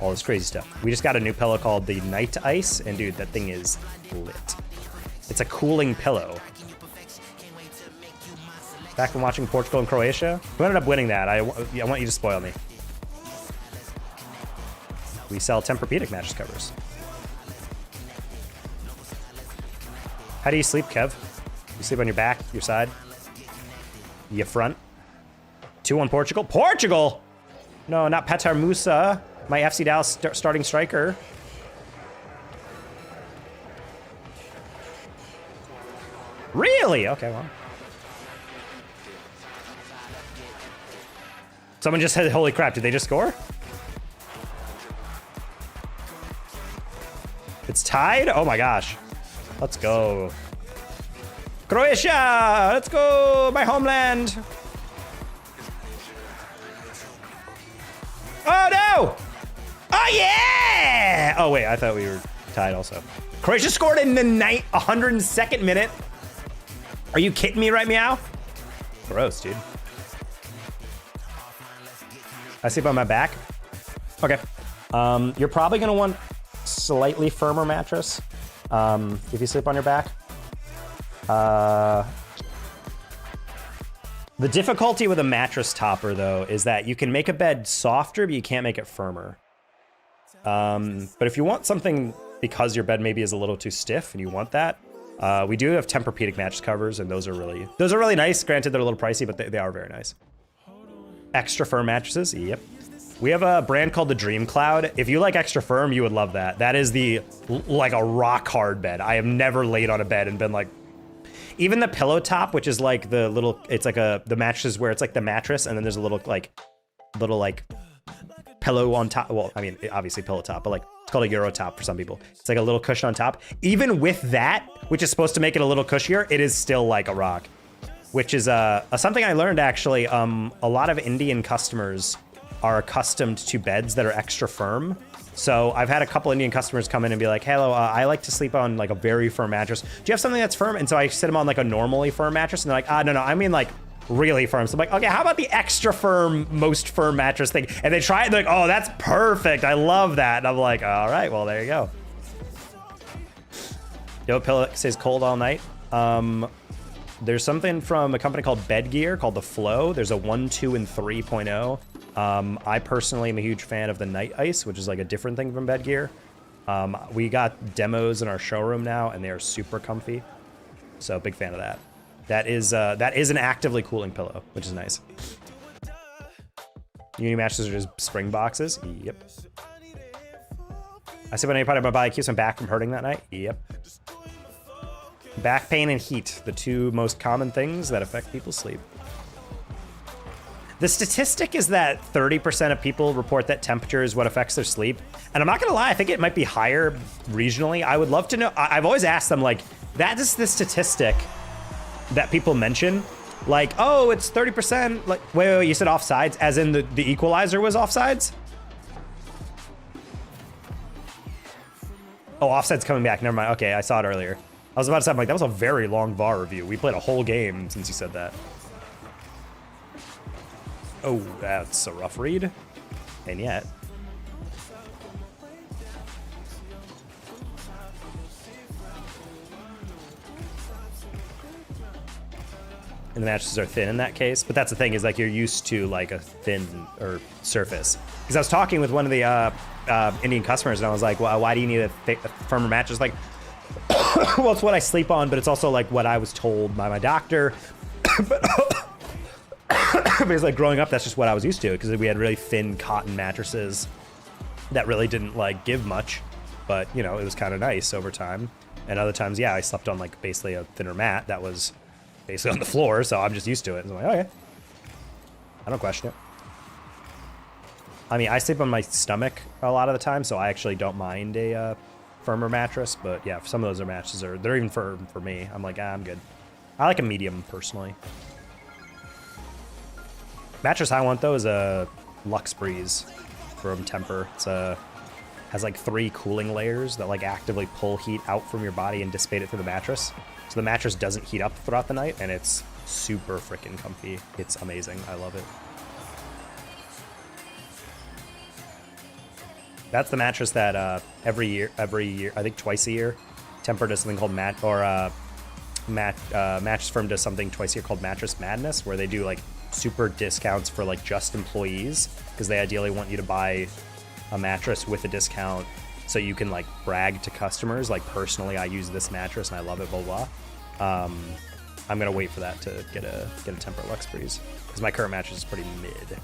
all this crazy stuff. We just got a new pillow called the Night Ice, and dude, that thing is lit. It's a cooling pillow. Back from watching Portugal and Croatia, who ended up winning that? I want you to spoil me. We sell Tempur-Pedic mattress covers. How do you sleep, Kev? You sleep on your back, your side, your front? 2-1 Portugal. Portugal! No, not Petar Musa, my FC Dallas starting striker. Really? Okay, well. Someone just said, holy crap, did they just score? It's tied? Oh my gosh. Let's go. Croatia! Let's go! My homeland! Oh no! Oh yeah! Oh wait, I thought we were tied also. Croatia scored in the 102nd minute. Are you kidding me right meow? Gross, dude. I sleep on my back. Okay. You're probably gonna want slightly firmer mattress if you sleep on your back. The difficulty with a mattress topper, though, is that you can make a bed softer, but you can't make it firmer. But if you want something because your bed maybe is a little too stiff and you want that, we do have Tempur-Pedic mattress covers, and those are really nice. Granted, they're a little pricey, but they are very nice. Extra firm mattresses, yep. We have a brand called the Dream Cloud. If you like extra firm, you would love that. That is like a rock hard bed. I have never laid on a bed and been like, even the pillow top, which is like the little, it's like the mattress where it's like the mattress and then there's a little like pillow on top. Well, I mean, obviously pillow top, but like it's called a Euro top for some people. It's like a little cushion on top. Even with that, which is supposed to make it a little cushier, it is still like a rock, which is something I learned actually. A lot of Indian customers are accustomed to beds that are extra firm. So I've had a couple Indian customers come in and be like, hello, I like to sleep on like a very firm mattress. Do you have something that's firm? And so I sit them on like a normally firm mattress and they're like, no, I mean like really firm. So I'm like, okay, how about the extra firm, most firm mattress thing? And they try it, they're like, oh, that's perfect. I love that. And I'm like, all right, well, there you go. Yo, pillow stays cold all night. There's something from a company called Bed Gear called the Flow. There's a 1, 2, and 3.0. I personally am a huge fan of the Night Ice, which is like a different thing from Bed Gear. We got demos in our showroom now, and they are super comfy. So big fan of that. That is an actively cooling pillow, which is nice. Uni mattresses are just spring boxes. Yep. I sleep on any part of my body keeps my back from hurting that night. Yep. Back pain and heat, the two most common things that affect people's sleep. The statistic is that 30% of people report that temperature is what affects their sleep. And I'm not gonna lie, I think it might be higher regionally. I would love to know, I've always asked them like, that is the statistic that people mention. Like, oh, it's 30%, like, wait, you said offsides, as in the equalizer was offsides? Oh, offside's coming back, never mind. Okay, I saw it earlier. I was about to say, I'm like, that was a very long VAR review. We played a whole game since you said that. Oh, that's a rough read. And yet. And the mattresses are thin in that case. But that's the thing, is like you're used to like a thin or surface. Because I was talking with one of the Indian customers and I was like, well, why do you need a firmer mattress? Like, well, it's what I sleep on, but it's also like what I was told by my doctor. But it's like growing up, that's just what I was used to, because we had really thin cotton mattresses that really didn't like give much, but you know, it was kind of nice over time. And other times, yeah, I slept on like basically a thinner mat that was basically on the floor, so I'm just used to it. And I'm like, okay, I don't question it. I mean, I sleep on my stomach a lot of the time, so I actually don't mind a firmer mattress, but yeah, some of those are mattresses they're even firm for me. I'm like, I'm good. I like a medium personally. Mattress I want though is a Lux Breeze from Temper. It's has like 3 cooling layers that like actively pull heat out from your body and dissipate it through the mattress. So the mattress doesn't heat up throughout the night, and it's super freaking comfy. It's amazing. I love it. That's the mattress that every year, I think twice a year, Temper does something called Mattress Firm does something twice a year called Mattress Madness, where they do like super discounts for like just employees, because they ideally want you to buy a mattress with a discount so you can like brag to customers like, personally I use this mattress and I love it, blah blah. I'm gonna wait for that to get a Temper Lux Breeze, because my current mattress is pretty mid.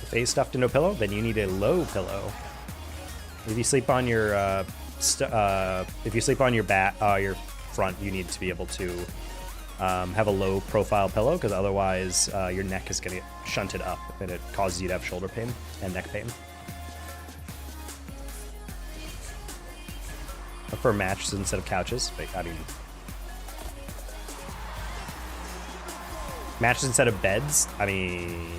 Face stuffed into a pillow, then you need a low pillow. If you sleep on your your front, you need to be able to have a low profile pillow, because otherwise your neck is going to get shunted up and it causes you to have shoulder pain and neck pain. I prefer mattresses instead of couches, but I mean, mattresses instead of beds. I mean,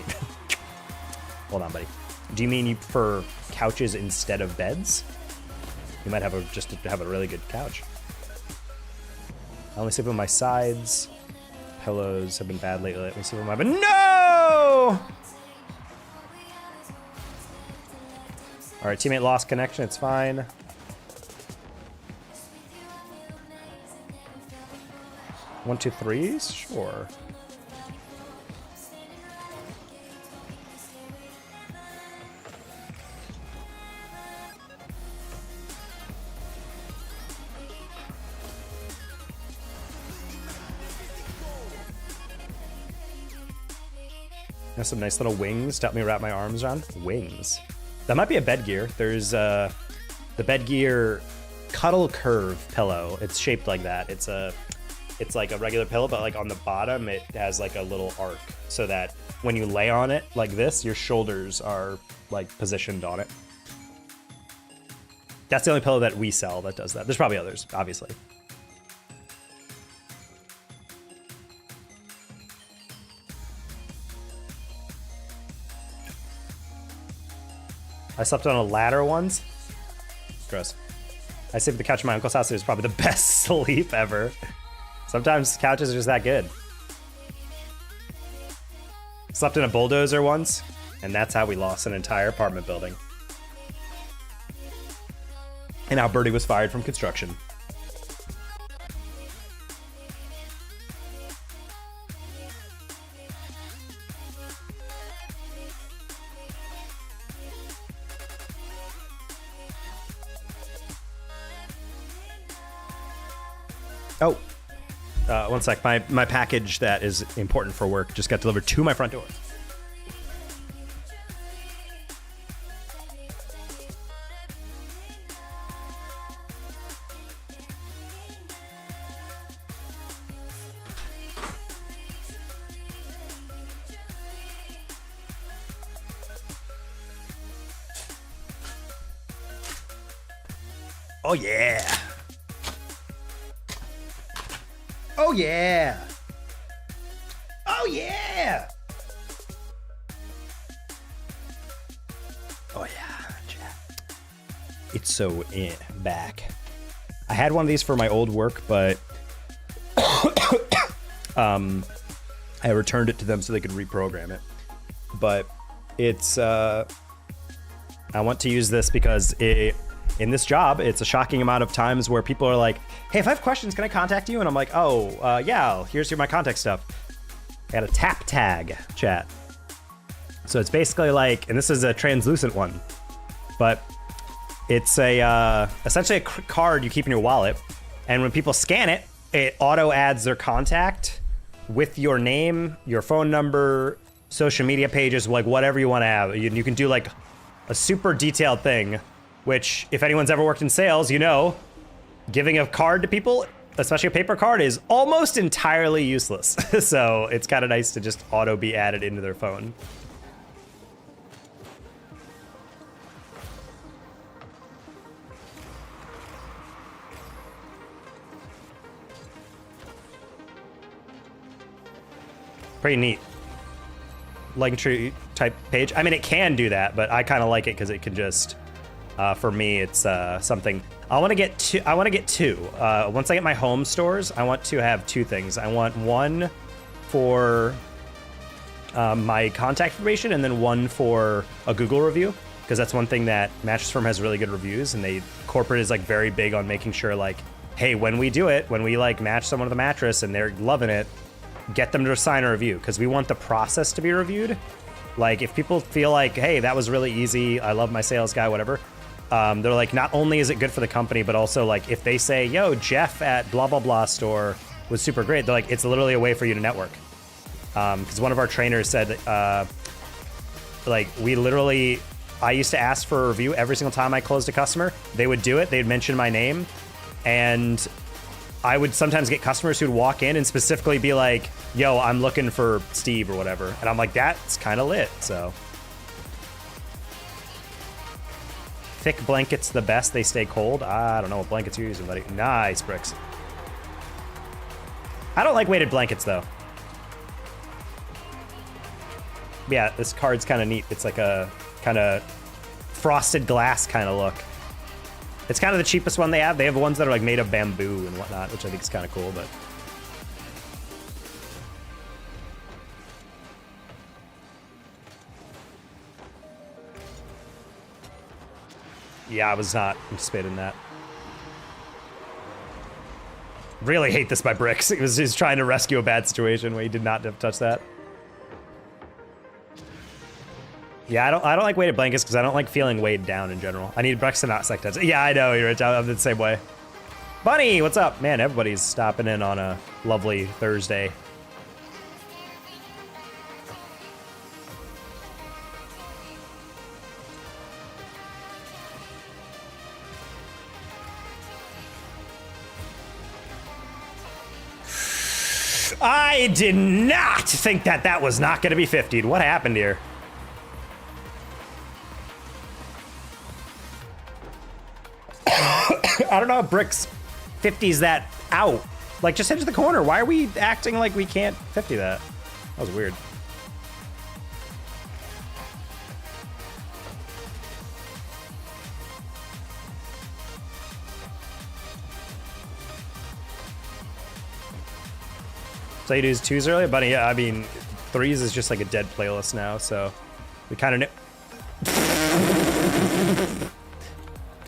hold on, buddy. Do you mean you prefer couches instead of beds? You might have just have a really good couch. I only sleep on my sides. Pillows have been bad lately. Let me sleep on my bed. No! All right, teammate lost connection. It's fine. 1, 2, 3s? Sure. There's some nice little wings to help me wrap my arms around. Wings. That might be a bed gear. There's the bed gear cuddle curve pillow. It's shaped like that. It's like a regular pillow, but like on the bottom, it has like a little arc so that when you lay on it like this, your shoulders are like positioned on it. That's the only pillow that we sell that does that. There's probably others, obviously. I slept on a ladder once. Gross. I sleep at the couch at my uncle's house. It was probably the best sleep ever. Sometimes couches are just that good. Slept in a bulldozer once, and that's how we lost an entire apartment building. And how Birdie was fired from construction. Oh, one sec. My package that is important for work just got delivered to my front door. Oh yeah. Oh yeah. Oh yeah. Oh yeah. It's so back. I had one of these for my old work, but I returned it to them so they could reprogram it. But it's I want to use this because in this job, it's a shocking amount of times where people are like, hey, if I have questions, can I contact you? And I'm like, oh, yeah, here's my contact stuff. I got a tap tag chat. So it's basically like, and this is a translucent one, but it's essentially a card you keep in your wallet. And when people scan it, it auto adds their contact with your name, your phone number, social media pages, like whatever you want to have. You can do like a super detailed thing, which if anyone's ever worked in sales, you know, giving a card to people, especially a paper card, is almost entirely useless. So it's kind of nice to just auto be added into their phone. Pretty neat. Linktree type page. I mean, it can do that, but I kind of like it because it can just, for me, it's something. I want to get two. Once I get my home stores, I want to have two things. I want one for my contact information, and then one for a Google review, because that's one thing that Mattress Firm has really good reviews, and corporate is like very big on making sure like, hey, when we do it, when we like match someone with a mattress and they're loving it, get them to sign a review, because we want the process to be reviewed. Like if people feel like, hey, that was really easy, I love my sales guy, whatever. They're like, not only is it good for the company, but also like if they say, yo, Jeff at blah, blah, blah store was super great. They're like, it's literally a way for you to network. Because one of our trainers said, like I used to ask for a review every single time I closed a customer. They would do it. They'd mention my name. And I would sometimes get customers who'd walk in and specifically be like, yo, I'm looking for Steve or whatever. And I'm like, that's kind of lit, so. Thick blankets the best, they stay cold. I don't know what blankets you're using, buddy. Nice, Bricks. I don't like weighted blankets, though. Yeah, this card's kind of neat. It's like a kind of frosted glass kind of look. It's kind of the cheapest one they have. They have ones that are like made of bamboo and whatnot, which I think is kind of cool, but. Yeah, I was not anticipating that. Really hate this by Bricks. He's trying to rescue a bad situation where he did not touch that. Yeah, I don't like weighted blankets because I don't like feeling weighed down in general. I need Bricks to not suck touch. Yeah, I know, you're right. I'm the same way. Bunny, what's up? Man, everybody's stopping in on a lovely Thursday. I did not think that that was not going to be 50'd. What happened here? I don't know if Bricks 50s that out. Like, just head to the corner. Why are we acting like we can't 50 that? That was weird. So you do 2s earlier? Buddy, yeah, I mean, 3s is just like a dead playlist now, so we kind of knew.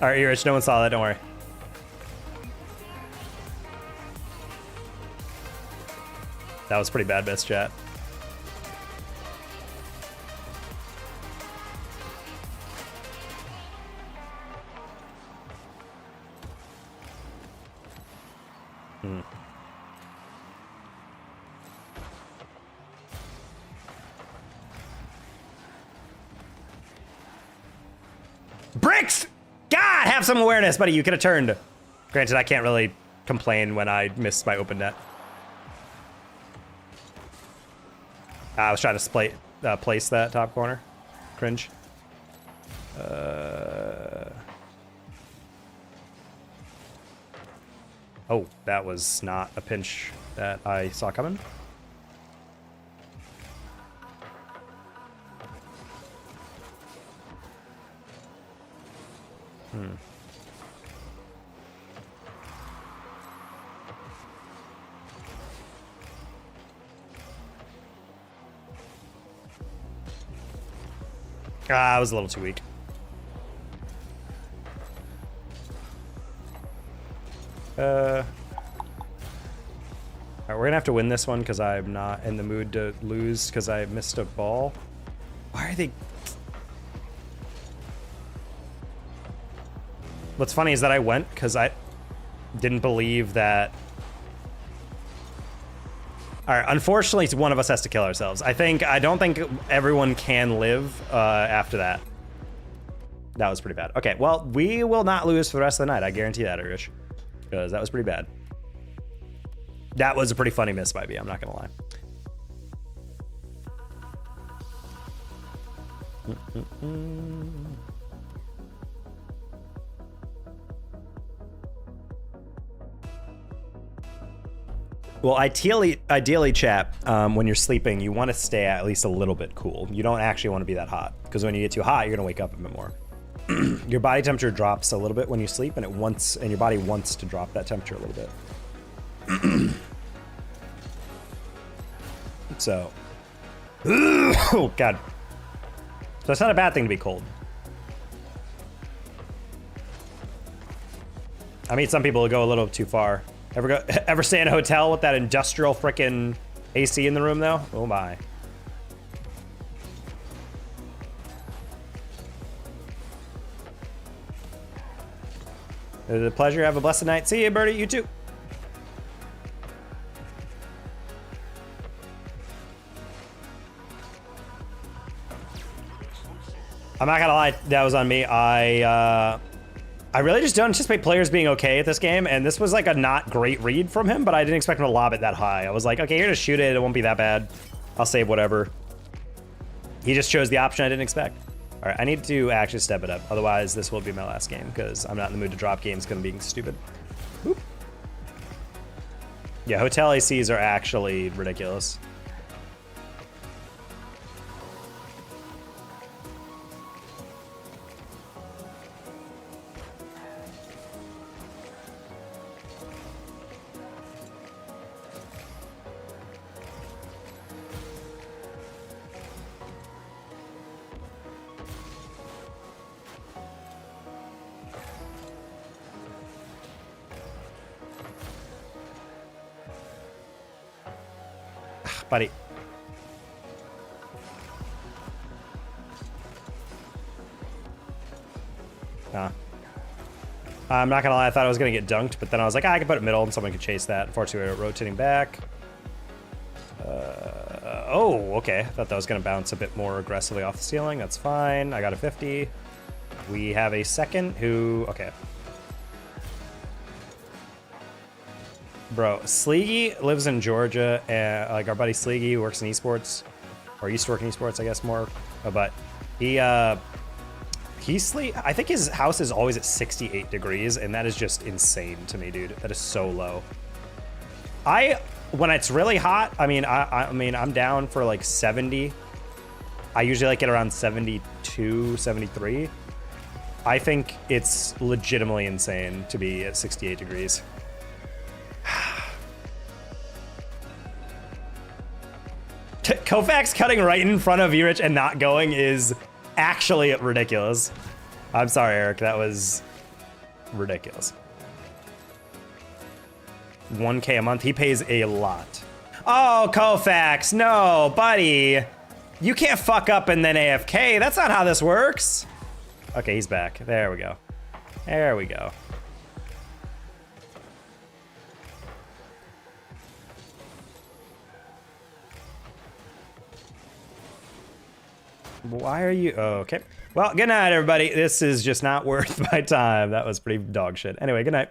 All right, you're rich. No one saw that. Don't worry. That was pretty bad miss, chat. Bricks! God, have some awareness, buddy. You could have turned. Granted, I can't really complain when I missed my open net. I was trying to place that top corner. Cringe. Oh, that was not a pinch that I saw coming. I was a little too weak. Alright, we're gonna have to win this one because I'm not in the mood to lose because I missed a ball. Why are they... What's funny is that I went because I didn't believe that... Alright, unfortunately, one of us has to kill ourselves. I don't think everyone can live after that. That was pretty bad. Okay, well, we will not lose for the rest of the night. I guarantee that, Irish. Because that was pretty bad. That was a pretty funny miss by me, I'm not gonna lie. Well, ideally, chat, when you're sleeping, you want to stay at least a little bit cool. You don't actually want to be that hot, because when you get too hot, you're gonna wake up a bit more. Your body temperature drops a little bit when you sleep, and your body wants to drop that temperature a little bit. So, oh god. So it's not a bad thing to be cold. I mean, some people go a little too far. Ever stay in a hotel with that industrial frickin' AC in the room though? Oh my. It was a pleasure. Have a blessed night. See you, Birdie. You too. I'm not gonna lie, that was on me. I really just don't anticipate players being okay at this game, and this was like a not great read from him, but I didn't expect him to lob it that high. I was like, okay, you're gonna shoot it. It won't be that bad. I'll save whatever. He just chose the option I didn't expect. All right, I need to actually step it up. Otherwise, this will be my last game because I'm not in the mood to drop games because I'm being stupid. Oop. Yeah, hotel ACs are actually ridiculous. Buddy. I'm not gonna lie, I thought I was gonna get dunked, but then I was like, I can put it middle and someone could chase that. Unfortunately, we're rotating back. Oh, okay. I thought that was gonna bounce a bit more aggressively off the ceiling. That's fine. I got a 50. We have a second who, okay. Bro, Sleegy lives in Georgia, and like our buddy Sleegy works in esports, or used to work in esports, I guess more. But I think his house is always at 68 degrees, and that is just insane to me, dude. That is so low. When it's really hot, I mean, I'm down for like 70. I usually like it around 72, 73. I think it's legitimately insane to be at 68 degrees. Kofax cutting right in front of Urich and not going is actually ridiculous. I'm sorry, Eric. That was ridiculous. 1K a month. He pays a lot. Oh, Kofax. No, buddy. You can't fuck up and then AFK. That's not how this works. Okay, he's back. There we go. There we go. Why are you... Oh, okay. Well, good night, everybody. This is just not worth my time. That was pretty dog shit. Anyway, good night.